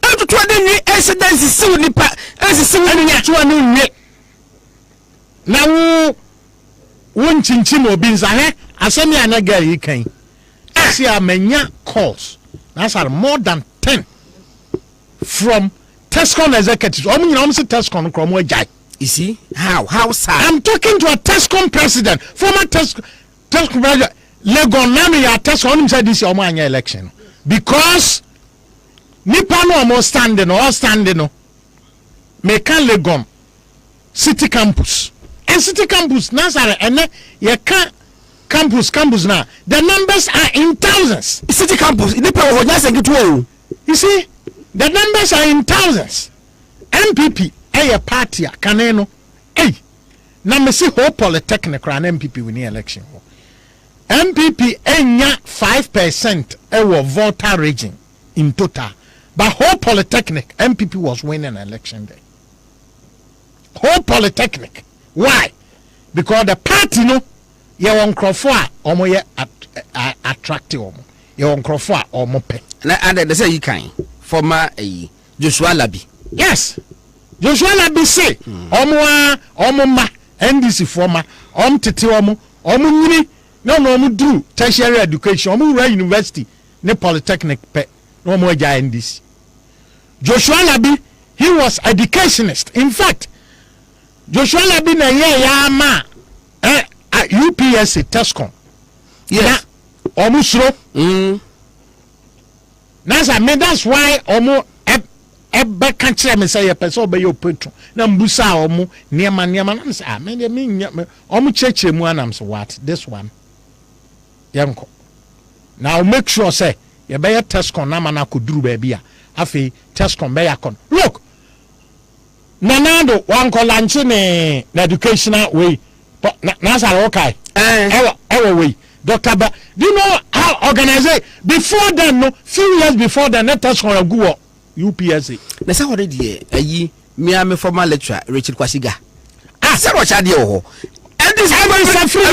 A: antoto ani nwe accident siw nipa siw anya to ani nwe na won chinchin obi nzahe asemi anaga yi kan asi amenya calls that's are more than 10 from Tescon executives. Tescon from
B: you see how sad.
A: I'm talking to a Tescon president, former Tescon president. Legon nami ya Tescon said this Oman election because nipa no almost standing no. Meka Legon city campus and city campus Nazare and ye can campus now. The numbers are in thousands.
B: City campus
A: you see. The numbers are in thousands. MPP, a party, Caneno, na me see whole polytechnic and MPP winning election. MPP enya 5% our voter region in total. But whole polytechnic, MPP was winning election day. Whole polytechnic. Why? Because the party no, you want crofwa, omo ye attractive omo. You want crofwa omo pe.
B: And they say you can. Former Joshua Labi.
A: Yes. Joshua Labi say omo ma NDC former tete omo nyini no do tertiary education omo university ne polytechnic pe no omo ja NDC. Joshua Labi, he was educationist. In fact, Joshua Labi na ya ma UPSC Tescon.
B: Yes.
A: Omo suro that's why omo ebe kan kire me say ye person obe yo petro na mbusa omo niema na say me de me omo cheche mu anam so what this one yanko now make sure say ye be ye test con na mana koduru ba bia afi test con be yakon look nanado wan ko lunch ne educational way na sa okay ewa way Dr. Ba, do you know how organized before then? No, few years before then, let us go UPSA.
B: Na say already ayi me am former lecturer Richard Kwasiga. Say what you do. And this is free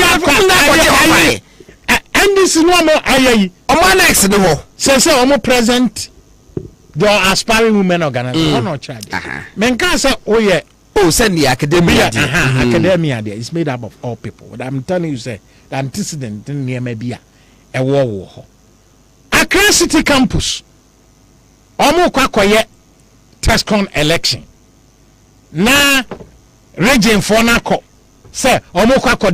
A: and this is no more ayi.
B: Oman next no.
A: Say omo present the aspiring women organization. No charge. Men can say oh yeah.
B: Oh, send the academia.
A: Academia there is made up of all people. But I'm telling you, say the antecedent near maybe a war. Accra City Campus. Omo kwakoye TESCON election. Na region for nako. Say omo kwako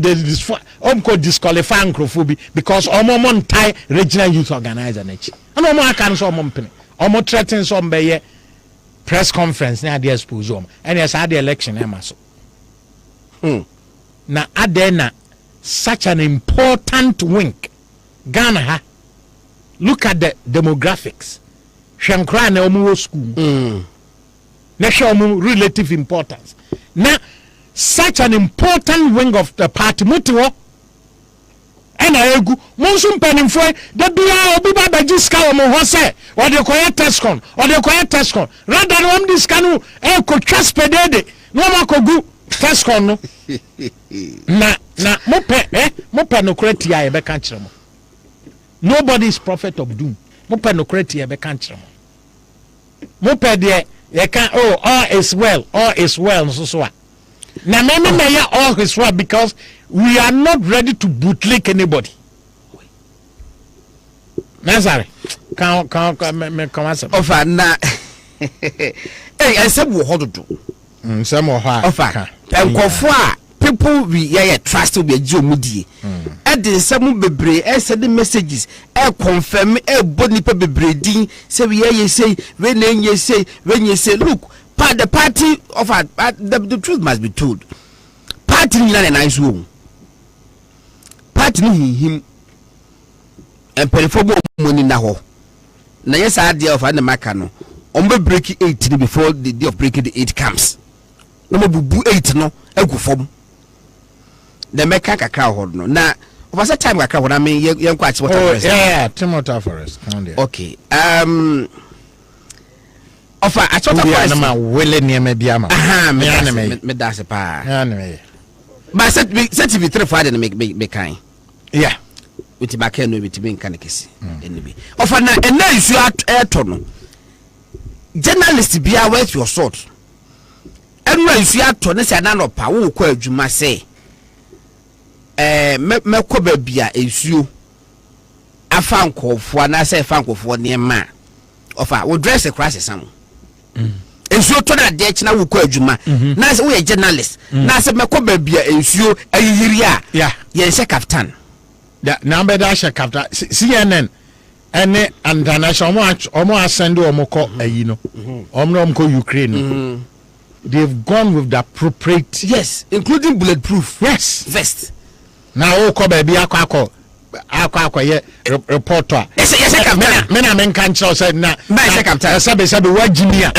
A: disqualify Nkrofobi because omo montai regional youth organizer nechi. And omo akan so omo mpene. Omo threaten so mbeye press conference na dey expose them and yes had the election emaso na adena such an important wink Ghana ha look at the demographics hwenkra na omo school na show omo relative importance na such an important wing of the party motiwo ena egu monso mpanimfo da bia obi ba bagiska omo ho se o de koye TESCON rather than this kanu e ko twaspedede no makogu TESCON no na mope no kreti ya be kan kire mo nobody is prophet of doom mope no kreti ya be kan kire mo mope de ye kan all is well so na me all is well because we are not ready to bootlick anybody. Nazare, can
B: offer na. Hey, some will hold to.
A: Some will
B: offer. People we trust to be a Jomudi. And then some bebre, send the messages, confirm, body paper breeding. Say we say, when you say, look, the party offer. The truth must be told. Party in a nice room. Party him and pay for money now. Na yes idea of an makano. Ombe break 8 before the day of breaking the 8 comes. No more bubu 8 no egu form. The meka kakra hold no. Na over that time kakra I mean you quite what forest.
A: Yeah, Timothy Forest.
B: Okay. Offer I thought forest
A: na wele ne me bia ma.
B: Me da se pa. But set me 3 Friday na me kind.
A: Yeah.
B: With back no with me kan kesi. Anyway. Offer na ena isu ato no. Journalist bia worth your salt. Enwa isu ato ne se na no pa wo kwa adwuma se. Me ko ba bia isu afa nkofo na se fa nkofo ne ma. Offer wo dress class sam. Ensuo to na de china wo kwa adwuma na se wo ye journalist na se me ko ba bia ensuo ayiri a ye se captain
A: na be da she captain CNN ene international omo asend omo ko ayi no omo ko Ukraine they've gone with the appropriate
B: yes including bulletproof vest
A: na wo ko ba bia akwa ye reporter
B: yes
A: me na men kan chiro said na
B: captain
A: sabe wa jimia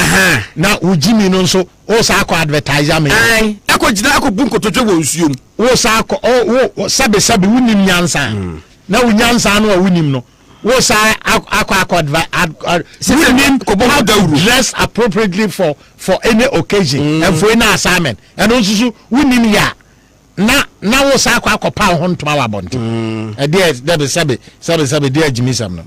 A: na wo jimi no so o sa akwa advertiser me
B: ai akogina akobunko tojo wo nsuom
A: wo sa akọ wo sabe wunim nyansa na wo nyansa no wunim no wo sa akọ wunim dress appropriately for any occasion and for any assignment and also wunim ya na wo sa akọ pa ho ntoma wa bonto e dey sabe dey ajimisam no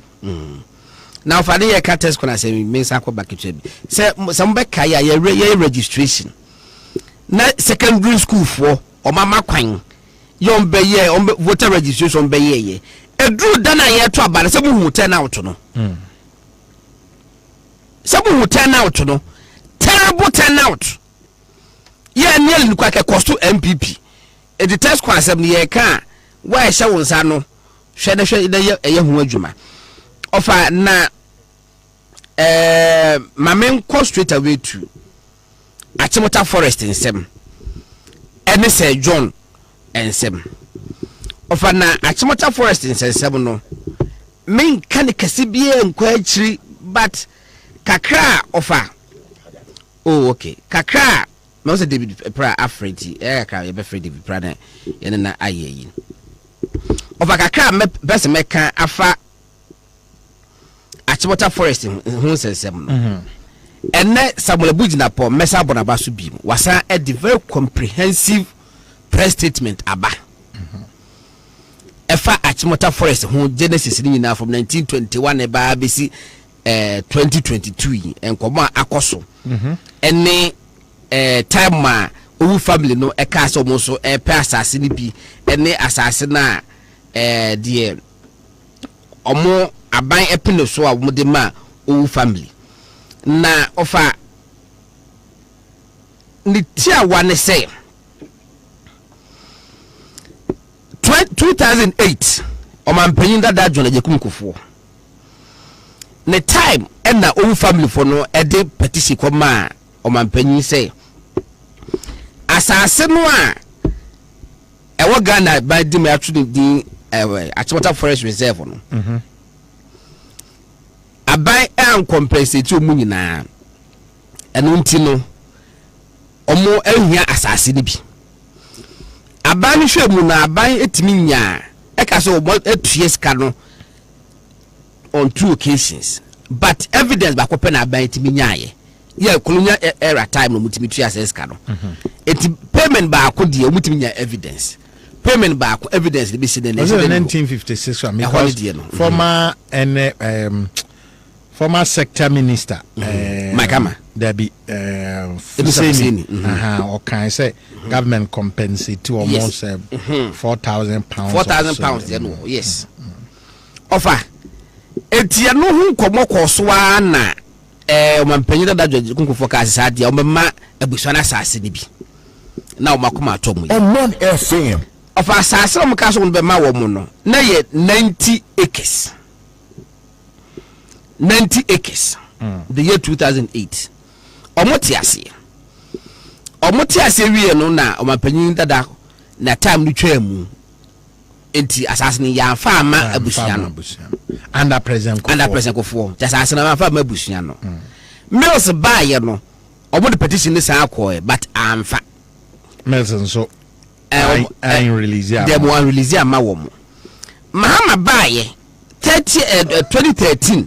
B: now for the cates kona say me sa akọ bakeche bi say some be kai ya registration na secondary school for o mama kwan yon be ye on voter registration be ye edru dana ye to abare se bu turn out no se bu turn out no terrible turn out ye nearly kwa ke cost to MPP e the test kwa asem ye ka wa e hye wonsa no hwe ye hu adwuma ofa na mamen go straight away to Achimota Forest in Sem. Ene say John and Sem. Ofa na Achimota Forest in Sem no. Men kan kase bia enkwachiri but kakra ofa. Oh okay. Kakra me say David pra Afridi. Kakra ye be free David pra na ye na ayeyi. Ofa kakra me best meka afa Achimota Forest hu sensem no. Ene Samuel Bujina po mesa bonaba so bi wasa a very comprehensive press statement aba. Efa Achimota Forest hu Genesis ni na from 1921 eba besi 2022 enkomo akoso. Ene time ma owu family no e ka so mo so e pe asase ni bi ene asase na de omo aban epino so a mo de ma owu family na ofa ni tia wane say 2008 Omanfm dada John Ajekum Kufuor ne time na owu family for no e de petition ko ma Omanfm say asase no a e wo Ghana by di me atru din Achimota Forest Reserve no aban an compensate omu nyina eno nti no omo ahia asase ni bi aban hwe mu na aban etimi nya e ka so omo etue ska no on 2 occasions but evidence ba ko pe na aban etimi nya ye colonial era time no mutimi tue asase ska no eti payment ba ko de mutimi nya evidence payment ba ko evidence de be se de
A: 1956 former and former sector minister
B: Makama
A: there be or can I say government compensate to almost 4,000 pounds.
B: 4,000 pounds, yes. Offer etia no hu komo kosoa na Omanfm da John Kufuor ka asade o mema abusuan asase ni bi na o makoma atomu
D: Omanfm
B: offer asase o mka so be ma wo mu no na ye 90 acres 90 acres the year 2008 omotiase wie no na Omanfm dada na time ni twam enti asase ni ya fa ama abusuan no
A: under president
B: Kufuor just asase na fa ama abusuan no mills buy no omo the petition ni sa akoe but amfa
A: mills so I release ya
B: dem one release ya ma wo mo mahama buy 2013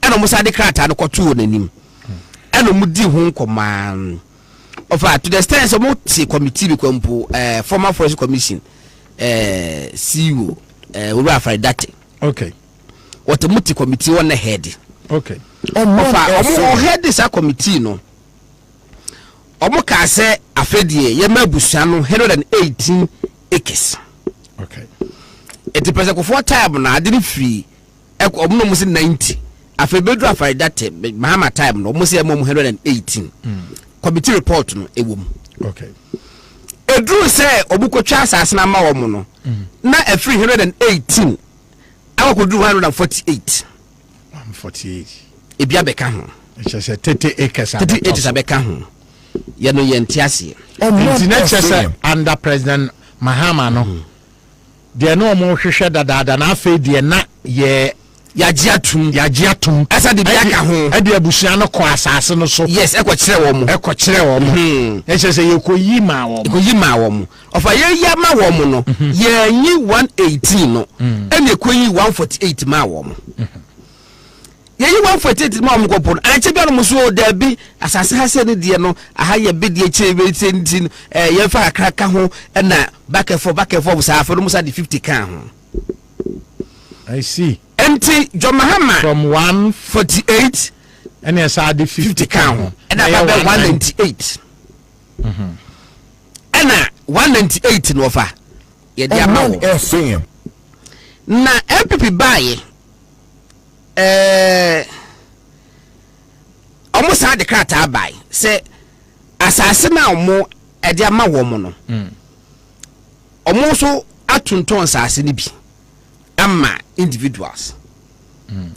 B: eno musa de krata no koto nanim eno mudi hu nkoma ofa to the extent so multi committee bi kwampo former forest commission CEO we are for that
A: okay
B: what the multi committee on the head
A: okay
B: ofa head this committee no omo ka se afedie ye mabusuan no 118 acres
A: okay
B: it depends for time na ade free omo no musi 90 afebedu afari that mahama time no musi em 118 committee report no ewom
A: okay
B: edru say obukotwa asase na ma wo mo no na a 318 awakodu 148 ebia beka ho
A: it's just 30 acres
B: abeka ho ye no ye ntiase
A: international under president Mahama no de no mo hwehwe dada na afa de na ye yagiatum asa de bia ka ho e de abusuan no ko asase no so
B: yes e ko kire wo mo
A: e se yekoyi ma wo mo
B: ofa ye ya ma wo mo no ye nyi 118 no e ne koyi 148 ma wo mo ye yi 148 ma wo ko pon anche bia no muso da bi asase ha se ne de no aha ye be de kire be tintin ye fa akraka ho na back and forth sa afa no musa de 50 kan ho
A: I see
B: empty John Mahama
A: from 148 and yes I did 50 count
B: and I have 198 and 198 no offer ye dia ma
D: FM
B: na MPP buy almost had the crata buy say asase na omo e dia ma wo mo no omo so atunton asase ni bi ama individuals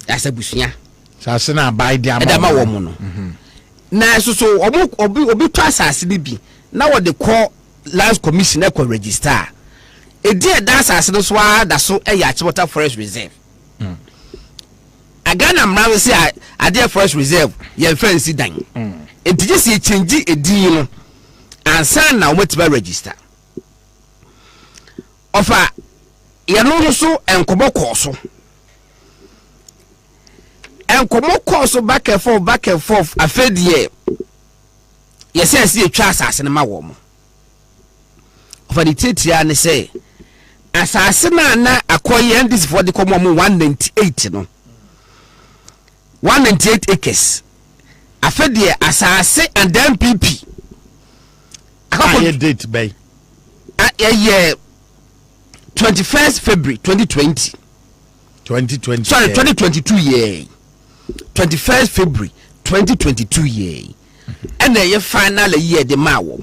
B: as abusuan
A: Sase na buy the
B: ama wo mu no na so obi to asase ni bi na wo de call lands commission e ko register e die da asase no so da so e ya Achimota Forest Reserve agana mra se ade Forest Reserve ye fancy dan enti se change edin no ansa na wo tiba register ofa ye no so enkobo koso enkomo koso back and forth afedie yes e twa asase ne ma wo mo ofa di tetia ne say asase na akoye ndis for the komo 198 no 198 acres afedie asase and MPP
A: akako date by
B: 21st February 2020 sorry 2022 year 21st February 2022 year and the final year the ma wo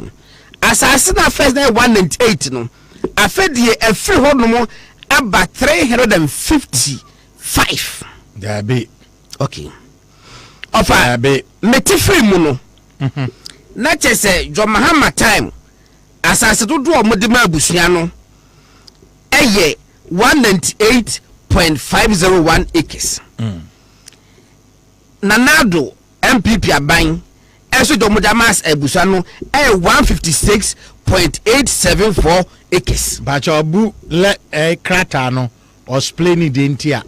B: asase na first day 198 no afedie every hono about 355
A: there be
B: okay ofa metifri mu no na chese Jo Mahama time asase dodo o mo de ma abusua no eye 198.501 acres nanado MPP aban eso do mo de mas abusua no 156.874 acres
A: bacha obu le krata no explain the ntia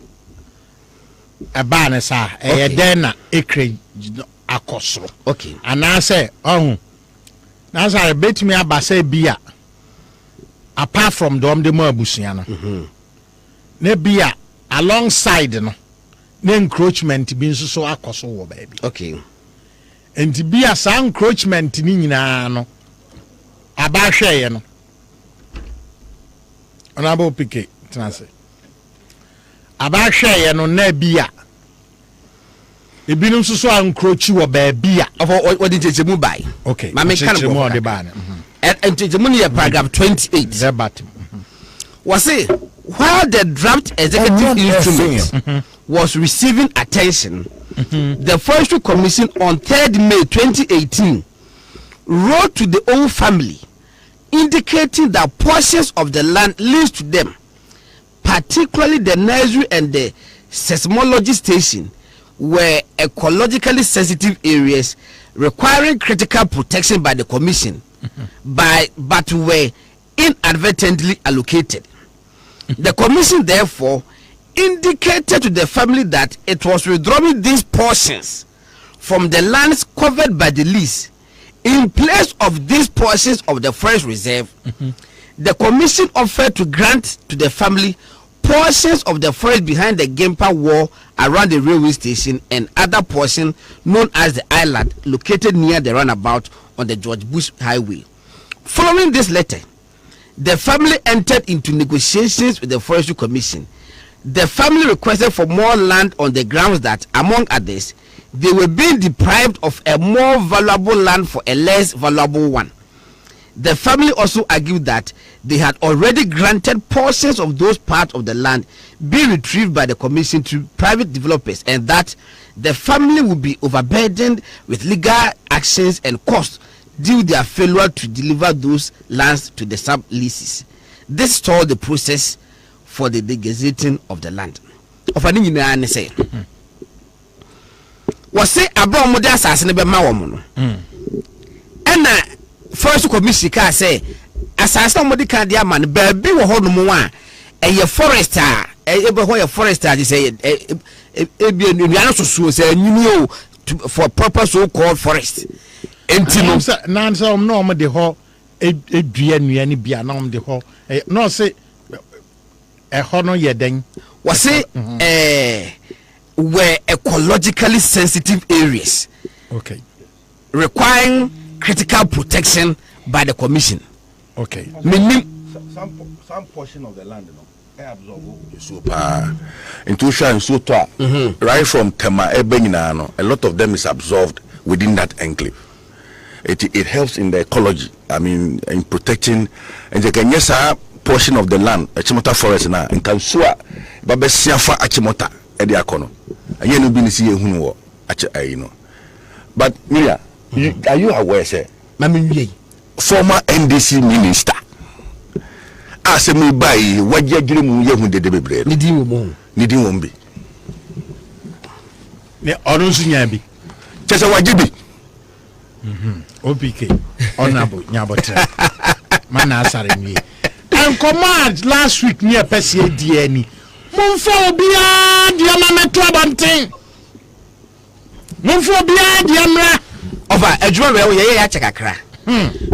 A: eba ne sa den na acre akosoro
B: okay
A: anase ohun na say betimi abasa bia apart from the mo abusua no na bia alongside no na encroachment bi nso so akoso wo baby
B: okay
A: enti bia sa encroachment ni nyina no aba hweye no ona bo pike transe aba hweye no na bia ebinum so encroach wo baby a
B: what did you move by
A: okay
B: ma me kan
A: go de ba na
B: and to the paragraph 28
A: verbatim
B: was say while the draft executive instrument was receiving attention, the Forestry Commission on 3rd May 2018 wrote to the old family indicating that portions of the land leased to them, particularly the nursery and the seismology station, were ecologically sensitive areas requiring critical protection by the commission, but were inadvertently allocated. The commission therefore indicated to the family that it was withdrawing these portions from the lands covered by the lease. In place of these portions of the Forest Reserve, the commission offered to grant to the family portions of the forest behind the Gempa wall around the railway station and other portion known as the island located near the runabout on the George Bush Highway. Following this letter, the family entered into negotiations with the Forestry Commission. The family requested for more land on the grounds that, among others, they were being deprived of a more valuable land for a less valuable one. The family also argued that they had already granted portions of those parts of the land being retrieved by the commission to private developers, and that the family would be overburdened with legal actions and costs due to their failure to deliver those lands to the sub-leases. This stalled the process for the degazetting of the land. Was say abroad modern assassin be ma womo no na Forestry Commission ka say assassin modi ka dia man ba bi wo ho no mo a eye forest a e be ho ye forest a say e bi enu so say anyini o for purpose so called forest enti no
A: na so no mo de ho edua nua ni bia na mo de ho no say e ho no ye den
B: was say were ecologically sensitive areas,
A: okay,
B: requiring critical protection by the commission.
A: Okay,
D: some portion of the land, right from Tema Ebenino, a lot of them is absorbed within that enclave. It helps in the ecology. I mean, in protecting and the Kenyasa portion of the land, Achimota Forest now, and Kansua, Babesiafa Achimota, Ediakono. anye no bi ni see ehunu wo ache ayi no but Miriam are you aware say
B: mami
D: former NDC minister asemi bai wajagire mu yehu dede bebre
B: ni din wo
D: bi
A: ne onu sunya bi
D: chese wajibi
A: OPK honorable nyabotre mana asare nwie and command last week near pese die ni momfo obia dia mameto abanten momfo obia dia mra
B: ofa adwuma we ye ya chekakra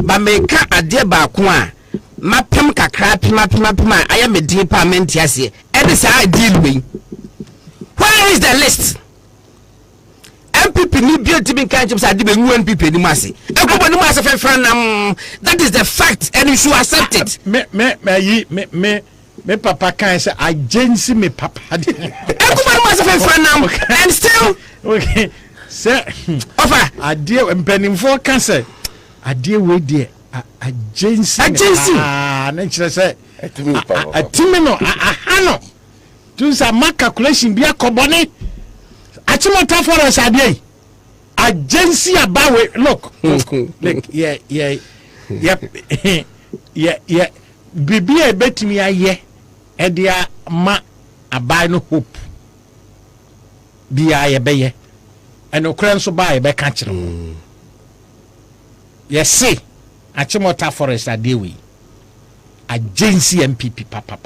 B: ba meka ade ba ko a mapem kakra pima aya me din parliament ase e dey say deal we where is the list MPP ni beauty bin kan say ade be nwu MPP ni mase e ko bonu mase fefranam that is the fact and you should accept it
A: me papa kan say agency me papa de
B: e ko bonu mase fefranam and still
A: okay say
B: ofa
A: ade mpanimfo kan say ade we de agency na chere say atimi no ahano tu sa ma calculation bia kobone achimota forest ade agency abawe look yeah bibia betimi aye e dia ma abai no hope bia ye beye enokran so ba ye be ka kire yes achimota forest adewe agency MPP papa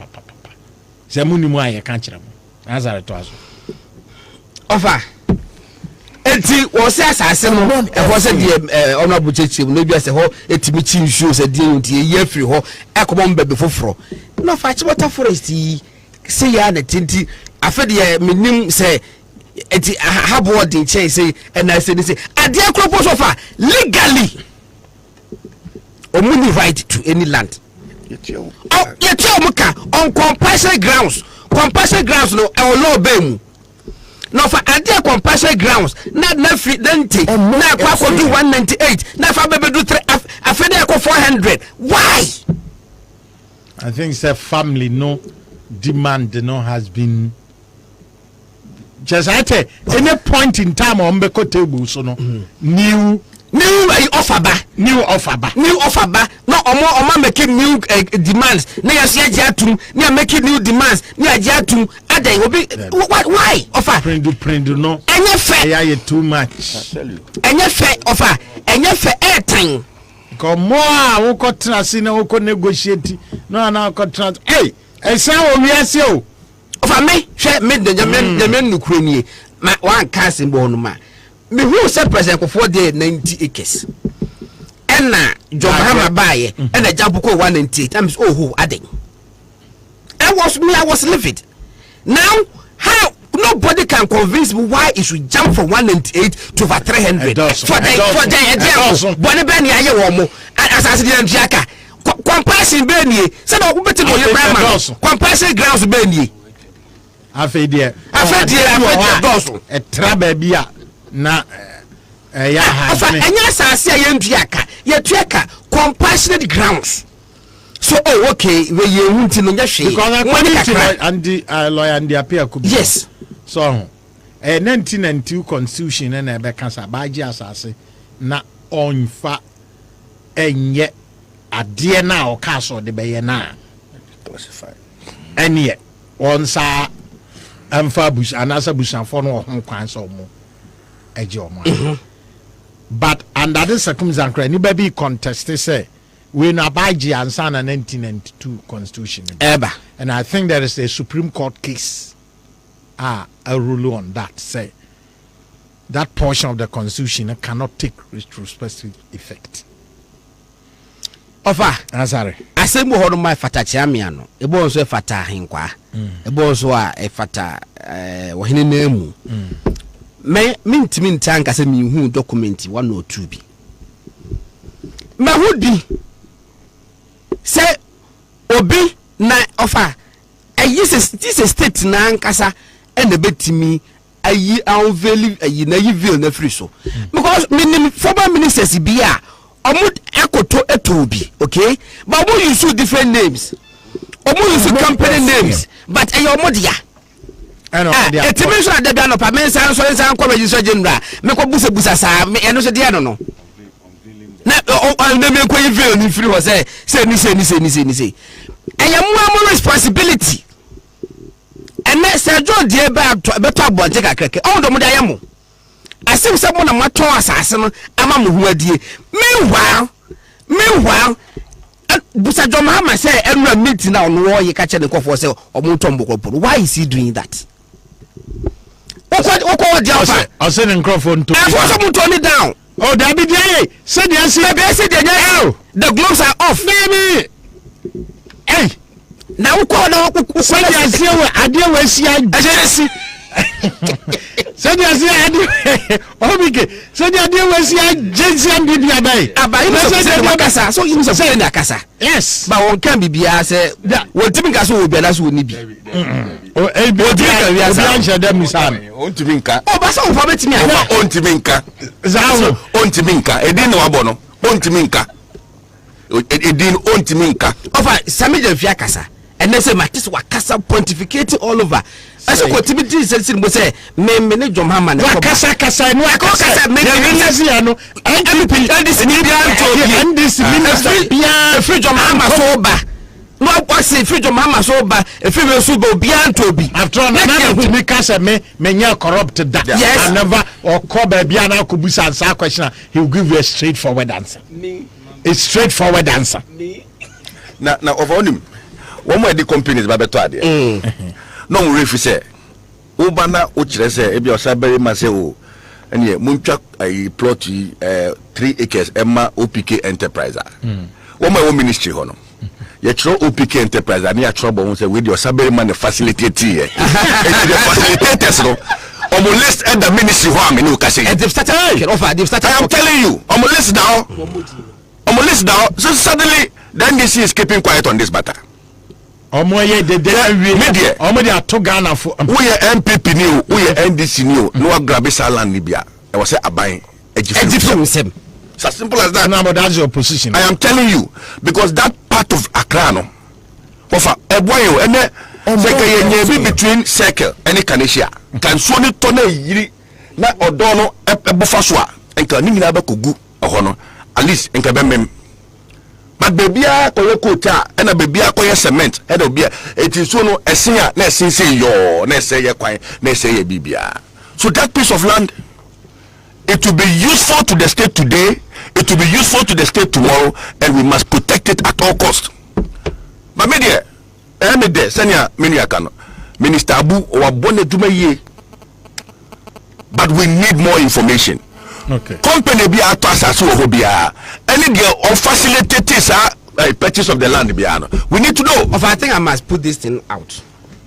A: se munimu aye ka kire mo azare to aso
B: ofa enti wo se asase no e ho se de honorable chechim no bia se ho etimi chi nsuo se de yonti ye afiri ho ekobo mbebe foforo no fa achimota forest se ya na tinti afede menim se eti habo de che se na se say ade akropo so fa legally omuni right to any land yetio muka on compulsory grounds no e law bemu no for ade compulsory grounds na free dente na kwa ko do 198 na fa bebe do 3 afede ko 400 why
A: I think it's a family no demand no has been just at any point in time on the table so no new offer ba no omo make new demands na yasi ajatum na make new demands na ajatum adan obi why offer prendo no
B: enye fe
A: yeah too much
B: enye fe offer enye fe airtime
A: ko mo a wo ko trans na wo ko negotiate no na ko trans esa o wiase o
B: offer me hwe me de nyame nukuro nie ma wan cancel bo no ma me who say president for there 90 acres ena John Mahama baye ena Jabuko 198 I'm oh adding I was livid now how nobody can convince me why it should jump from 198 to over 300 for the bone ben ya wo mo asase de ntiaka comparison ben ye say no beti mo ye brama comparison grounds ben ye
A: afedie
B: doso
A: e traba bia na ya ha
B: enya asase ya ntiaka ye tuaka compassionate grounds so okay we ye hunti no nya hwe
A: and the lawyer and the appeal could
B: yes
A: so 1992 constitution na ebe kansa baji asase na onfa enye ade na o ka so de beye na
D: classify
A: enye onsa amfa bush anasa bushanfo no ho kwan so mo eje o mo but under the circumstance ni baby contest say we na baji ansa na 1992 constitution
B: eba
A: and I think there is a Supreme Court case a rule on that say that portion of the constitution cannot take retrospective effect.
B: Ofa
A: Azare
B: asembo hono mai fata chiamia no ebo nso fata henkwa ebo nso a fata wohene nemu me mintimi ntanka se mi hu document 102 bi ma hudi se obi na ofa this is state na nkasa ene betimi ayi unveil ayi na yi veil na free so because minim former ministers bia omud ekoto etobi okay but we use different names omu use company names but ayi omudia It means that the no permit sounds so sound register general. Make a busa me and also the no. Na na me ko feel ni free was say ni. And your more responsibility. And let's say John dear better boy take a crack. Oh the mo I see someone on my toe assassin. I'm a who meanwhile Busa John Mahama say every meeting now on war you catch the call for sale or Mutombo. Why is he doing that?
A: I said in Crawford to
B: turn it down.
A: Oh, that be day. Said the gloves are off. Baby. Hey. Now call now. Say I deal with see. Said so you say na kasa. Yes. But one can be say what timi kasa will be that's will be. Oh, eh be answer them misam.
D: Ontiminka.
B: Oh, but so for me timi
D: ontiminka.
B: Zawo
D: ontiminka. Edin no abono. Ontiminka. Edin ontiminka.
B: Ofa sami je fia kasa. And they say Matis Wakasa pontificating all over. As a activity says it say me John Hammond. Wakasa no Wakasa me this free John Hammond sober. No say free John Hammond sober. If you sober beyond to be. After all, to me kasa me corrupted that. Yes. I never or call baby and Kubusa answer question. He will give you a straightforward answer. A straightforward answer.
D: Now of all him. One more the companies ba beto ade no we refi say uba na o kire say e bi o sabere ma say o ene muntwa plot 3 acres emma OPK enterprise one more ministry ho no ye tro OPK enterprise na ya trouble won say we the sabere man facilitate here the facilitators no omo list at the ministry ho am no ka say they've started offer they've started I am telling you omo list now so suddenly then this is keeping quiet on this matter.
A: Omoye de media omoye ato Ghana for
D: we MPP new we NDC new no grab land Libya I was say aban
B: ejifem
D: so simple as that.
A: No, but that's your position.
D: I am telling you because that part of Accra no offer eboyo ene say between Circle and Kanisha can so ni to na yiri na odo no ebofa so a enka ni nyina ba kogu oho no at least enka be mem. But baby a koye kota and a baby a koye cement head of beer it is so no esia na say yo na say ye kwan na say ye bibia. So that piece of land it will be useful to the state today, it will be useful to the state tomorrow, and we must protect it at all cost. But media eme de senya meni akano Minister Abu or bonne duma ye. But we need more information.
A: Okay.
D: Company be at Asasu Hobia. Any deal or facilitators are purchase of the land biano. We need to know.
B: I think I must put this thing out.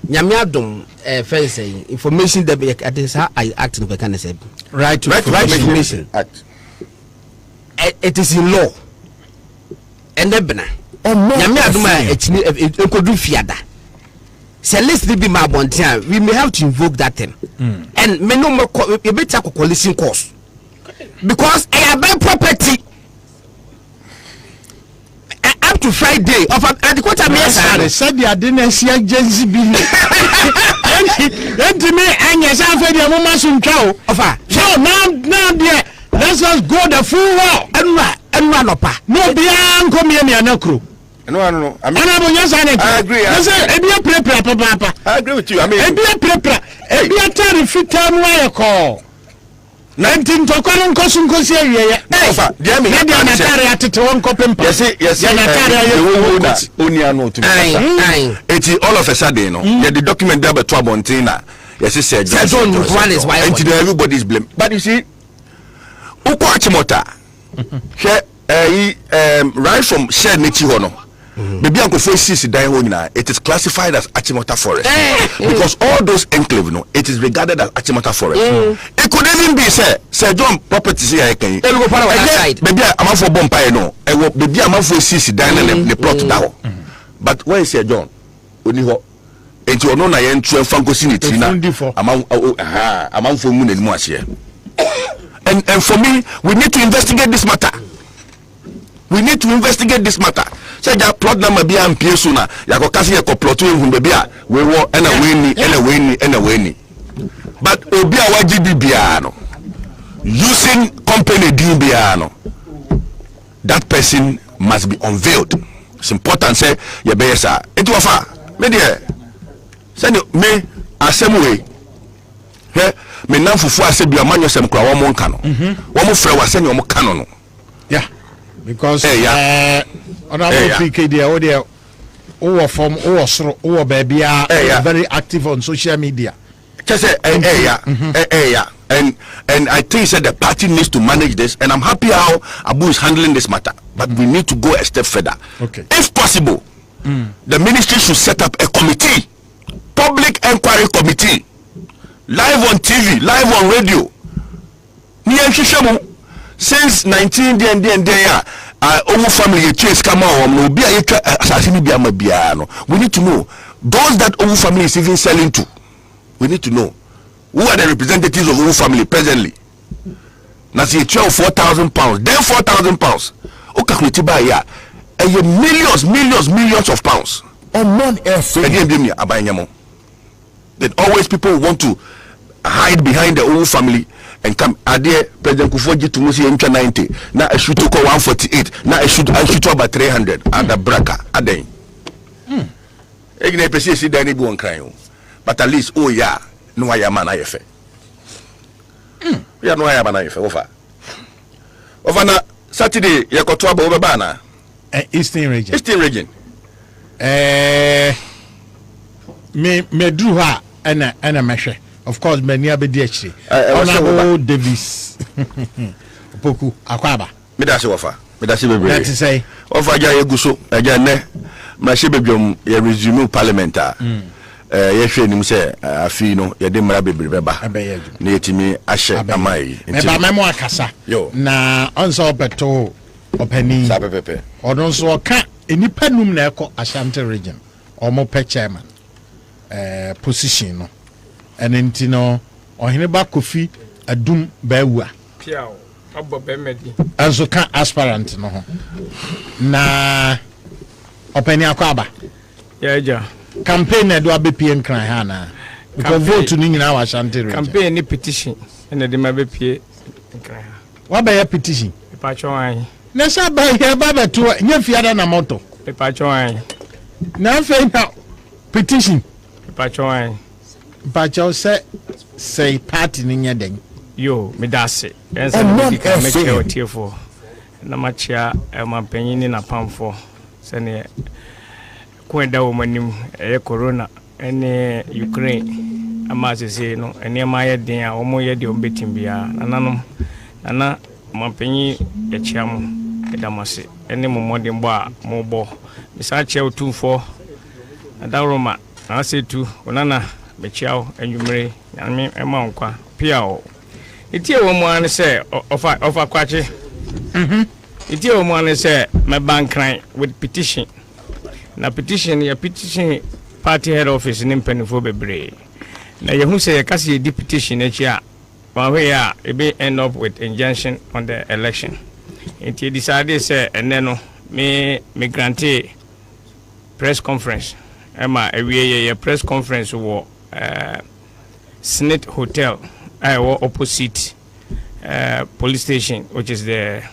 B: Nyamiadum first saying information that be at this how I act in the kind of right to information. Act. It is in law. And then Nyamiadum it could do fiada. So let's be my bontia. We may have to invoke that thing. And me no more a better coalition course. Because I have buy property up to Friday of the quarter me
A: said the didn't see agency bill. And to me and yes I fed your mama some cow. So now there let's just go the full wall and run up. No beyond come here near no crew.
D: No. I
A: agree. I
D: agree with you. I mean,
A: a fit time why you call. 19 to Konon Kosunkosia.
D: Yes, all of a sudden, the document there by Twabontina. Yes, he said, everybody's blame. But you see, Ukwachimota, right from Shed Nichihono. Maybe Uncle Faces it is classified as Achimota Forest because all those enclaves, it is regarded as Achimota Forest. It could even be Sir John properties here. Maybe I'm for Bompire, no. Maybe I'm for CC and the plot down. But where is Sir John? And you know, I am to Francosinity. I'm for Moon and Moasia. And for me, we need to investigate this matter. We need to investigate this matter. say ja plot number bi am pie so na yakoka se yako plot ehun be bia we wo ena we ni but obi a waji bibia no using company din bia no that person must be unveiled. It's important say ye be yesa enti wafa me de say me asem we he me nan fufu ase bia manyo sem kra wo mo nka no wo mo frɛ wase ne wo mo ka no
A: yeah because honorable PK there o there o form o soro o baby very active on social media
D: just say and I think said the party needs to manage this, and I'm happy how Abu is handling this matter, but we need to go a step further.
A: Okay,
D: if possible, the ministry should set up a committee, public inquiry committee, live on TV, live on radio. Since 19 Omo family chase come on no be assassin be no. We need to know those that Omo family is even selling to. We need to know who are the representatives of Omo family presently. Now see £4,000, then £4,000. Okay, buy ya millions of pounds. Omanfm. Then always people want to hide behind the Omo family and come there. President Kufuor to Musi enter 90. Now I should talk 148. Now I should about 300 at the braca. Aden. Egne pesi si dani bu on crying. But at least oh yeah, no I am an IFA. Yeah, no I am an IFA. Over na Saturday yakoto aba obeba na
A: Eastern region.
D: Eastern region.
A: Me drew her and measure. Of course, many abedi actually. Honorable Davis. Poku akwaba.
D: Me da se wafa. Me da se bebre.
A: That is say.
D: Wafa ja yeguso. Aja ne. Ma se bebom ye resume parliament a. Ye hwe nim se afi no ye de mra bebre beba. Na yetimi ahye amai.
A: Me ba memo akasa. Na onso obeto opani.
D: Sa pepepe.
A: Odon so ka enipa num na ekọ Ashanti region. Omo pe chairman. Position no. And no Ohineba Kofi Adum Bewa
J: Piao Abo Bemedi
A: and so can aspirant no na openi akwaba
J: yeah
A: campaign na do abepie nkran ha na because vote ni nyina wa Ashanti region
J: campaign ni petition na de mabepie nkran ha
A: wa ba ya petition
J: pa chwan
A: na sha ba ya ba beto nya fiada na moto
J: pa chwan
A: na fe na petition
J: pa chwan
A: Bacho say party ninya den
J: yo me dase ensa me dika me che otiefo na machia mampanyin na pamfo se ne kwenda wo manim corona ene Ukraine ama sese no ene ma ye den a wo mo ye de ombetim bia nananom nana mampanyin ye chiam edamase ene momodin bo a mo bo misa che otumfo adaroma na setu onana bechiao enwumre nyame ema nkwa piao itie wo mu an se ofa kwache itie wo mu an se me bankran with petition na petition ya petition party head office ni mpanifo bebre na yehu se yakase di petition echi a wa ya ebe end up with injunction on the election itie decide se ene no me grante press conference ema ewie ye press conference wo Senate Hotel, opposite police station, which is the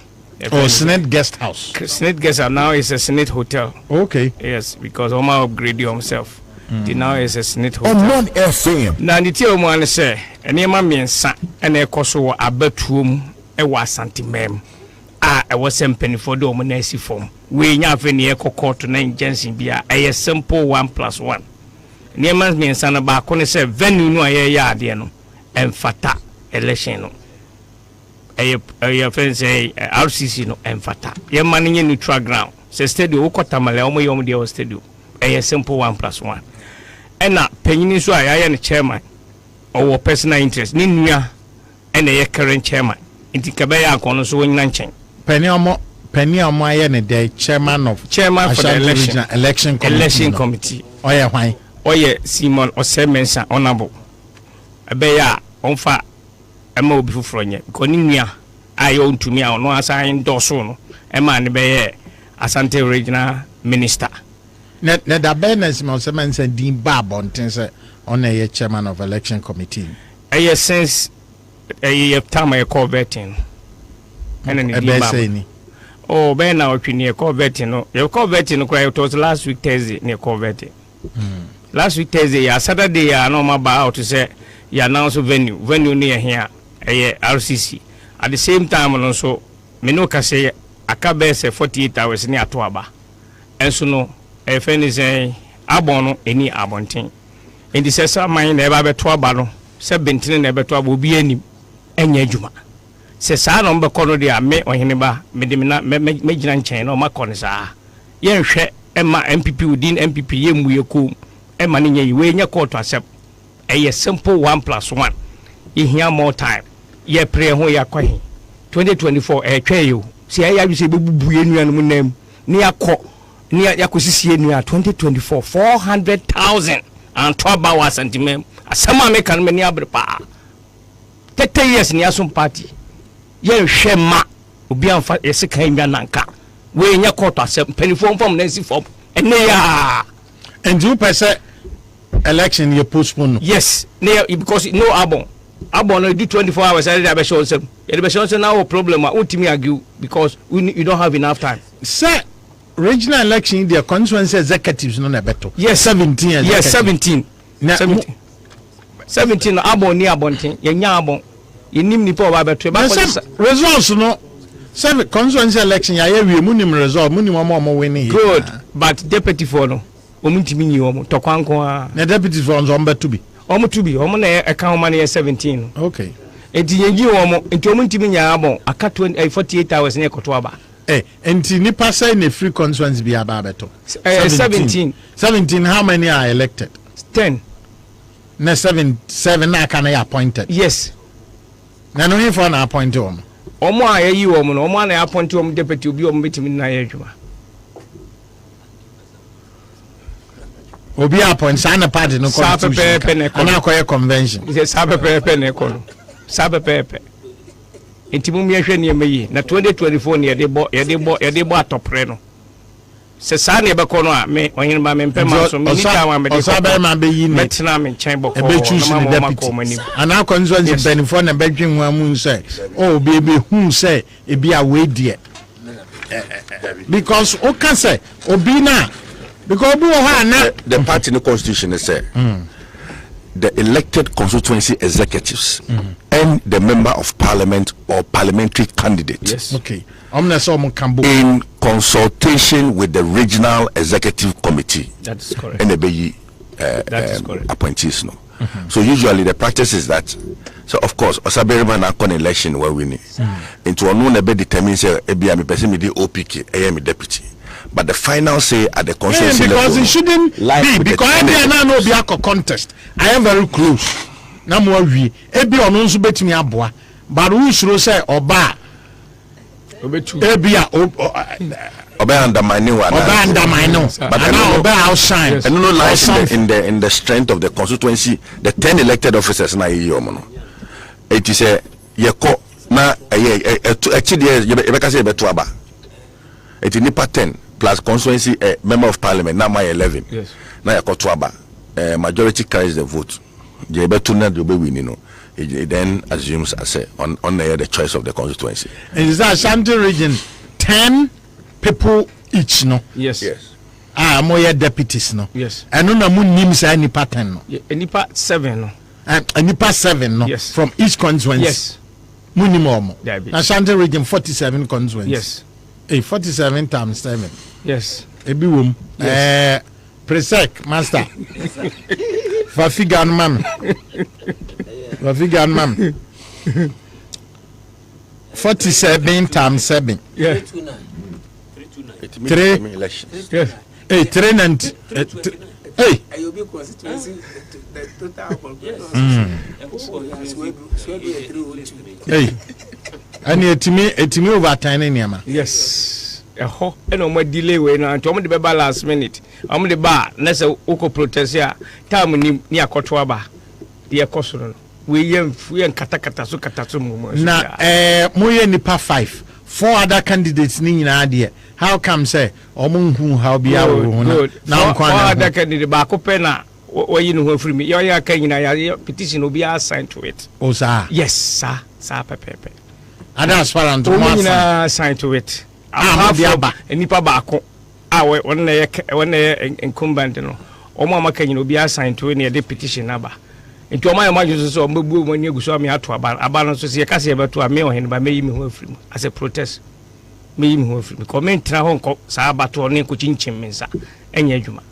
A: Senate Guest House.
J: Senate Guest House now is a Senate Hotel.
A: Okay.
J: Yes, because Omar upgraded himself. Now is a Senate Hotel.
A: Omanfm.
J: Now the tea Oman say, and your man means and a coso abetum a was santimem. I was some penny for the Omanesi form. We have any echo court to 9 Jensen Bia, a simple 1+1. Neman means an about say venue no ya no and fata election no. A friend say RCC no and fata. Your money in neutral ground. Say studio Okotamale Omo Yomo studio. A simple 1+1. And now penny so I am chairman or personal interest. Ninya and a current chairman. Inti Kabaya kono so nanchen.
A: Penny the chairman of
J: for the election committee.
A: Oh yeah, why?
J: Oye Simon Osemensa honorable abeya onfa ema obi fufronye because ninia ayo ntumi a ono assign doso no ema ne beye Asante regional minister.
A: Na da beness mo se man say din ba bonten say on a chairman of election committee.
J: Since a time I call vetting. And then oh, Ben now opinion call vetting. No, you call vetting. It was last week Thursday near call vetting. Last week Thursday, Saturday, I know my bar to say you announce venue near here, RCC. At the same time, also, Menoka say I can be 48 hours near Tuaba. And so no, a friend is a abono any abonting. In the sessa mine never be Tuaba, 17 never will be any juma. Says I don't be corner there, me or Hiniba, Medimina, Major Chain or Maconisa. Yen share Emma MPP within MPP, yem we cool. Emma Ninya, you in your court to accept a simple 1+1. You hear more time. Ye pray who ya quahin. 2024, a trail. See, I have said, Buyan name near court, near Yakusi near 2024, 400,000 and 12 hours and mem. A summer make and many other pa. 30 years near some party. Yen shema, Ubian for a second Yananka. We in your court accept penny form from Nancy Form. And they are.
A: And 2% election you postpone.
J: Yes, because no abon. Abon do 24 hours. I did show some. The now problem. I want me argue because you don't have enough time.
A: Sir, regional election, their constituency executives no better.
J: Yes,
A: 17.
J: Yes, 17. 17 abon near abonting. Yenya abon. You need me for about
A: results no. 7 constituency election. I have a minimum result. Minimum more winning.
J: Good, but deputy for no. Omutimi omo tokwanko
A: na deputy for on to be omo na account money 17.
J: Okay, enti yenji omo enti omutimi nya abon aka 48 hours na ekoto aba
A: enti nipa say na free constituency bi aba beto 17 how many are elected?
J: 10
A: na 7 na aka na appointed.
J: Yes,
A: na no him na appointed
J: omo ayi omo no omo na appointed omo deputy obi omo betimi na yedwuma
A: Obi appoint sana party no constitution. Ana akoye convention.
J: Is sabe pepe ne kono. Sabe pepe. Enti mu miehwe ne meyi na 2024 ne yede bo atopre no. Se sa ne be kono a me onyin ba me mpema so me ni ka wa me de.
A: Osabe ma be yi ne.
J: Metina me nchen boko.
A: E be choose the deputy. Ana constituency benefo na be dwen wa mu say. Oh be hu say e bi a we die. Because o can say obi na because
D: the party in the constitution is the elected constituency executives and the member of parliament or parliamentary candidate.
J: Yes.
A: Okay.
D: In consultation with the regional executive committee.
J: That is correct.
D: And the appointees. No. So usually the practice is that. So of course, Osaberiman na election where winning. Into one be determines a person me the OPK, I am a deputy. But the final say at the constituency level.
A: Because it shouldn't be because I no be a contest. I am very close. Na mo wi ebi ono nso betimi aboa. But who should say oba ebi
D: oba undermine one.
A: Oba undermine. But now oba outshine.
D: And no lies in the strength of the constituency. The 10 elected officers na yi omo. It is a yeko na actually you be say beto aba. It is nipa 10 plus constituency member of parliament now my 11.
J: Yes.
D: Now Yakotuaba majority carries the vote. The better na the win, you know. It then assumes as on the choice of the constituency.
A: And is that Ashanti region 10 people each no?
J: Yes.
D: Yes.
A: More deputies no.
J: Yes.
A: And no mun names any pattern no.
J: Nipa 7 no.
A: And nipa 7 no.
J: Yes.
A: From each constituency.
J: Yes.
A: Minimum. Ashanti region 47 constituencies.
J: Yes.
A: 47 times 7.
J: Yes.
A: Ebi wom. Yes. Presec master. Fafigan man. 47 times 7.
J: Yeah.
A: 3
D: elections.
J: Yes.
A: Hey, 3 and hey. Hey. And etimi over 10 nyama.
J: Yes. Eho eno mo delay we na to mo de be last minute. Am de ba na se uko protest ya time ni akoto aba. De ekoso no. We yen kata so mo.
A: Na moye nipa 5. 4 other candidates ni nyina de how come say omunhu how be awo
J: na other candidate ba ko pe na wayi no ho free me ya kan nyina ya petition obi assign to it
A: o sa
J: yes sa pepepe
A: other aspirant
J: mo assign to it nipa ba ko won na incumbent no omo amaka nyina obi assign to ne the petition aba nti omo ayo so mbebu mo ni eguso me ato aba no so se ka se beto a me o hen ba me yi me ho afiri mu as a protest me yi me ho afiri mu comment na ho nko sa abato ne ko chinchin mensa enye adwuma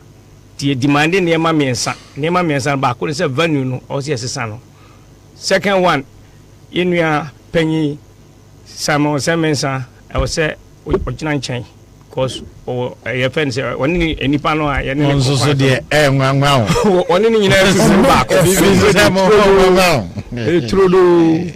J: tie demand ne ma mensa ba ko se venue no o se sesa no second one inua panyi Samo Semensa I was say original chain cause or your friends only any panel I no so
A: de nwanwa
J: only ni na fu back trudo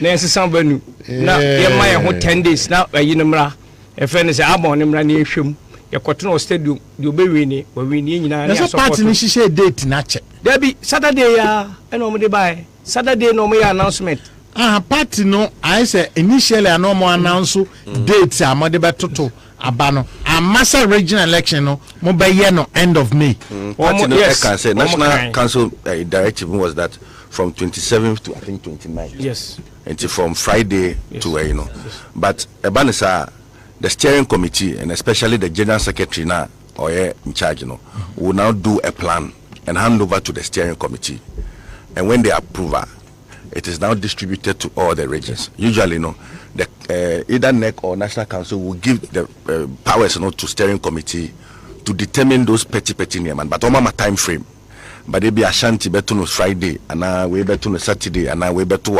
J: na sesa venue na ye my ho 10 days na yinmra e friend say abon nimra na ehwem ye kotono stadium de obewi ni we ni nyina na
A: support party ni hihye date na che
J: there be Saturday ya e no mo de buy Saturday no mo ya announcement
A: party no I say initially I no more announce dates amode betoto abano and master regional election no mo be year no end of May.
D: Party no yes. Can say National Council directive was that from 27th to I think 29th.
J: Yes.
D: Until from Friday to you know. Yes. But Ebanisa the steering committee and especially the general secretary now or in charge you know will now do a plan and hand over to the steering committee, and when they approve it is now distributed to all the regions. Usually, the either NEC or National Council will give the powers, to steering committee to determine those petty nearman. But on my time frame, but they be Ashanti beto Friday, and now we beto Saturday, and now we beto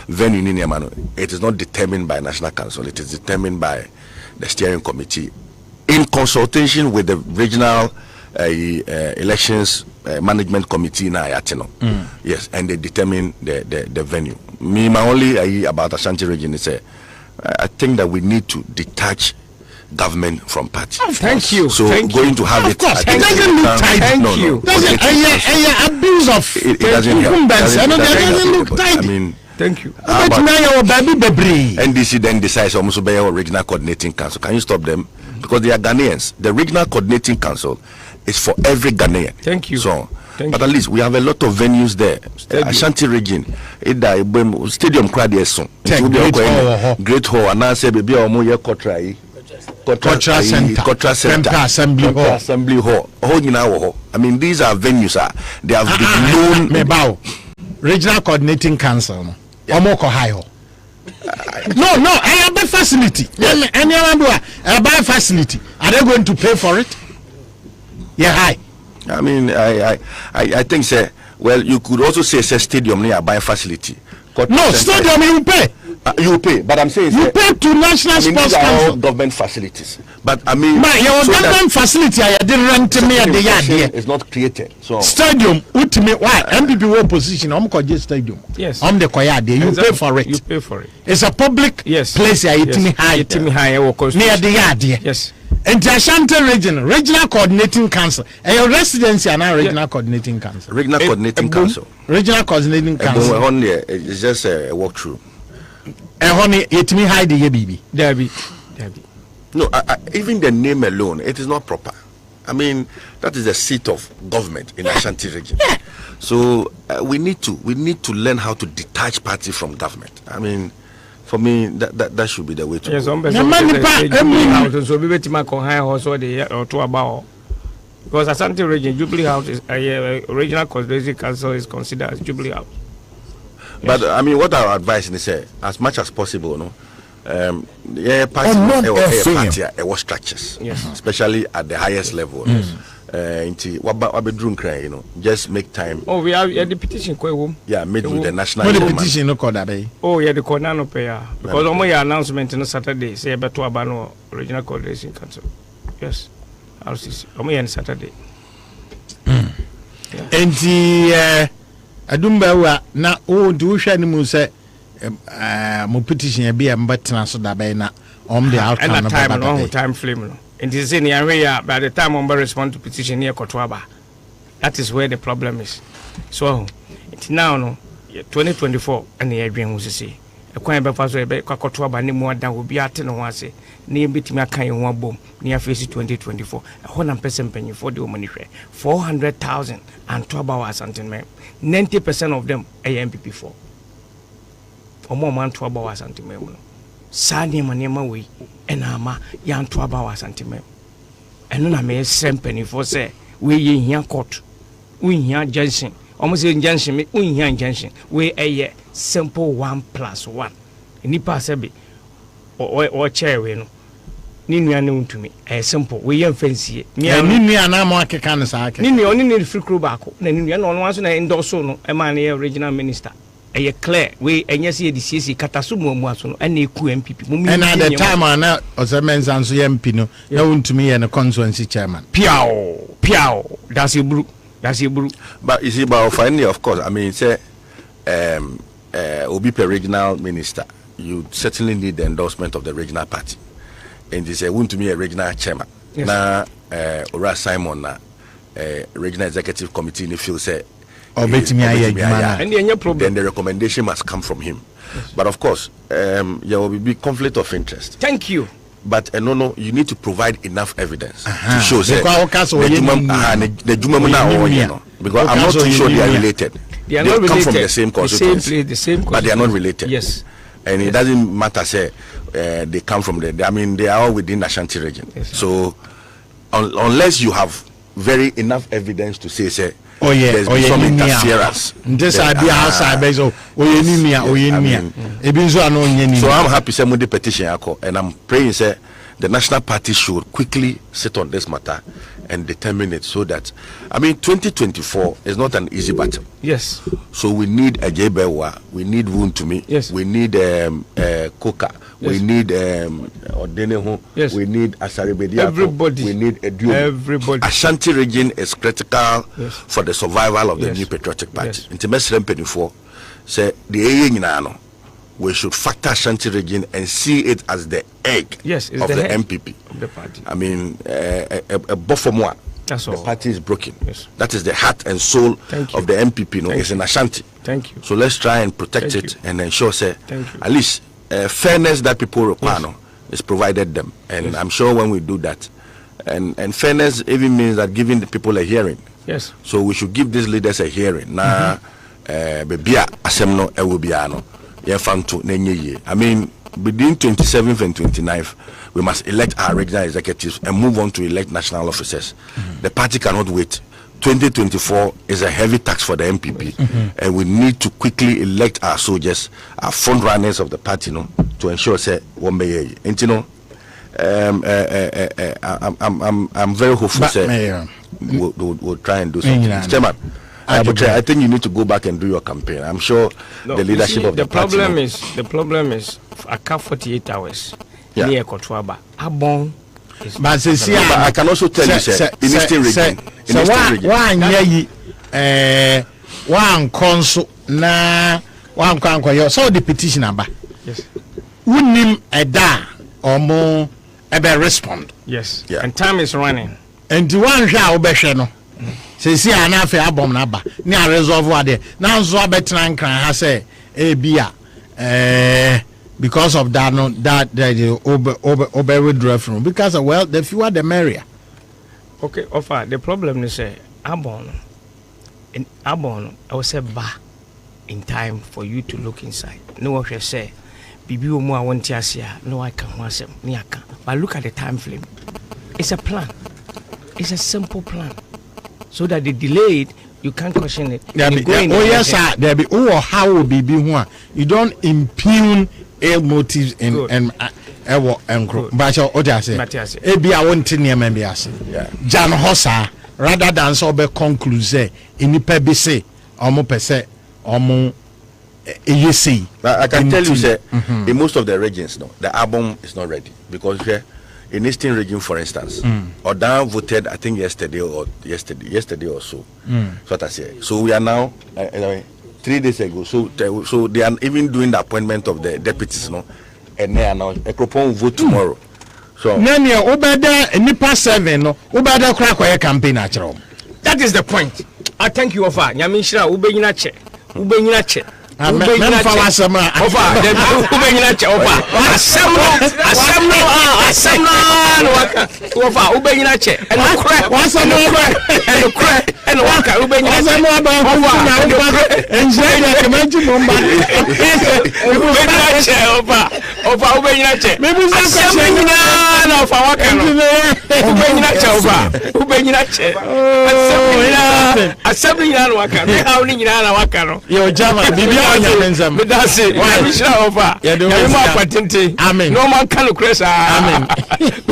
D: venue nearman. It is not determined by National Council. It is determined by the steering committee in consultation with the regional elections management committee na yatino. Yes, and they determine the venue. Me my only about Ashanti region is I think that we need to detach government from party.
J: Thank you.
D: So
J: thank
D: going
J: you.
D: to have
A: it doesn't look tight.
J: Thank you.
A: Abuse of
D: it doesn't help.
A: Doesn't look tight.
D: I mean,
J: thank you.
D: NDC then decides almost by our regional coordinating council. Can you stop them? Because they are Ghanaians. The regional coordinating council is for every Ghanaian.
J: Thank you.
D: So, but at least we have a lot of venues there. Ashanti region, stadium crowd is soon. Great hall, and I say baby omo Kotra Center, Assembly Hall. I mean, these are venues. They have been known.
A: Regional coordinating council. Omoko high. No, I have a facility. Any other facility. Are they going to pay for it? Yeah, hi.
D: I mean, I think, sir. Well, you could also say, stadium near buy facility.
A: No, stadium you pay.
D: You pay, but I'm saying
A: you pay to National Sports Council.
D: Government facilities, but I mean,
A: your government facility I did rent me at the yard.
D: It's not created. So
A: stadium, ultimate why MPP were position. I'm called stadium.
J: Yes,
A: I'm the choir there. You pay for it.
J: You pay for it.
A: It's a public place. It's me high.
J: It's me high.
A: Near the yard.
J: Yes.
A: And the Ashanti regional coordinating council. And your residency are now regional coordinating council.
D: Regional coordinating council.
A: Regional coordinating council.
D: It's just a walkthrough.
A: Honey, it me hide the baby.
J: Debbie.
D: No, even the name alone, it is not proper. I mean, that is the seat of government in Ashanti region. So we need to learn how to detach party from government. I mean, for me, that should be the way to go.
J: Because Ashanti region, Jubilee House is a regional coordinating council is considered as Jubilee House.
D: But I mean, what our advice is as much as possible, party structures, especially at the highest level. Just make time.
J: Oh, we have the petition.
D: Yeah, made with the national.
A: What the petition no call that?
J: Oh, yeah, the corner no pay. Because almost your announcement on Saturday say about to abano regional coordination council. Yes, RCC. Almost on Saturday.
A: And the adumba na o do hwa ni mu say mo petition be mbetena so da be na the outcome
J: no time frame no. And this in area by the time on respond to petition near Kotwaba. That is where the problem is. So it's now 2024 and the Adrian was say kwan be fa so be kwakoto aba ne mu adan obi ate no ho ase na yebetimi aka ye ho abom na face 2024 ho na person panyifo de omani hwe 400,000 and to about something man 90% of them are MPP4 omo man to about something man sa ne ma we enama ya to about something man eno na me sempanyifo say we ye hia court we hia junction almost injunction me unhia injunction we a simple 1+1 nipa sabi o chair we no ni nua ne untumi simple we yam fancy
A: ni nua na mo akeka ne sa ake
J: ni nua oni ne free crew baako na ni nua no no aso na endorse no e ma ne original minister e clear we enya se di CC kataso mu aso no na eku MPP mu
A: and at the time na osemenza nso MP no na untumi ye ne constituency chairman
J: piao that's a blue.
D: But you see, but finally, of course, I mean, say, Obi regional minister, you certainly need the endorsement of the regional party, and this want to be a regional chairman.
J: Yes.
D: Now, Ora Simon, regional executive committee, in the field say,
J: and
D: then the recommendation must come from him. Yes. But of course, there will be conflict of interest.
J: Thank you.
D: But no, you need to provide enough evidence to show
A: the
D: because I'm not too sure they are related.
J: They
D: come from the same constituency, but they are not related.
J: Yes,
D: and it doesn't matter. Say they come from the. I mean, they are all within the Ashanti region.
J: Yes,
D: so unless you have very enough evidence to say,
A: there's
D: been some interference.
A: This idea outside, so
D: I'm happy say the petition, and I'm praying say the national party should quickly sit on this matter and determine it so that 2024 is not an easy battle.
J: Yes.
D: So we need a Jebewa, we need Wuntumi,
J: yes.
D: We need Koka, yes. We need Odeneho,
J: yes.
D: We need Asaribediako,
J: everybody,
D: we need Edu.
J: Everybody.
D: Ashanti region is critical, yes. For the survival of the
J: yes.
D: new patriotic party.
J: Yes.
D: In Temesrem Penifo, say the we should factor Ashanti region and see it as the egg,
J: yes,
D: of the MPP.
J: Of the party.
D: I mean, a buffer.
J: That's all.
D: The party is broken.
J: Yes.
D: That is the heart and soul of the MPP. No, it's in Ashanti.
J: Thank you.
D: So let's try and protect it and ensure, say, at least fairness that people require, yes. Is provided them. And yes. I'm sure when we do that, and fairness even means that giving the people a hearing.
J: Yes.
D: So we should give these leaders a hearing. Now, bebia asemno ewubiano. I mean, between 27th and 29th, we must elect our regional executives and move on to elect national officers. The party cannot wait. 2024 is a heavy tax for the MPP, and we need to quickly elect our soldiers, our front runners of the party, to ensure say one may. And I'm very hopeful. We'll try and do something. Chairman, I think you need to go back and do your campaign. I'm sure the leadership of the party.
J: The problem is I can't 48 hours. Near Kotwaba. Abon.
A: But
D: I can also tell you, sir, in Eastern region.
A: One consul na one conquer. So the petition number.
J: Yes.
A: Unim eda or more ebe respond.
J: Yes. Yeah. And time is running.
A: And the one shall be no. See, I na fe abom na ba. Ni a resolve wa there. Now so abetran kan ha say bia because of that no that over withdraw from because well the fewer the merrier.
J: Okay, offer the problem is abon in abon I will say ba in time for you to look inside. No one shall say bibi omo I want to no I can wasem ni aka. But look at the time frame. It's a plan. It's a simple plan. So that they delayed, you can't question it.
A: Yes, sir. There be how will be you don't impugn ill motives and but what I say, maybe I want to near maybe I say, Jan Hossa rather than so be conclude in the PBC almost per se almost you see.
D: I can tell you, sir, in most of the regions, the album is not ready because here. In Eastern region, for instance, Odan voted, I think yesterday or so. That's what I say. So we are now 3 days ago. So they are even doing the appointment of the deputies, and they are now a proposed vote tomorrow. So
A: Nanya Obada Nipa 7 Obada Krakoya campaign natural.
J: That is the point. I thank you, Ofa. Nyamishra Ubeinache.
A: men fa wasama
J: ofa ube nyina che ofa asem no waka ofa ube nyina che eno kre
A: wasama
J: eno waka ube nyina che
A: wasama ba ofa enje ya kemanji bomba
J: ube nyina che ofa ube nyina che asem nyina na ofa waka no ube nyina che ofa ube nyina che asem nyina na waka no how ni nyina na waka no
A: yo jama bibia onya menzam
J: that's it we shall ofa ya ma patente
A: amen
J: no man can cresa
A: amen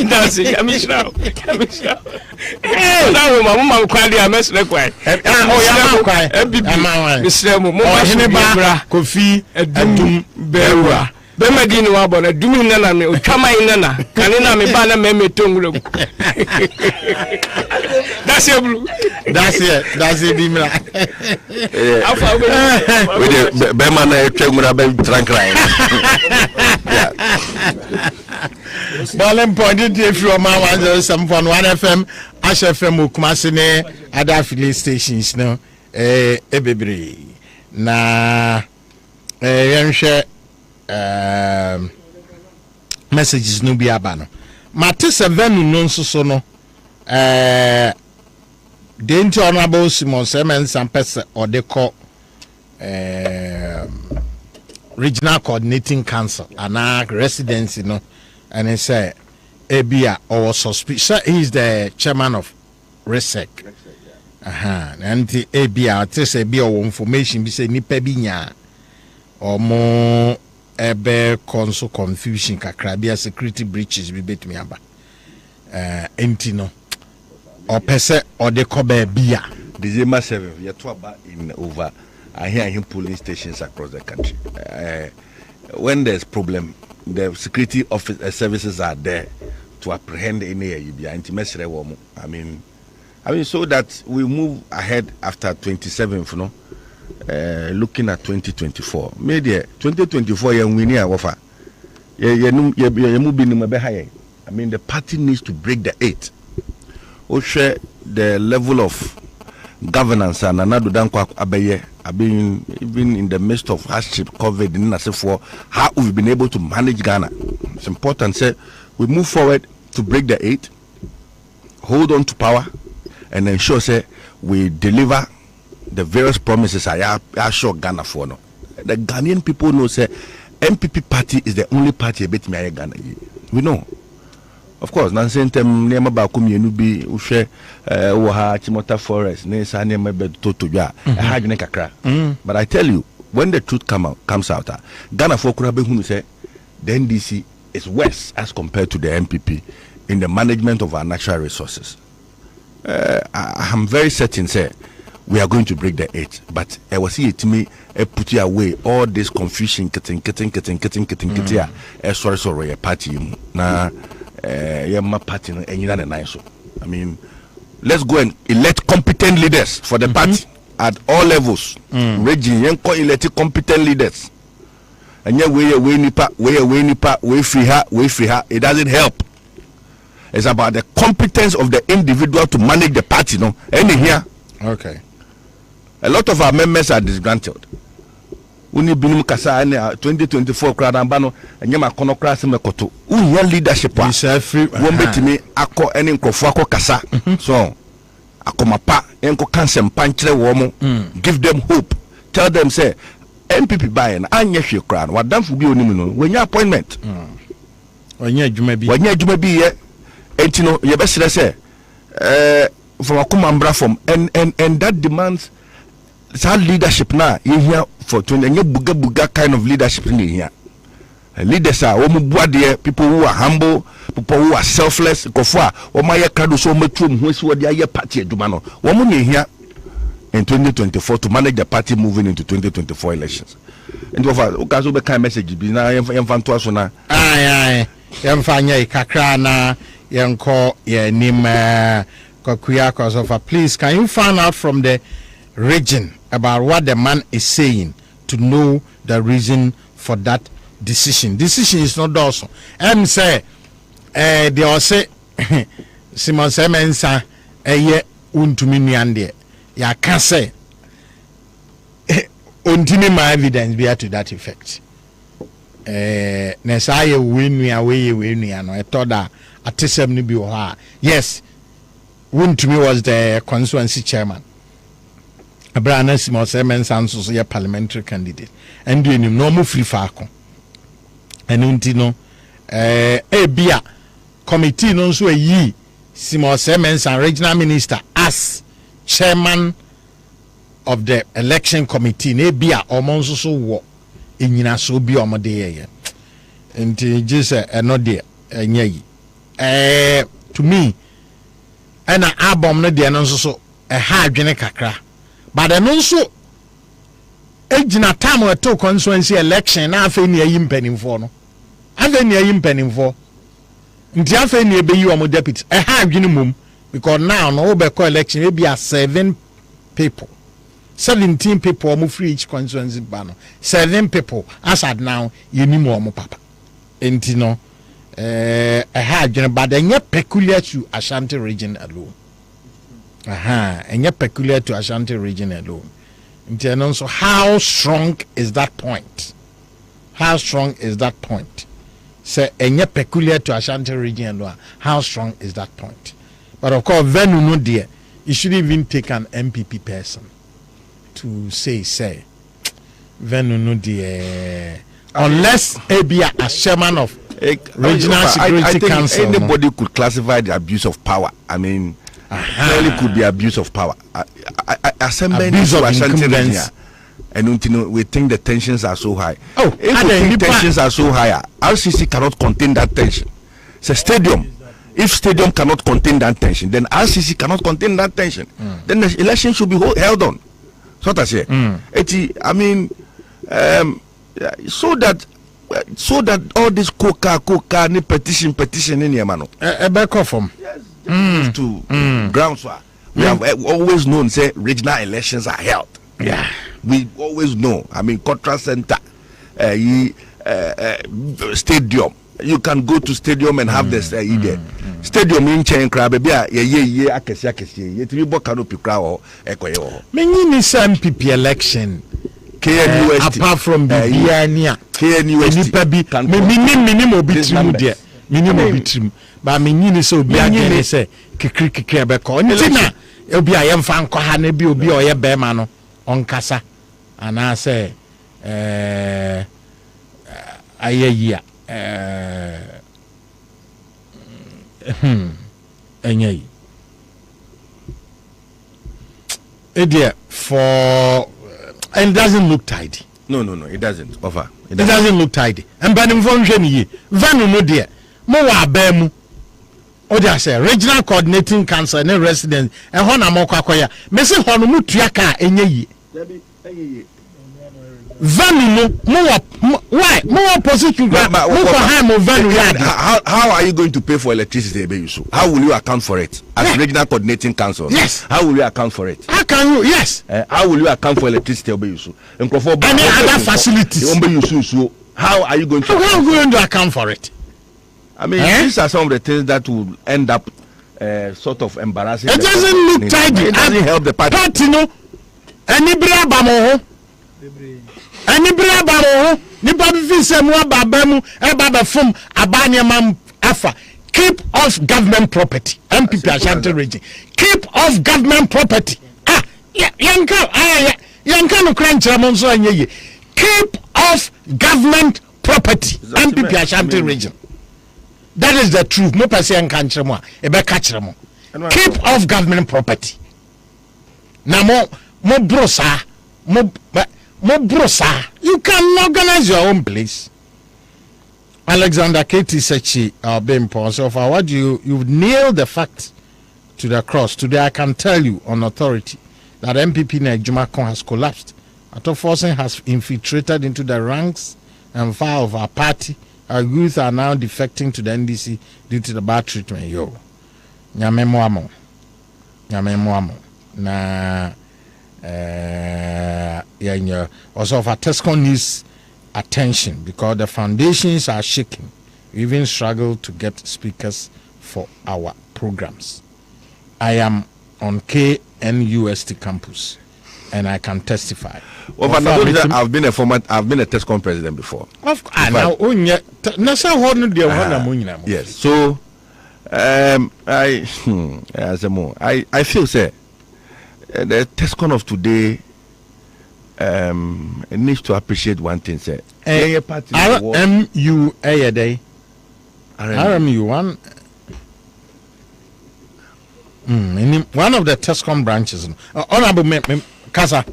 J: that's it I'm sure now mama kwali amesre kwai
A: oh ya ma kwai
J: misre mu mo ba
A: kofi adum
J: bewa bemadi ni wa bona dumi nana me otwaman nana kane na me ba na me tongura mu that's it blue
A: that's it dimra
J: afa
D: we be man na twagura be trankrai
A: Balem point if you ma 107.1 FM Ash FM Kumasi ne other affiliate stations no ebebre na yenhwe messages no bi aba no mate 7 no nso so no the honorable Simon Semen Sampes or the regional coordinating council and residency no and he said Ebia or suspicious he's the chairman of RESEC and the Ebia test a bio information be say nipa binya or more ebe console confusion kakra security breaches be bet me aba empty no or pese or the kobe bia
D: December 7th we are to about in over I hear him polling stations across the country when there's problem the security office services are there to apprehend any anti-message woman. I mean so that we move ahead after 27th no looking at 2024 maybe 2024 we need offer I mean the party needs to break the 8 or share the level of governance and another dankwa abeye even in the midst of hardship COVID in for how we've been able to manage Ghana. It's important say we move forward to break the 8, hold on to power and ensure say we deliver the various promises I assure Ghana for no. The Ghanaian people know say MPP party is the only party bet me Ghana. We know. Of course, Nansentem Nema Bakumi Nubi Ushe Waha Chimota Forest, Nesa Nema Totoja, Hajnekakra. But I tell you, when the truth comes out, Ghana for Kurabe who say the NDC is worse as compared to the MPP in the management of our natural resources. I'm very certain, say, we are going to break the 8. But I was here to me, put away all this confusion, sorry, party. Now, party, I mean, let's go and elect competent leaders for the party at all levels. Region, elect competent leaders. And yet, we free her. It doesn't help. It's about the competence of the individual to manage the party, no? Any here.
A: Okay.
D: A lot of our members are disgruntled. Uni binum kasa ene 2024 krada mbano enyema kono krasa mekoto. Unya leadership wa. Wombetimi akọ ene nkofo akọ kasa. So akomapa enko kansem panchre wo mo. Give them hope. Tell them say MPP buy na anya hwe krada. Wadamfo bi onimu no. Wenya appointment.
A: Wenya adwuma bi
D: ye. Enti no ye be sere say from akomambra from and that demands that leadership now you here for 20 and you buga kind of leadership in here. Leaders are people who are humble, people who are selfless. Kofwa omaya krado so metrum who is what the party dumano. Woman here in 2024 to manage the party moving into 2024 elections. And over okazo be kind message bi na yemfanto aso na
A: yemfanya kakra na yenko ye nim kwakuya cause of please can you find out from the region about what the man is saying to know the reason for that decision. Decision is not also. Say, they all say, Simon Semensa, ye untumi niande. Ya can say, continue my evidence be to that effect. Nesaya win away no. I thought that at Tisem be yes. Win to me was the constituency chairman. Abraham Simon Simmons was a parliamentary candidate. And doing him no more free farco. And untino bia committee no so ye Simon Simmons and regional minister as chairman of the election committee. Ne bia omonso so wo enyina so bi omode ye. Nti just no there enya yi. To me and an album no de no so a hard dwene kakra but no so ejina time we to constituency election na afa ni ayi mpanimfo no afa ni ayi mpanimfo nti afa ni ebeyi o mo deputy a hard dwene mum because now no we be call election we be 7 people 17 people o mo free each constituency ba no 7 people as at now yeni mo papa enti no a hard but then peculiar to Ashanti region alone. And yet peculiar to Ashanti region alone. So how strong is that point? How strong is that point? Say and yet peculiar to Ashanti region alone. How strong is that point? But of course, Venu no dear, you should even take an MPP person to say Venu no dear. Unless Abia as chairman of Regional Security Council.
D: Anybody could classify the abuse of power. I mean, clearly could be abuse of power. Abuse of incumbents. And we think the tensions are so high.
A: Oh,
D: if we think tensions are so high, RCC cannot contain that tension. It's a stadium. If stadium cannot contain that tension, then RCC cannot contain that tension. Then the election should be held on. So that's it. I mean, so that all this coca ni petition in here, mano.
A: Back off from
D: to grounds. We have always known say regional elections are held.
A: Yeah,
D: we always know. I mean, Contra Center, stadium. You can go to stadium and have this there. Stadium in chain crab akesi. Yet we canopy crowd ekoye.
A: Many MPP election.
D: KNUST.
A: Apart from the Biania,
D: KNUST.
A: Minimum but mini so Biania say kikri beko. Ntina obi ayem fan ko ha na bi obi oye be ma no on kasa ana say ayeyia enyai edia for and it doesn't look tidy.
D: No, it doesn't. Offer.
A: It doesn't look tidy. And by the information ye, Vanu no dear. Mo wa bemu. O dia say regional coordinating council and residents. And hona mo kwakoya. Me say hono mu tuaka enye yi. Vanu no why? Mo position mo for high mo Vanu yard.
D: How are you going to pay for electricity, Ebeyusu? How will you account for it as regional coordinating council?
A: Yes.
D: How will you account for it?
A: How can you? Yes.
D: How will you account for electricity, Ebeyusu?
A: Any other facilities?
D: How are you going to?
A: How are you going to account for it?
D: I mean, these are some of the things that will end up sort of embarrassing.
A: It doesn't look tidy.
D: It doesn't help the party.
A: Party no. Any braba Any braba nipa bi se mu ababa mu baba fom abanyama afa. Keep off government property. MPP Ashanti region. Keep off government property. Yanka no crunch ramonso anyeye. Keep off government property. MPP Ashanti region. That is the truth. No person can catch them. Keep off government property. Now mo brosa. You can organize your own place. Alexander Katie Sechi, our Bimpo, so far, what you've nailed the fact to the cross. Today, I can tell you on authority that MPP Jumakon has collapsed. Ato Forcing has infiltrated into the ranks and file of our party. Our youth are now defecting to the NDC due to the bad treatment. Nyame moamo. Na also for Tesco needs attention because the foundations are shaking. We even struggle to get speakers for our programs. I am on KNUST campus and I can testify.
D: Well, I've been a TESCOM president before.
A: Of course, now
D: yes. So I feel say the TESCOM of today needs to appreciate one thing. Say
A: RMU a day. RMU one. One of the TESCOM branches. Honorable Kasa.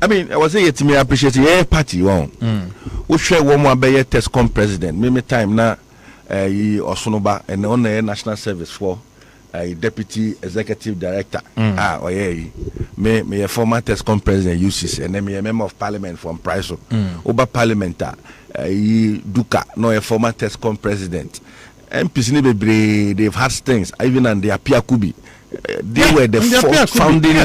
D: I mean, I was saying to me, appreciate the party one. We share one more by TESCOM president. Many time now, Osonoba and on the national service for deputy executive director. Me a former TESCOM president uses, and then me a member of parliament from Priso. Oba parliamentar, Duka, no a former TESCOM president. MPs they've had things, even and the Apia Kubi. They were the founding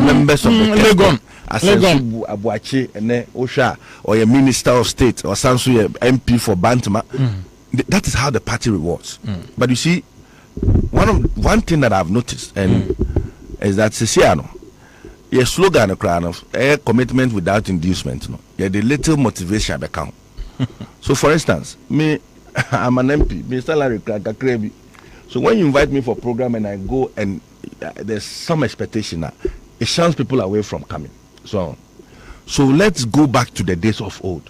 D: members of the TESCOM. Asensu Abuachi and Osha or a minister of state or Sansu MP for Bantama. That is how the party was. But you see, one thing that I've noticed and is that Sisiano, your slogan of a commitment without inducement. No, yeah, the little motivation account. So, for instance, I'm an MP, my salary crazy. So when you invite me for a program and I go and there's some expectation now, it shuns people away from coming. So let's go back to the days of old.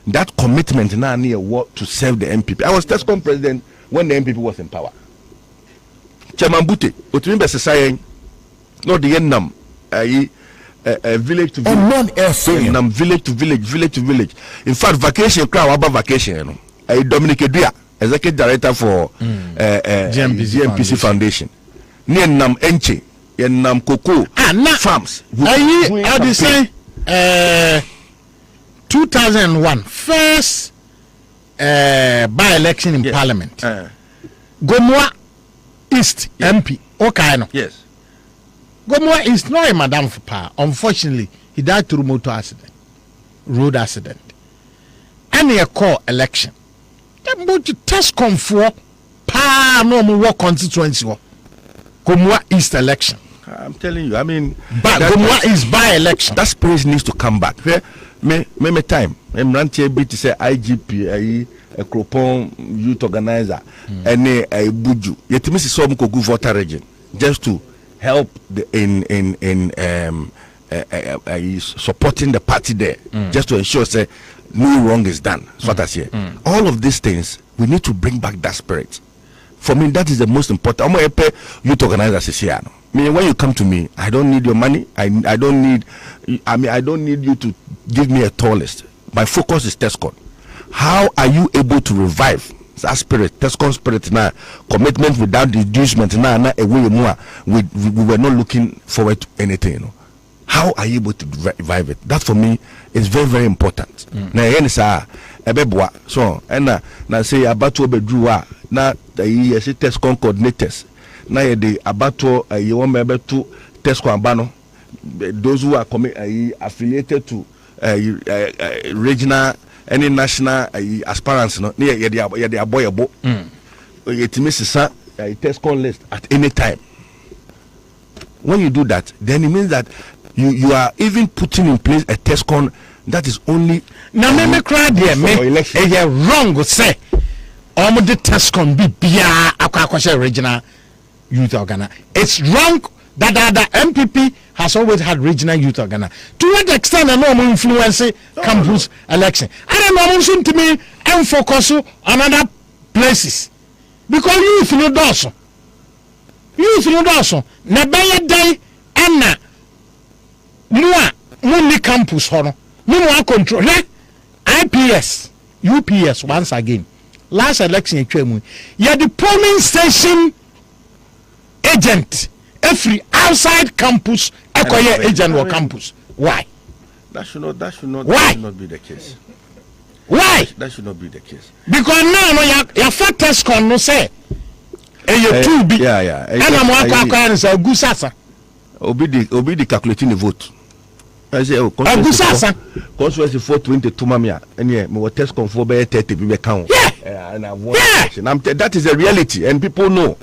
D: That commitment now near what to serve the MPP. I was TESCOM president when the MPP was in power. Chairman Bute, what you mean by society? Not the Nam, village to village, village to village. In fact, vacation crowd about vacation. Dominic Edria, executive director for GMPC Foundation. Near Nam Enche. Nam Cocoa farms.
A: I would say 2001 first by-election in Parliament. Gomoa East MP. Okay,
D: yes.
A: Gomoa East not a Madame for power. Unfortunately, he died through road accident. And a call election. Then go to TESCOM for no more constituency. Gomoa East election.
D: I'm telling you, I mean,
A: Gomoa is by-election.
D: That spirit needs to come back. Me time. I'm ranting a bit to say IGP, a Cropon youth organizer, and a Buju. Yet, Mrs. Somuko voter region just to help in supporting the party there, just to ensure say no wrong is done. So what I say. All of these things, we need to bring back that spirit. For me, that is the most important. I'm going to pay youth organizers here. When you come to me, I don't need your money. I don't need you to give me a tour list. My focus is TESCOM. How are you able to revive that spirit, TESCOM spirit now, commitment without inducement now, a way more. We were not looking forward to anything, you know. How are you able to revive it? That for me is very, very important. Now, so and say about to be drew now the TESCOM coordinators. Now the abato you want me to TESCOM abano. Those who are affiliated to regional any national aspirants, no, yeah, boy abo. It misses a TESCOM list at any time. When you do that, then it means that you are even putting in place a TESCOM that is only
A: now me cry there me wrong say the TESCOM be bia regional youth organ. It's wrong that the MPP has always had regional youth organ. To what extent a normal influence campus election? I don't know soon to me and focus on other places because youth no doso. Youth no doso. Na baya day ana Muni campus hono. Muni control IPS, UPS once again. Last election in Chemu. Yeah, the polling station agent every outside campus acquire agent or campus. Why?
D: That should not be the case.
A: Why?
D: That should not be the case.
A: Because now your fat test con no say you too big.
D: Yeah.
A: And I'm walking say gusasa.
D: Obi the calculating the vote. I say constituency 422 mamia and yeah me what test confirm by 30 people count.
A: Yeah.
D: And I want that is a reality and people know.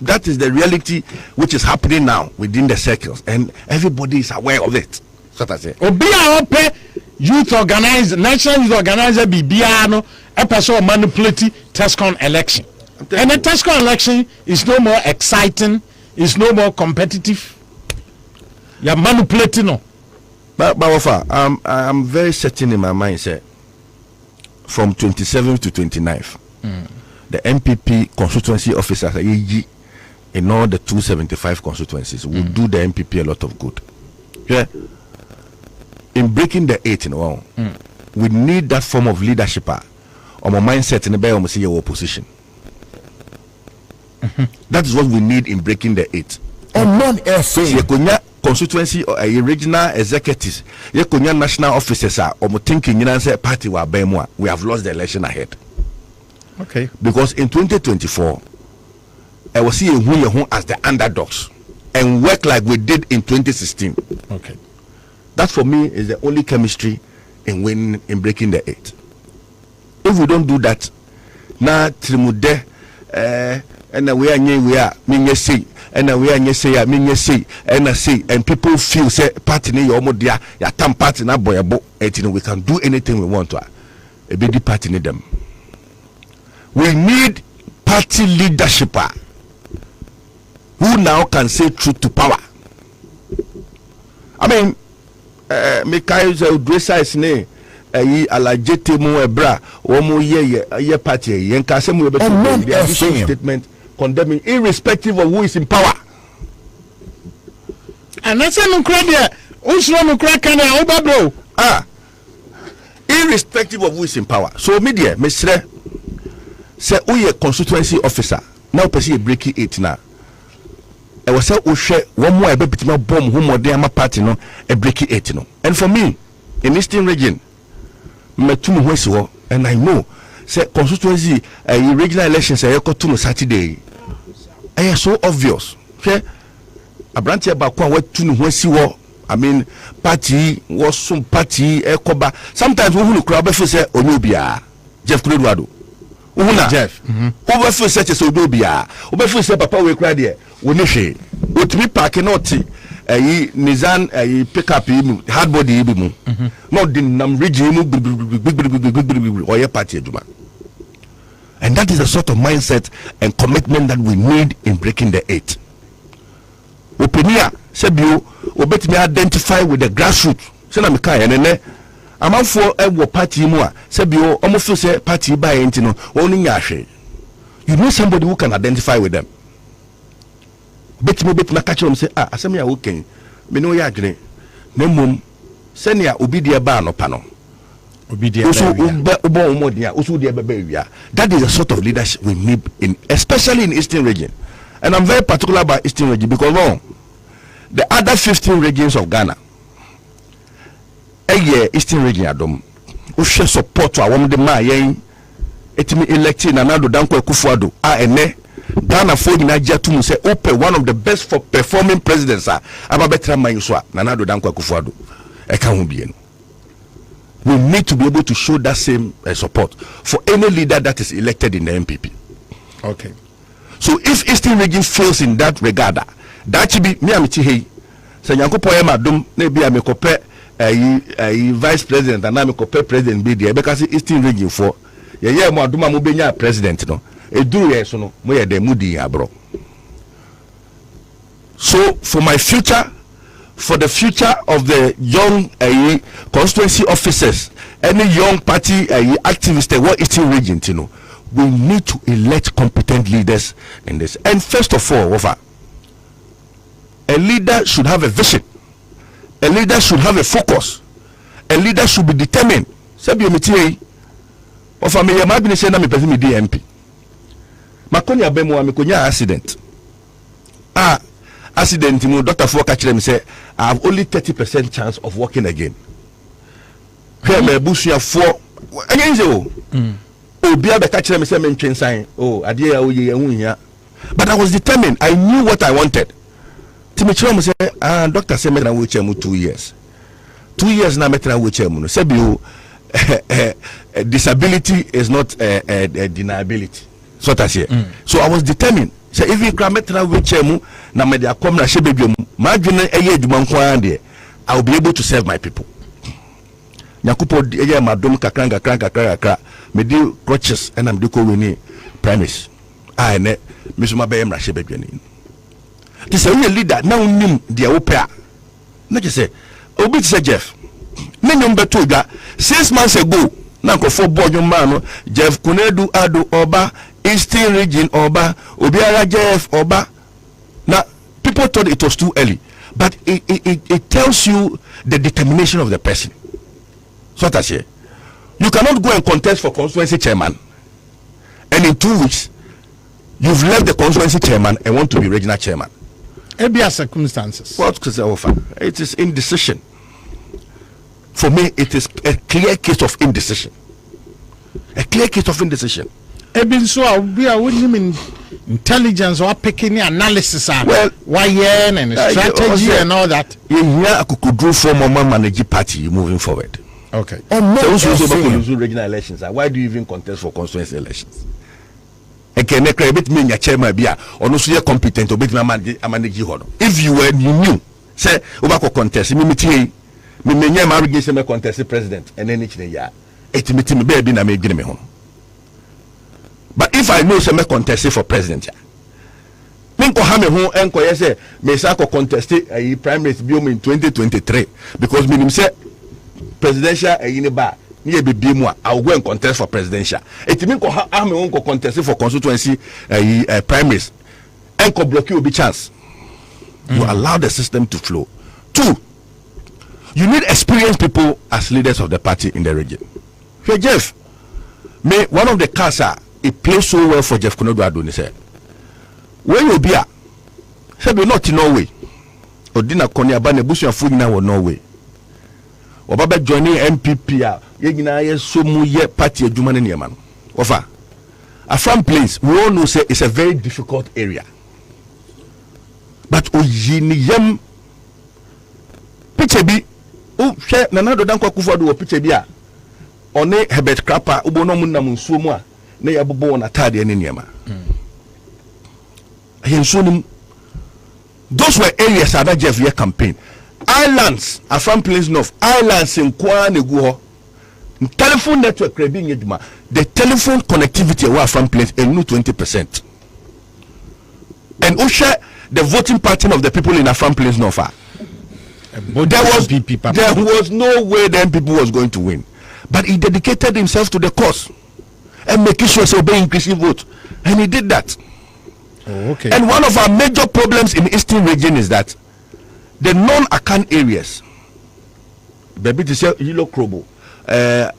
D: that is the reality which is happening now within the circles, and everybody is aware of it. So that's it.
A: Obia ope youth organizer, national youth organizer bibiano a person manipulate TESCON election. And the TESCON election is no more exciting, is no more competitive. You're manipulating no.
D: But I'm very certain in my mind, sir, from 27th to 29th, the MPP constituency officers in all the 275 constituencies will do the MPP a lot of good. Yeah. In breaking the 8 in all, we need that form of leadership or my mindset in the bay almost your opposition. That is what we need in breaking the 8. Oman constituency or a regional executives, national officers are thinking party we have lost the election ahead.
A: Okay.
D: Because in 2024, I was seeing who as the underdogs and work like we did in 2016.
A: Okay.
D: That for me is the only chemistry in winning, in breaking the 8. If we don't do that, na trimude and we are me say and we are say me say and I say, and people feel say party ni your modia ya tam party na boyabo we can do anything we want to a big party need them. We need party leadership who now can say truth to power. I mean, Mikael Dressa is ne alajete mu ebra omo ye party yen ka se mu be statement condemning irrespective of who is in power.
A: And that's no credit. Usro no crack and obabro.
D: Irrespective of who is in power. So media mesre say uye constituency officer now person breaking 8 now. I was say share one more betima bomb who more dey party no e break 8 no. And for me in Eastern region me to me ho and I know say constituency regular elections e ko to Saturday. I so obvious. Okay? Abrantia ba kwa wetu no ho I mean party was some party ekoba. Sometimes we who crowd be say onobia Jeff Kureduado. Uhuna
A: Jeff.
D: Over for such as Odobia. Over for say papa we cry there. Wonishe. Otimi park not Nizan pick up hard body mu. Not the nam regime or your party juma. And that is the sort of mindset and commitment that we need in breaking the 8. Openia sebio obetimi identify with the grassroots. Say na me kai ene amanfo ewo party mu a sebio omofo say party by enti no woni nya hwe. You know somebody who can identify with them. Betimi catch them say asem ya woken me no ya adwene na mum senia obi de ba no pa no obi de ba that is the sort of leadership we need in especially in Eastern region. And I'm very particular about Eastern region because the other 15 regions of Ghana Eastern region adom we share support to awom de ma yen etimi electing Nana-Addo Dankwa Akufo-Addo ene Ghana for Nigeria to say open one of the best for performing presidents ababetra mayuswa Nana-Addo Dankwa Akufo-Addo we need to be able to show that same support for any leader that is elected in the MPP.
A: Okay.
D: So if Eastern region fails in that regard, that should be me amiti hey. So Nyankopo Emadum maybe I mekope vice president and I mekope president be there because Eastern region for mo aduma mo benya president no. Eduru ye so no mo ye de mudi abro. So for my future, for the future of the young constituency officers, any young party activists what Eastern region, you know, we need to elect competent leaders in this. And first of all, a leader should have a vision. A leader should have a focus. A leader should be determined. Sabi omiti of a me yamabini say na me person me DMP. Makoni abemo amekonya accident. Accident mu doctor for catch them say I have only 30% chance of walking again. Here me busuya for enyenze obia be catch them say me ntwen sign ade ya oye ehun hia. But I was determined. I knew what I wanted. Timichiro say doctor say me na wheelchair mu 2 years. 2 years na me na wheelchair mu no say bi disability is not a deniability. So that's here. So I was determined. So even Krametra Wichemu, Namedia Comra Shebedium, Margin a year Dumanquande, I'll be able to serve my people. Nyakupo Aya Madum Kakanga, Medi crutches, and I'm Duko Winnie premise. I ne Miss Mabayam Shebedian. This is a leader now nim the opera. Not just say, Obit say Jeff. Number 2 6 months ago, Nanko for Bojo Mano, Jeff Kunedu Adu Oba. Eastern region Oba, Obiara Jeff Oba. Now, people thought it was too early, but it tells you the determination of the person. So that's it. You cannot go and contest for constituency chairman, and in 2 weeks, you've left the constituency chairman and want to be regional chairman.
A: Maybe circumstances.
D: What could I offer? It is indecision. For me, it is a clear case of indecision. A clear case of indecision.
A: Eben so we are winning intelligence or picking analysis.
D: Well,
A: why and strategy and all that.
D: Yeah, I could do for Mama manage party moving forward.
A: Okay.
D: So regional elections. Why do you even contest for constituency elections? And can I bit me your chairman be or no so competent to bit my manage you? If you knew, say Obako contest, me marriage me contest president and then each year. It me baby na me give me home. But if I know some contest for president, Minko Hame home and say, Mesako contested a primary bill in 2023 because minim say presidential a bar near be more. I'll go and contest for presidential. It Minko Hame won't contest for constituency primaries. Enko block you be chance. You allow the system to flow. 2, you need experienced people as leaders of the party in the region. Hey Jeff, me one of the cars it plays so well for Jeff Kunedu Adoni said. When you be said we not in Norway. Odina Konya Bane Busia Fugina or Norway. Obaba joining MPP Yegina Somu ye party Juman in Yemen. Ofa. A farm place, we all know say it's a very difficult area. But Ojini Yem Pichebi share Nanado Danko Kufadu Pichebia. One Herbert Krapper Ubono Munam Sumwa. Na ya bobo na tade ene niema those were areas that Jeff year campaign islands Afram Plains North islands in Kwa Neguho telephone network the telephone connectivity wa Afram Plains and 20% and Osha the voting pattern of the people in Afram Plains North there was no way then people was going to win, but he dedicated himself to the cause and making sure so be increasing vote, and he did that.
A: Okay.
D: And one of our major problems in the Eastern region is that the non-Akan areas, baby to say Yilo Krobo,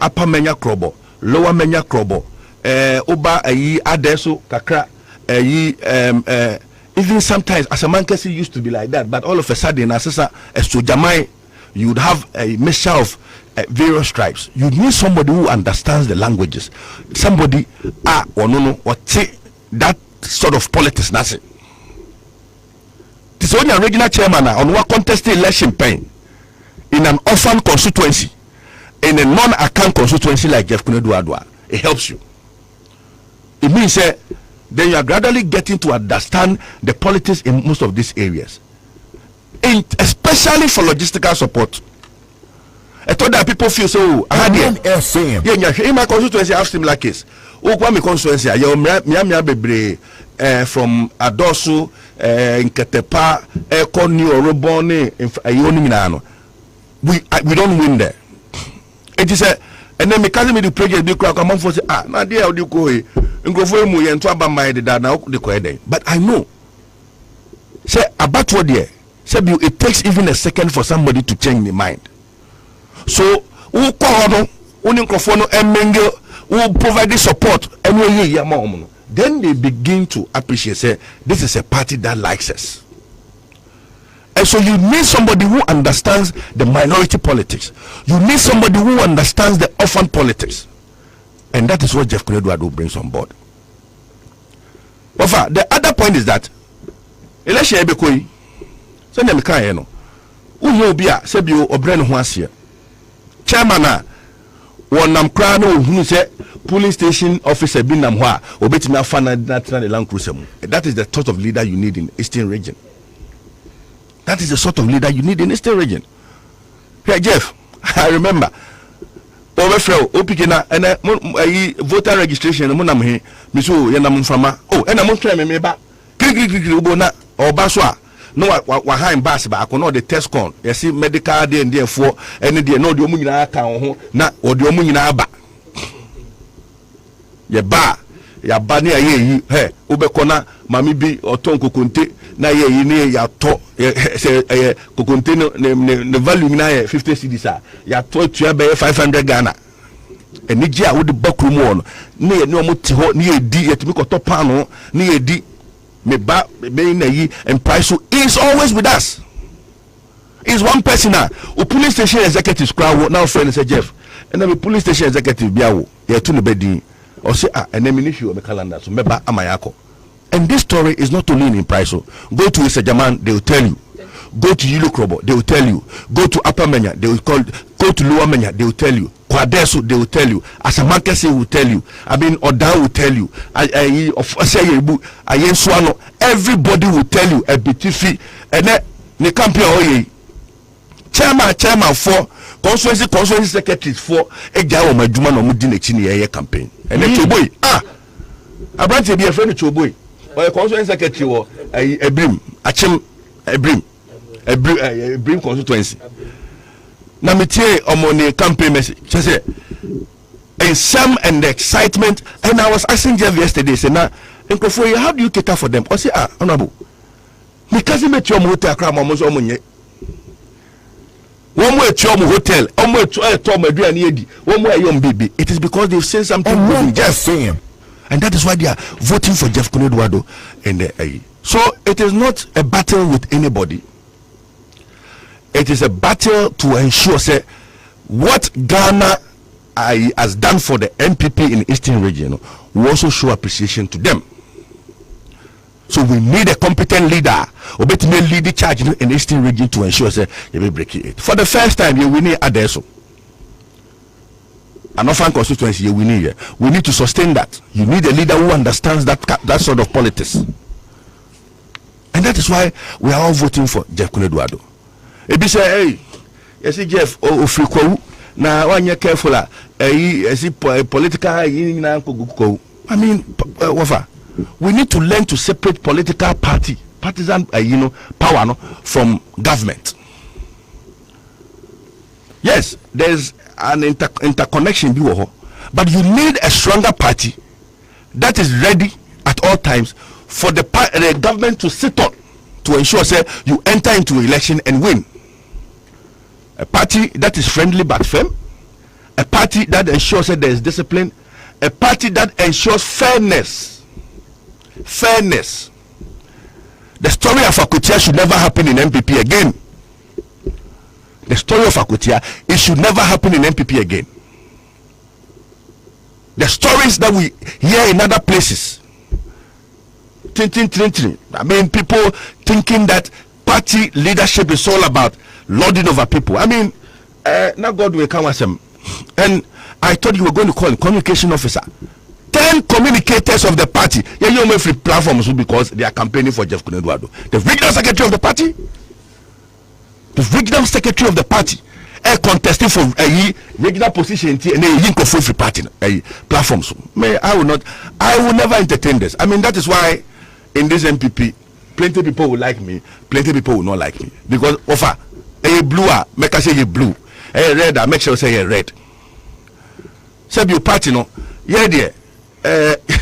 D: Upper Menya Krobo, Lower Menya Krobo, Oba Adeso Kakra, even sometimes as a Mankasi used to be like that, but all of a sudden as a Sojamai, you would have a mixture of various tribes. You need somebody who understands the languages, somebody or no or take that sort of politics. That's it. This is only a regional chairman on what contested election pain in an orphan constituency, in a non-account constituency like Jeff Kunedu Adwa. It helps you. It means then you are gradually getting to understand the politics in most of these areas, especially for logistical support. I thought that people feel so
K: Omanfm.
D: Yeah, in my constituency I have similar case. Okwami constituency bebre from Adosu in Ketepa Koni Orobone in we don't win there. It is and then because me the project do crack among for say na there how do go ngofo emu ye nto aba mind that na the ko eden, but I know say about what there say it takes even a second for somebody to change the mind. So who call who provide the support and then they begin to appreciate say this is a party that likes us. And so you need somebody who understands the minority politics. You need somebody who understands the orphan politics. And that is what Jeff Kunedu brings on board. But the other point is that election ebekoi so na meka ye no wo bi a sebio obre ne ho ase chairman a wonam kra na ohunu se polling station officer bi nam ho a obetimi afa na the Land Cruiser mu. That is the sort of leader you need in Eastern region. That is the sort of leader you need in Eastern region. Here, Jeff, I remember overflow opikina and voter registration mo nam he miso ye nam mfama and am try me ba kiri ubo na oba so a no wa high bass ba ko no the test con you see medical dey and for any dey no de omu nyina aka ho na o de omu nyina aba ye ba ya ba ne aye yi he ubekọ na mami bi oton kokonte na ye yi ne ya to se kokonte ne value na ye 50 cedis a ya to tua be 500 Ghana eni ji a wo de bakru mu ono ne ye ne omo ti ho ne ye di yetimi ko to pano ne ye di me ba be na yi and price is always with us. Is one person now o police station executive crowd now friend say Jeff and the police station executive biawo ye to ne bedi or say and then ministry of the calendar so meba amayako. And this story is not only in price. Go to Isajaman, they will tell you. Go to Yulu Krobo, they will tell you. Go to Upper Menya, they will call. Go to Lower Menya, they will tell you. Kwadesu, they will tell you. Asamankese will tell you. I mean, Oda will tell you. Everybody will tell you. A bitifi, and then the campaign oye. Chairman for constituency secretaries for a guy on my Juma no Mudin Chini campaign. And then Choboy, I brought to be a friend of Choboy. Or a constituency secretary or a brim, a brim constituency. Now me tell on the campaign message. She said, and some and the excitement. And I was asking Jeff yesterday, say now, how do you cater for them? I say, honorable, because you met your hotel crime almost omunye. One way to hotel, one way to Tom Adrian, one way young baby. It is because they've seen something moving Jeff fame. And that is why they are voting for Jeff Koneduado and the So it is not a battle with anybody. It is a battle to ensure say what Ghana has done for the MPP in Eastern region, we also show appreciation to them. So we need a competent leader or better lead the charge in the Eastern region to ensure say you will break it. For the first time, we need Adeso. An orphan constituency we need to sustain that. You need a leader who understands that sort of politics, and that is why we are all voting for Jeff Koneduado. If you say, hey, you see Jeff Ofriko, now when you're careful, you see political. I mean, we need to learn to separate political partisan, power no, from government. Yes, there's an interconnection, but you need a stronger party that is ready at all times for the government to sit on to ensure say you enter into election and win. A party that is friendly but firm, a party that ensures that there is discipline, a party that ensures fairness. The story of Akutia should never happen in MPP again. The story of Akutia, it should never happen in MPP again. The stories that we hear in other places, I mean, people thinking that party leadership is all about lording over people. I mean, now God will come with them. And I thought you were going to call a communication officer. 10 communicators of the party. Yeah, you may free platforms because they are campaigning for Jeff Koneduado. The regional secretary of the party. The regional secretary of the party contesting for a regional position and a free party platforms. I will never entertain this. I mean, that is why in this MPP, plenty of people will like me, plenty of people will not like me. Because offer a blue, make us say a blue, a red, I make sure say a red. Say your party no, yeah dear.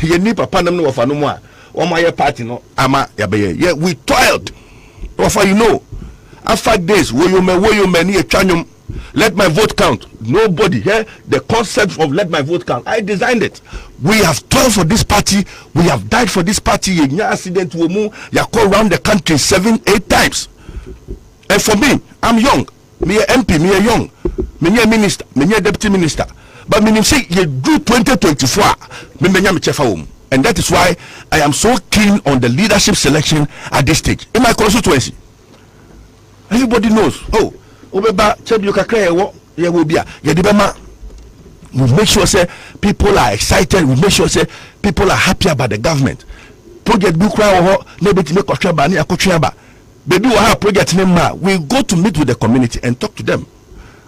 D: You need papa no offer no more. Or my party no, ama yabe. Yeah, we toiled. Offer you know. After days, let my vote count. Nobody here. The concept of let my vote count. I designed it. We have toiled for this party. We have died for this party. Accident will move. You go around the country 7-8 times. And for me, I'm young. Me a MP. Me a young. Me a minister. Me a deputy minister. But me say you do 2024. And that is why I am so keen on the leadership selection at this stage in my constituency. Everybody knows. Oh, Obeba, Chebu Kakre, ye will be a Yedibama We make sure say people are excited. We make sure say people are happy about the government. Project book baby we have project name. We go to meet with the community and talk to them.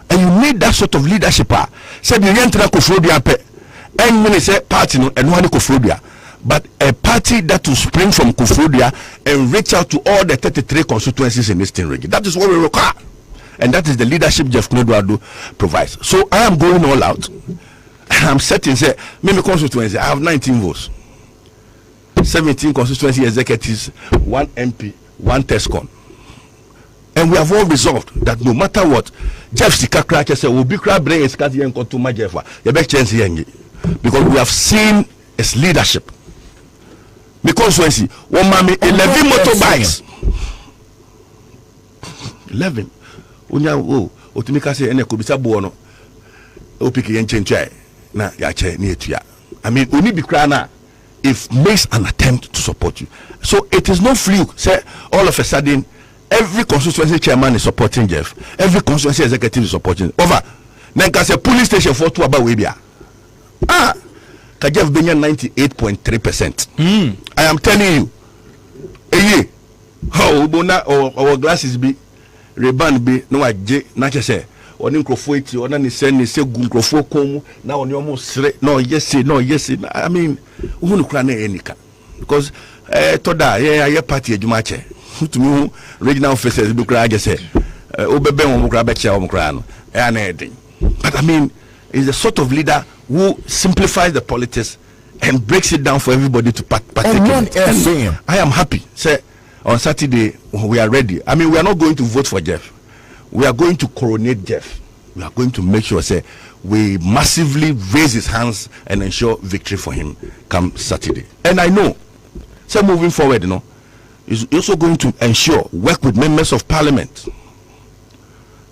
D: And you need that sort of leadership. Say the rentra kofobia pe and when say party no and one kofobia, but a party that will spring from Kufrodia and reach out to all the 33 constituencies in Eastern region. That is what we require. And that is the leadership Jeff Kneduadu provides. So I am going all out. I'm setting, say, maybe constituency, I have 19 votes. 17 constituency executives, 1 MP, 1 TESCON. And we have all resolved that no matter what, Jeff Sikakra said, will be crab bring his cat and to my Jeff. Because we have seen his leadership. Because when see, 11 motorbikes. 11. Unya otumika say ene kobisa buono. Opiki yenchenche na yache ni etua. I mean, only be krana if makes an attempt to support you. So it is no fluke. Say all of a sudden every constituency chairman is supporting Jeff. Every constituency executive is supporting. Over. Then can say police station for 2 about Webia. Jeff Benya 98.3%. I am telling you. How our glasses be reban be no aje na say oni nkrofo eti ona ni se gu nkrofo kom na oni omo sre no yes I mean uhunu kura na enika because toda ye party adwuma che to me regional officers be kura age say obebe won kura be che won kura no na edin. But I mean is the sort of leader who simplifies the politics and breaks it down for everybody to partake in it. I am happy. Say on Saturday we are ready. I mean, we are not going to vote for Jeff. We are going to coronate Jeff. We are going to make sure say we massively raise his hands and ensure victory for him come Saturday. And I know, say moving forward, is also going to ensure work with members of parliament.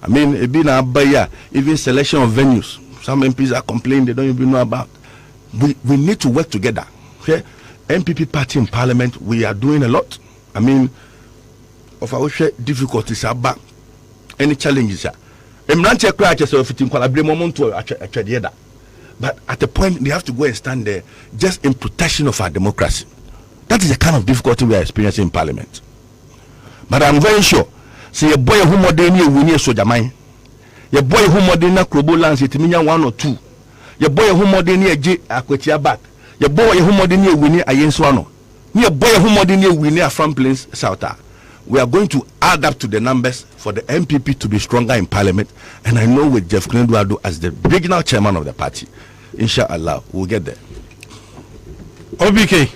D: I mean, even selection of venues. Some MPs are complaining they don't even know about. We need to work together. Okay? MPP party in parliament, we are doing a lot. I mean, of our difficulties about any challenges. But at the point they have to go and stand there just in protection of our democracy. That is the kind of difficulty we are experiencing in parliament. But I'm very sure. See a boy who more than you win Sojamai. Your boy who more than Krobo lands it mean 1 or 2. Your boy who more than J Aquatia back. Your boy who more than you win Ayenswano. Your boy who more than you win from Plains South. We are going to add up to the numbers for the MPP to be stronger in parliament. And I know with Jeff Kneduadu as the regional chairman of the party, inshallah, we'll get there.
A: OBK,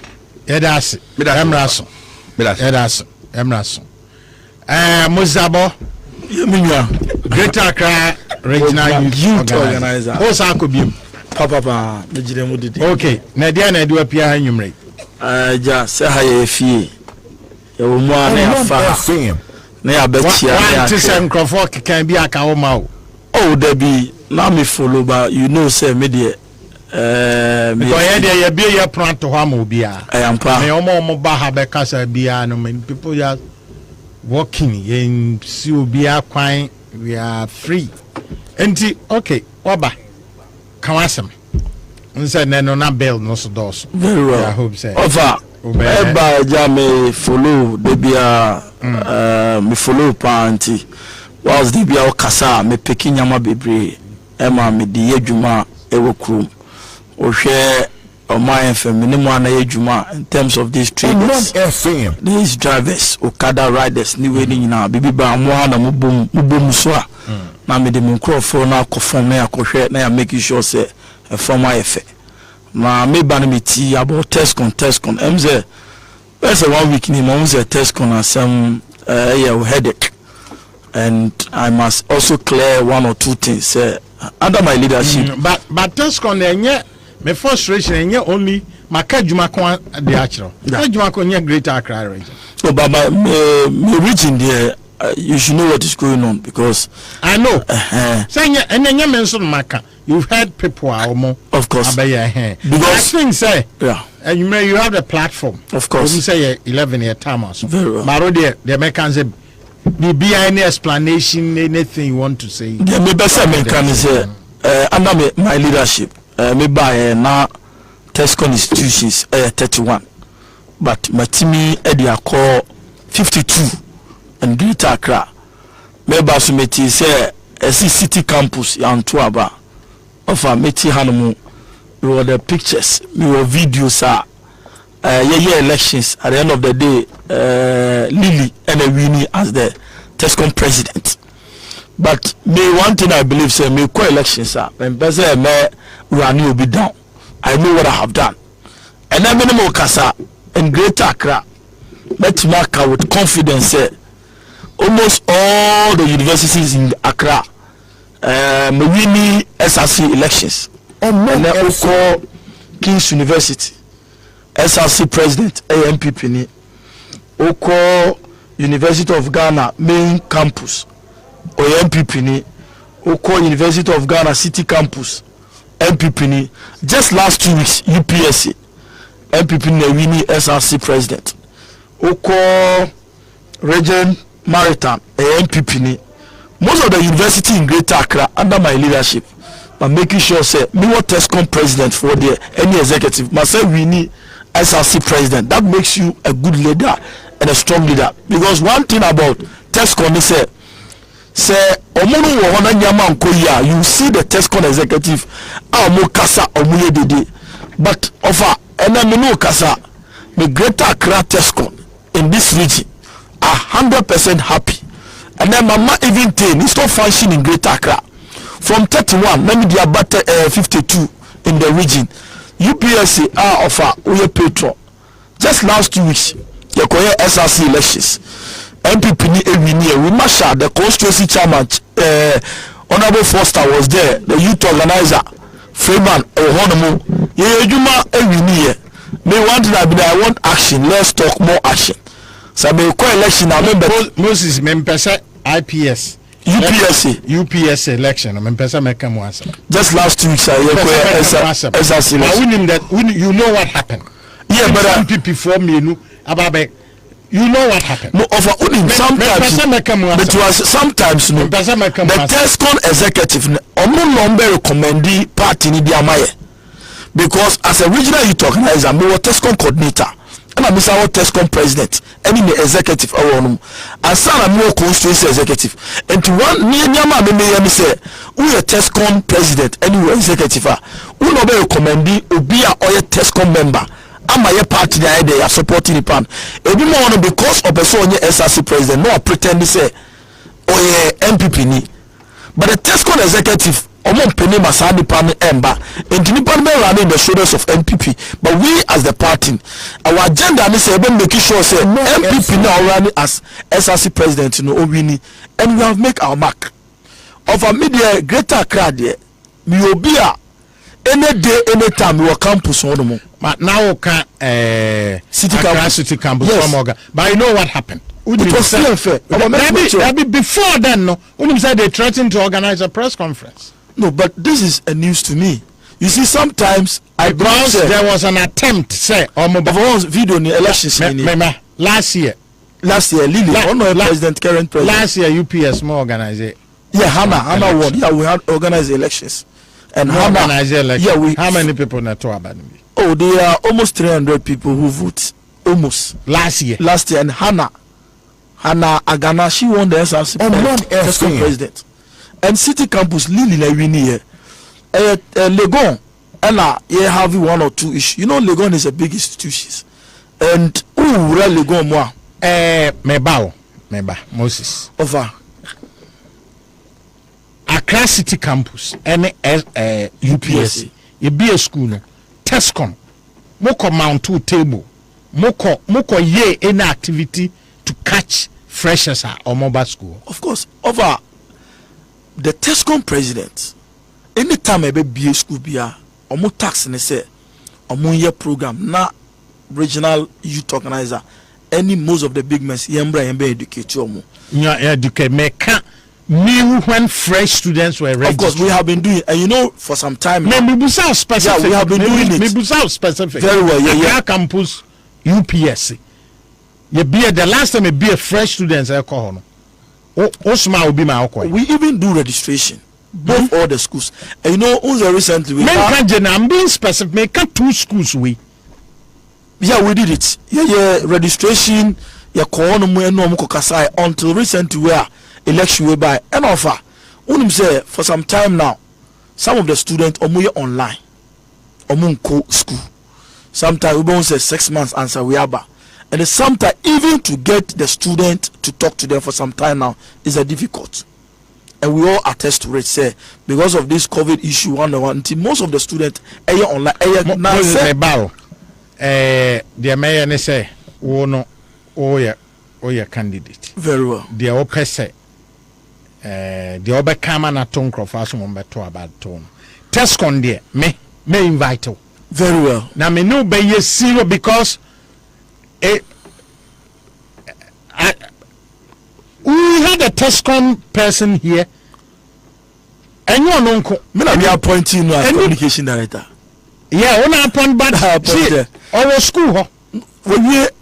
A: Edas, Emraso, Emraso. Muzabo, Greater Accra Regional Youth Organizer. Papa, okay, Nadia, I do appear in your
K: just say hi, fee. You will more than a
A: Crawford can be a cow.
K: Oh, there be now me follow, but you know, say media.
A: Because be a plant to Hamo Bia. I am proud. Baha Becasa Bia, no many people are walking in Subia Quine. We are free. And okay, Waba Kawasam. Said no, not bail, no so dos.
K: Very well.
A: I hope so.
K: Over. Eba me follow debia me follow panti whilst debia okasa me peki nyama bebre ema me di adwuma ewo krum ohwe Omanfm ni mo ana adwuma in terms of these traders these drivers okada riders ni we ni nyina bibi ba mo ana mo bom so a na me de me nkrofo na akofon na akohwe na ya make sure say e form ayefe ma me ban me tea about TESCON MZ there's a 1 week in months TESCON and some headache, and I must also clear 1 or 2 things under my leadership.
A: But TESCON me frustration only makajuma kwa the actual makajuma kwa Greater Accra region.
K: So but me region there you should know what is going on because
A: I know. Saying and then you mentioned Maka. You've heard people
K: of course
A: because I think say and you have the platform
K: of course
A: you say 11-year term or so
K: very well.
A: But the Americans be any explanation anything you want to say
K: the me best American is under my leadership, me by now TESCON institutions 31, but my team edi call 52 and Greater Accra. Me ba so meti say city campus yantuaba. Ofa meti hanumu. We were the pictures, we were videos. Elections at the end of the day, Lily and Winnie as the TESCON president. But me one thing I believe, say me co-elections are when Beza me Rani will be down. I know what I have done, and I'm in Kasa in Greater Accra. Let Maka with confidence say almost all the universities in Accra, me winning SRC elections, and then also King's University. SRC president AMPP ni Oko University of Ghana main campus OMPP ni Oko University of Ghana city campus MPP ni. Just last 2 weeks UPSC MPP ni wini SRC president Oko Region Maritime MPP ni. Most of the university in Greater Accra under my leadership, but making sure say me what TESCON president for the any executive must say we need SRC president. That makes you a good leader and a strong leader. Because one thing about TESCON is say omunu wo hona nyama nkoya, you see the TESCON executive mo kasa omuye dede, but offer enamino kasa the Greater Accra TESCON in this region are 100% happy. And then mama even ten is not functioning in Greater Accra from 31 let me be about 52 in the region. UPSC are offer Uye Petro. Just last 2 weeks, you call SRC elections. MPP ni Ewini, we masha the constituency chairman, Honorable Foster was there, the youth organizer, Freeman Ohonomo. Yejuma Ewini. Me want I want action. Let's talk more action. So me call election. I remember
A: Moses Mempesa IPS. UPS election.
K: Just last 2 weeks, SRC.
A: You know what happened.
K: Yeah, but
A: some people before me, you know what happened.
K: No, sometimes no. The TESCON executive, no recommending party ni diamaye, because as a regional youth organizer, me was TESCON coordinator. And I'm our TESCON president, and in the executive around and some more constituency executive. And to one near Yama me say, we are TESCON president, and we executive. We no be recommending Ubia or a TESCON member. I'm my party they are supporting the pan. Every morning because of a Sonia SRC president, no pretend to say, oh yeah, MPP ni. But the TESCON executive, Oman penny masani pan emba, and Tinipan may run in the shoulders of MPP. But we as the party, our agenda is making sure say MPP now running as SRC president in Owini, and we have make our mark. Of a media Greater Accra there, we will be any day, any time we will campus on.
A: But now city campus.
K: Yes.
A: But you know what happened?
K: It was still unfair.
A: Maybe before then, no. Unim said they threatened to organize a press conference.
K: No, but this is a news to me. You see, sometimes
A: because there was an attempt, say,
K: video in the elections.
A: Last year,
K: Lily, president, current president.
A: Last year, UPS more organized it.
K: Yeah, Hannah won. Yeah, we had organized elections. And
A: organized elections.
K: Yeah,
A: how many people in the tour about me?
K: Oh, there are almost 300 people who vote. Almost
A: last year,
K: and Hannah Agana, she won the SRC president. And city campus Lily na win here. Legon, and you have 1 or 2 issues. You know, Legon is a big institution. And Legon moi.
A: Meba Moses
K: over
A: Accra City Campus and UPSC. You be a school no. TESCON moko mount to table moko ye any activity to catch freshers or mobile school.
K: Of course, over the TESCON president, anytime I be a school bia omo tax ne say omo year program na regional youth organizer any most of the big men yembra educate omo.
A: Yeah, educate me can new when fresh students were registered.
K: Of course, we have been doing, and you know, for some time now.
A: Maybe specific.
K: Yeah, we have been doing it.
A: Maybe specific.
K: Very well, yeah.
A: Campus UPSC. You be the last time you be a fresh students alcohol. Osma will be my alcohol.
K: We even do registration. both all the schools. And you know, recently
A: I'm being specific. Make 2 schools we.
K: Yeah, we did it. Yeah, registration. Yeah, until recently we are election way by and offer. Say for some time now, some of the students are online, go school. Sometimes we don't say 6 months answer we are back. And sometimes even to get the student to talk to them for some time now is a difficult. And we all attest to it, say, because of this COVID issue, most of the students are online.
A: The mayor say, oh no, oh yeah, candidate.
K: Very well.
A: The open say, the open come and a tongue crofas on about tone. Test con dear, may invite you.
K: Very well.
A: Now, me no be ye zero because we had a Tescom person here, and you know,
K: me be appointing as communication director.
A: Yeah, on appoint, but she our school,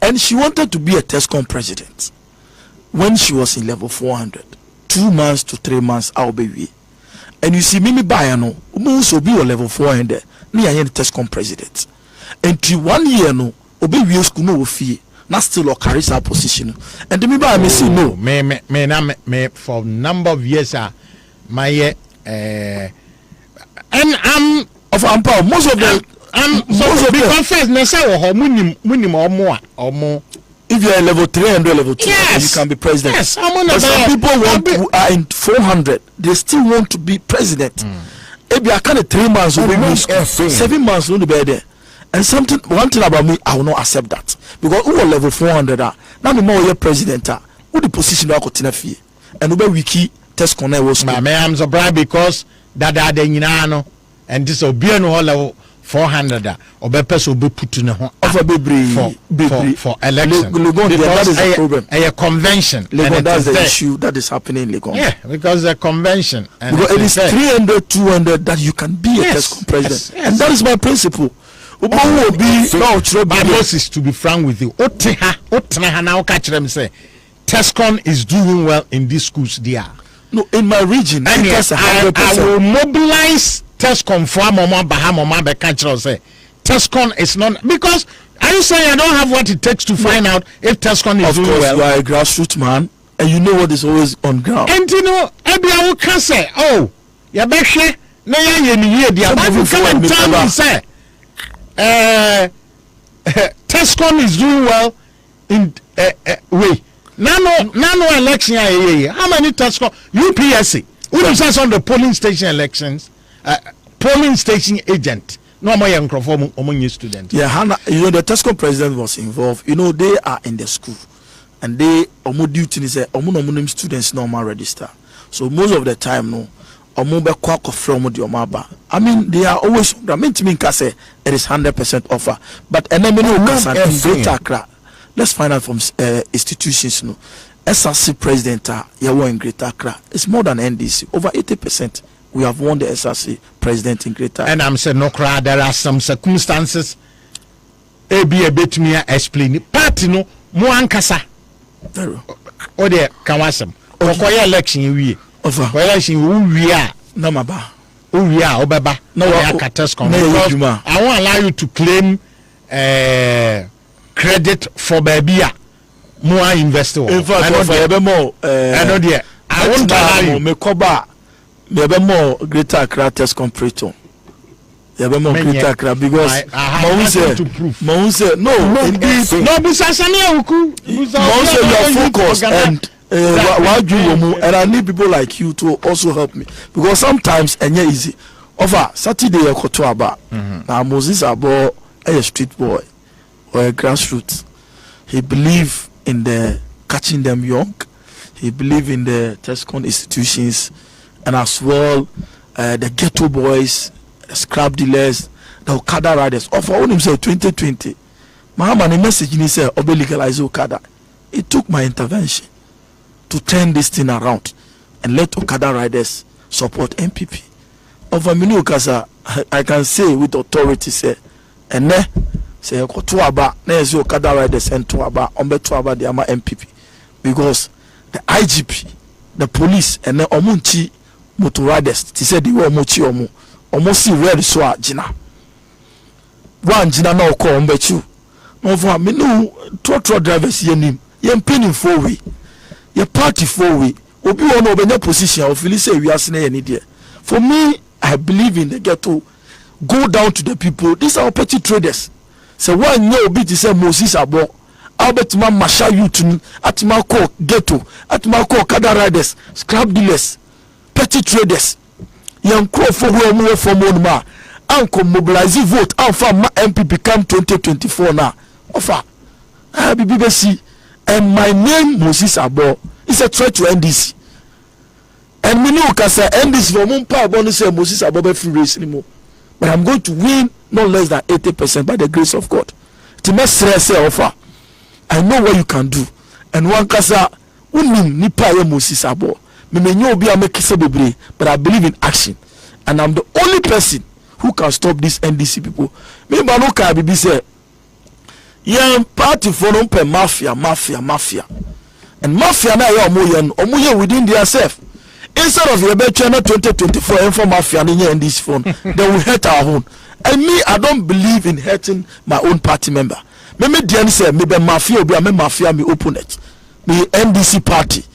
K: and she wanted to be a Tescom president when she was in level 400. 2 months to 3 months, I'll be. And you see, me buy no, also be on level 400. Me I am the Tescom president. And 1 year no, obey we school no fee. Not still or carry our position. And the me buy me say no.
A: Me for number of years my and I'm
K: of Ampa most of the
A: so because first na say minimum or more.
K: If you are level 300, level 2, you can be president.
A: Yes,
K: but some people who are in 400, they still want to be president. Maybe I can't 3 months will be 7 months will be there. And one thing about me, I will not accept that because who are level 400 now the more you're president who the position I continue fee and who be wiki test connect was.
A: I'm surprised because that are the and this will be no level 400 or be person will be put in for election.
K: That is the problem.
A: A convention.
K: That's the issue that is happening in Legon.
A: Yeah, because the convention. And
K: because it is 300, 200 that you can be a Tescom president. Yes. And that is my principle.
A: Moses, to be frank with you, Tescom is doing well in these schools there.
K: No, in my region,
A: I will mobilize Tescom for Mama say Tescom is not because are you saying I don't have what it takes to find out if Tescom is doing well?
K: You are a grassroots man and you know what is always on ground.
A: And you know, I can say, oh, you better no come and tell me say Tescom is doing well in way. Nano election how many Tescom UPSC who says on the polling station elections polling station agent no more young among students.
K: Yeah, Hannah, you know the Tescom president was involved. You know they are in the school and they duty is students normal register. So most of the time no from the I mean they are always I mean to me say it is 100% offer. But in Greater Accra, let's find out from institutions no. SRC president in Greater Accra. It's more than NDC. Over 80%. We have won the SRC president in Greater Accra.
A: And I'm saying no crowd. There are some circumstances. A bit me explain. Party no mo ankasa.
K: Very well.
A: O de kawasem. Okoye election we.
K: Over.
A: Election we are.
K: No maba.
A: We are obeba. No Tescom. I won't allow you to claim credit for baby. More investor.
K: In fact, for more.
A: I know there. I won't allow you.
K: Me koba. Maybe more Greater Accra Tescom preto. Maybe more Greater Accra because Mause no indeed
A: no busasania uku
K: Mause you are focused and why do you and I need people like you to also help me because sometimes and easy over Saturday you go to aba now Moses abo a street boy or a grassroots. He believe in the catching them young. He believe in the Tescom institutions. And as well, the ghetto boys, the scrap dealers, the Okada riders. Offer on himself 2020. Mahama, the message he said, Obe legalize Okada. It took my intervention to turn this thing around and let Okada riders support MPP. Over Minu Okasa, I can say with authority, say, and ne say, Tuaba, ne is Okada riders and Tuaba, Ombe Tuaba, the Ama MPP. Because the IGP, the police, and the Omunchi, motor riders ti said they were mochi almost see red so jina one jina na okọ ombechu no for me no trotro drivers yenim ye penny 4 way ye party 4 way obi won obenya position of feel say we are na ye ni there. For me, I believe in the ghetto. Go down to the people. These are petty traders. So one year obi to say Moses abo Albert man masha youth at my call ghetto at my call kada riders scrap dealers petty traders young crow for who more for money anko mobilize vote and for MP become 2024 now offer BBC and my name Moses abo is a threat to NDC and we know kasa NDC for mon pa bonus say Moses abo be free race anymore but I'm going to win not less than 80% by the grace of God. To make stress offer. I know what you can do. And one kasa unim nipa ye Moses abo. Me menyo obi ameke se bebre, but I believe in action. And I'm the only person who can stop these NDC people. Me ba no ka bibi say yan party for no pe mafia. And mafia na ye omo ye within themselves. Instead of your China 2024 and for mafia in this phone, they will hurt our own. And me, I don't believe in hurting my own party member. Me Diane say me be mafia, me mafia, me opponent, me NDC party,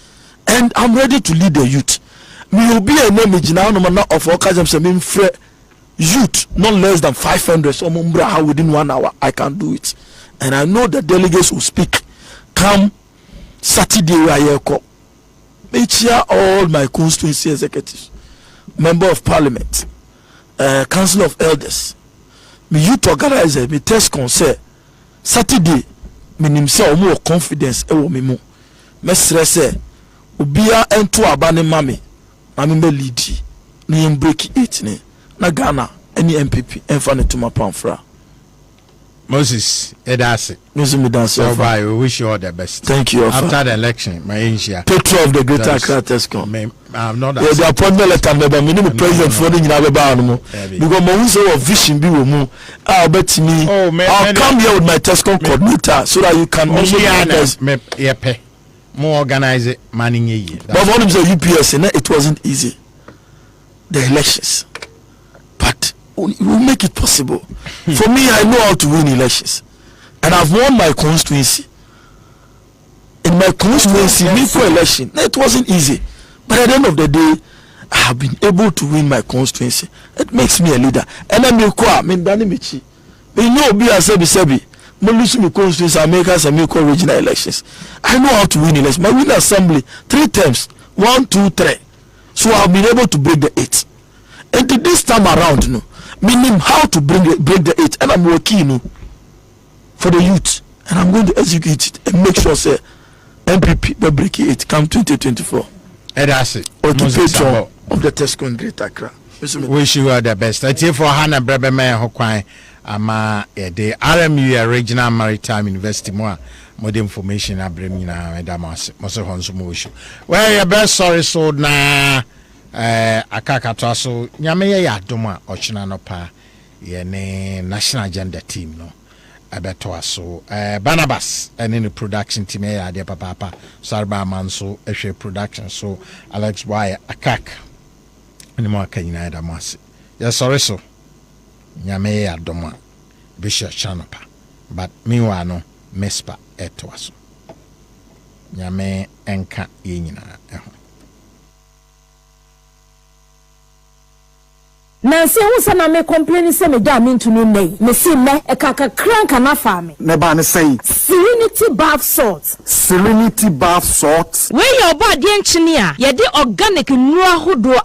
K: and I'm ready to lead the youth. Me will be a name now no man of all kinds of me free youth, not less than 500. So mumbra within 1 hour, I can do it, and I know the delegates will speak. Come Saturday where I call. Me cheer all my constituency executives, member of parliament, council of elders, me youth organizer, me test concert. Saturday, me nimse more confidence ewo me mo. Me stress obia ento abane mami me lead ni break it ni na Ghana any MPP enfa ne tuma pamfra.
A: Moses, Edase.
K: Moses,
A: so bye. We wish you all the best.
K: Thank you.
A: After the election, my Asia.
K: Petro of the Greater Accra Tescom.
A: I'm not.
K: Yeah, the appointment letter, but minimum president for the United because my own vision be removed. I'll bet me. Oh, I'll come here with my Tescom coordinator so that you can also
A: organize. More organize manning a year.
K: But one of the UPS, it wasn't easy. The elections, but we will make it possible. For me, I know how to win elections, and I've won my constituency. In my constituency, for election, it wasn't easy, but at the end of the day, I have been able to win my constituency. It makes me a leader. And I'm Dani me know be a sebi. Me lose my constituency. I make us a regional elections. I know how to win elections. My win assembly 3 times, 1, 2, 3. So I've been able to break the 8. And this time around, meaning how to break the 8, and I'm working for the youth, and I'm going to execute it and make sure say MPP will break it come 2024.
A: And that's it.
K: Or to patron of the Tesco Greater Accra.
A: Wish you all the best. I tell for Hannah Brebe Mayor Hokwai ama the RMU Regional Maritime University more information abrim na damas most honso issue. Well, your best sorry so na akaka so nyame ya doma ochina no pa ye ne national agenda team no abeto so Barnabas and in the production team ya de papa Sarba Manso ehwe production so Alex Wire akaka ni mo akanyina da mas ya sorry so nyame ya doma bisha chanopa but meanwhile no mespa eto so nyame enka yenyina eho
L: Nancy who na me complain say me da me ntunu nei me si me e kaka kranka na fa me
C: ne ba ne say
L: Serenity bath salt
C: we your body engineer ye de organic nnura hodo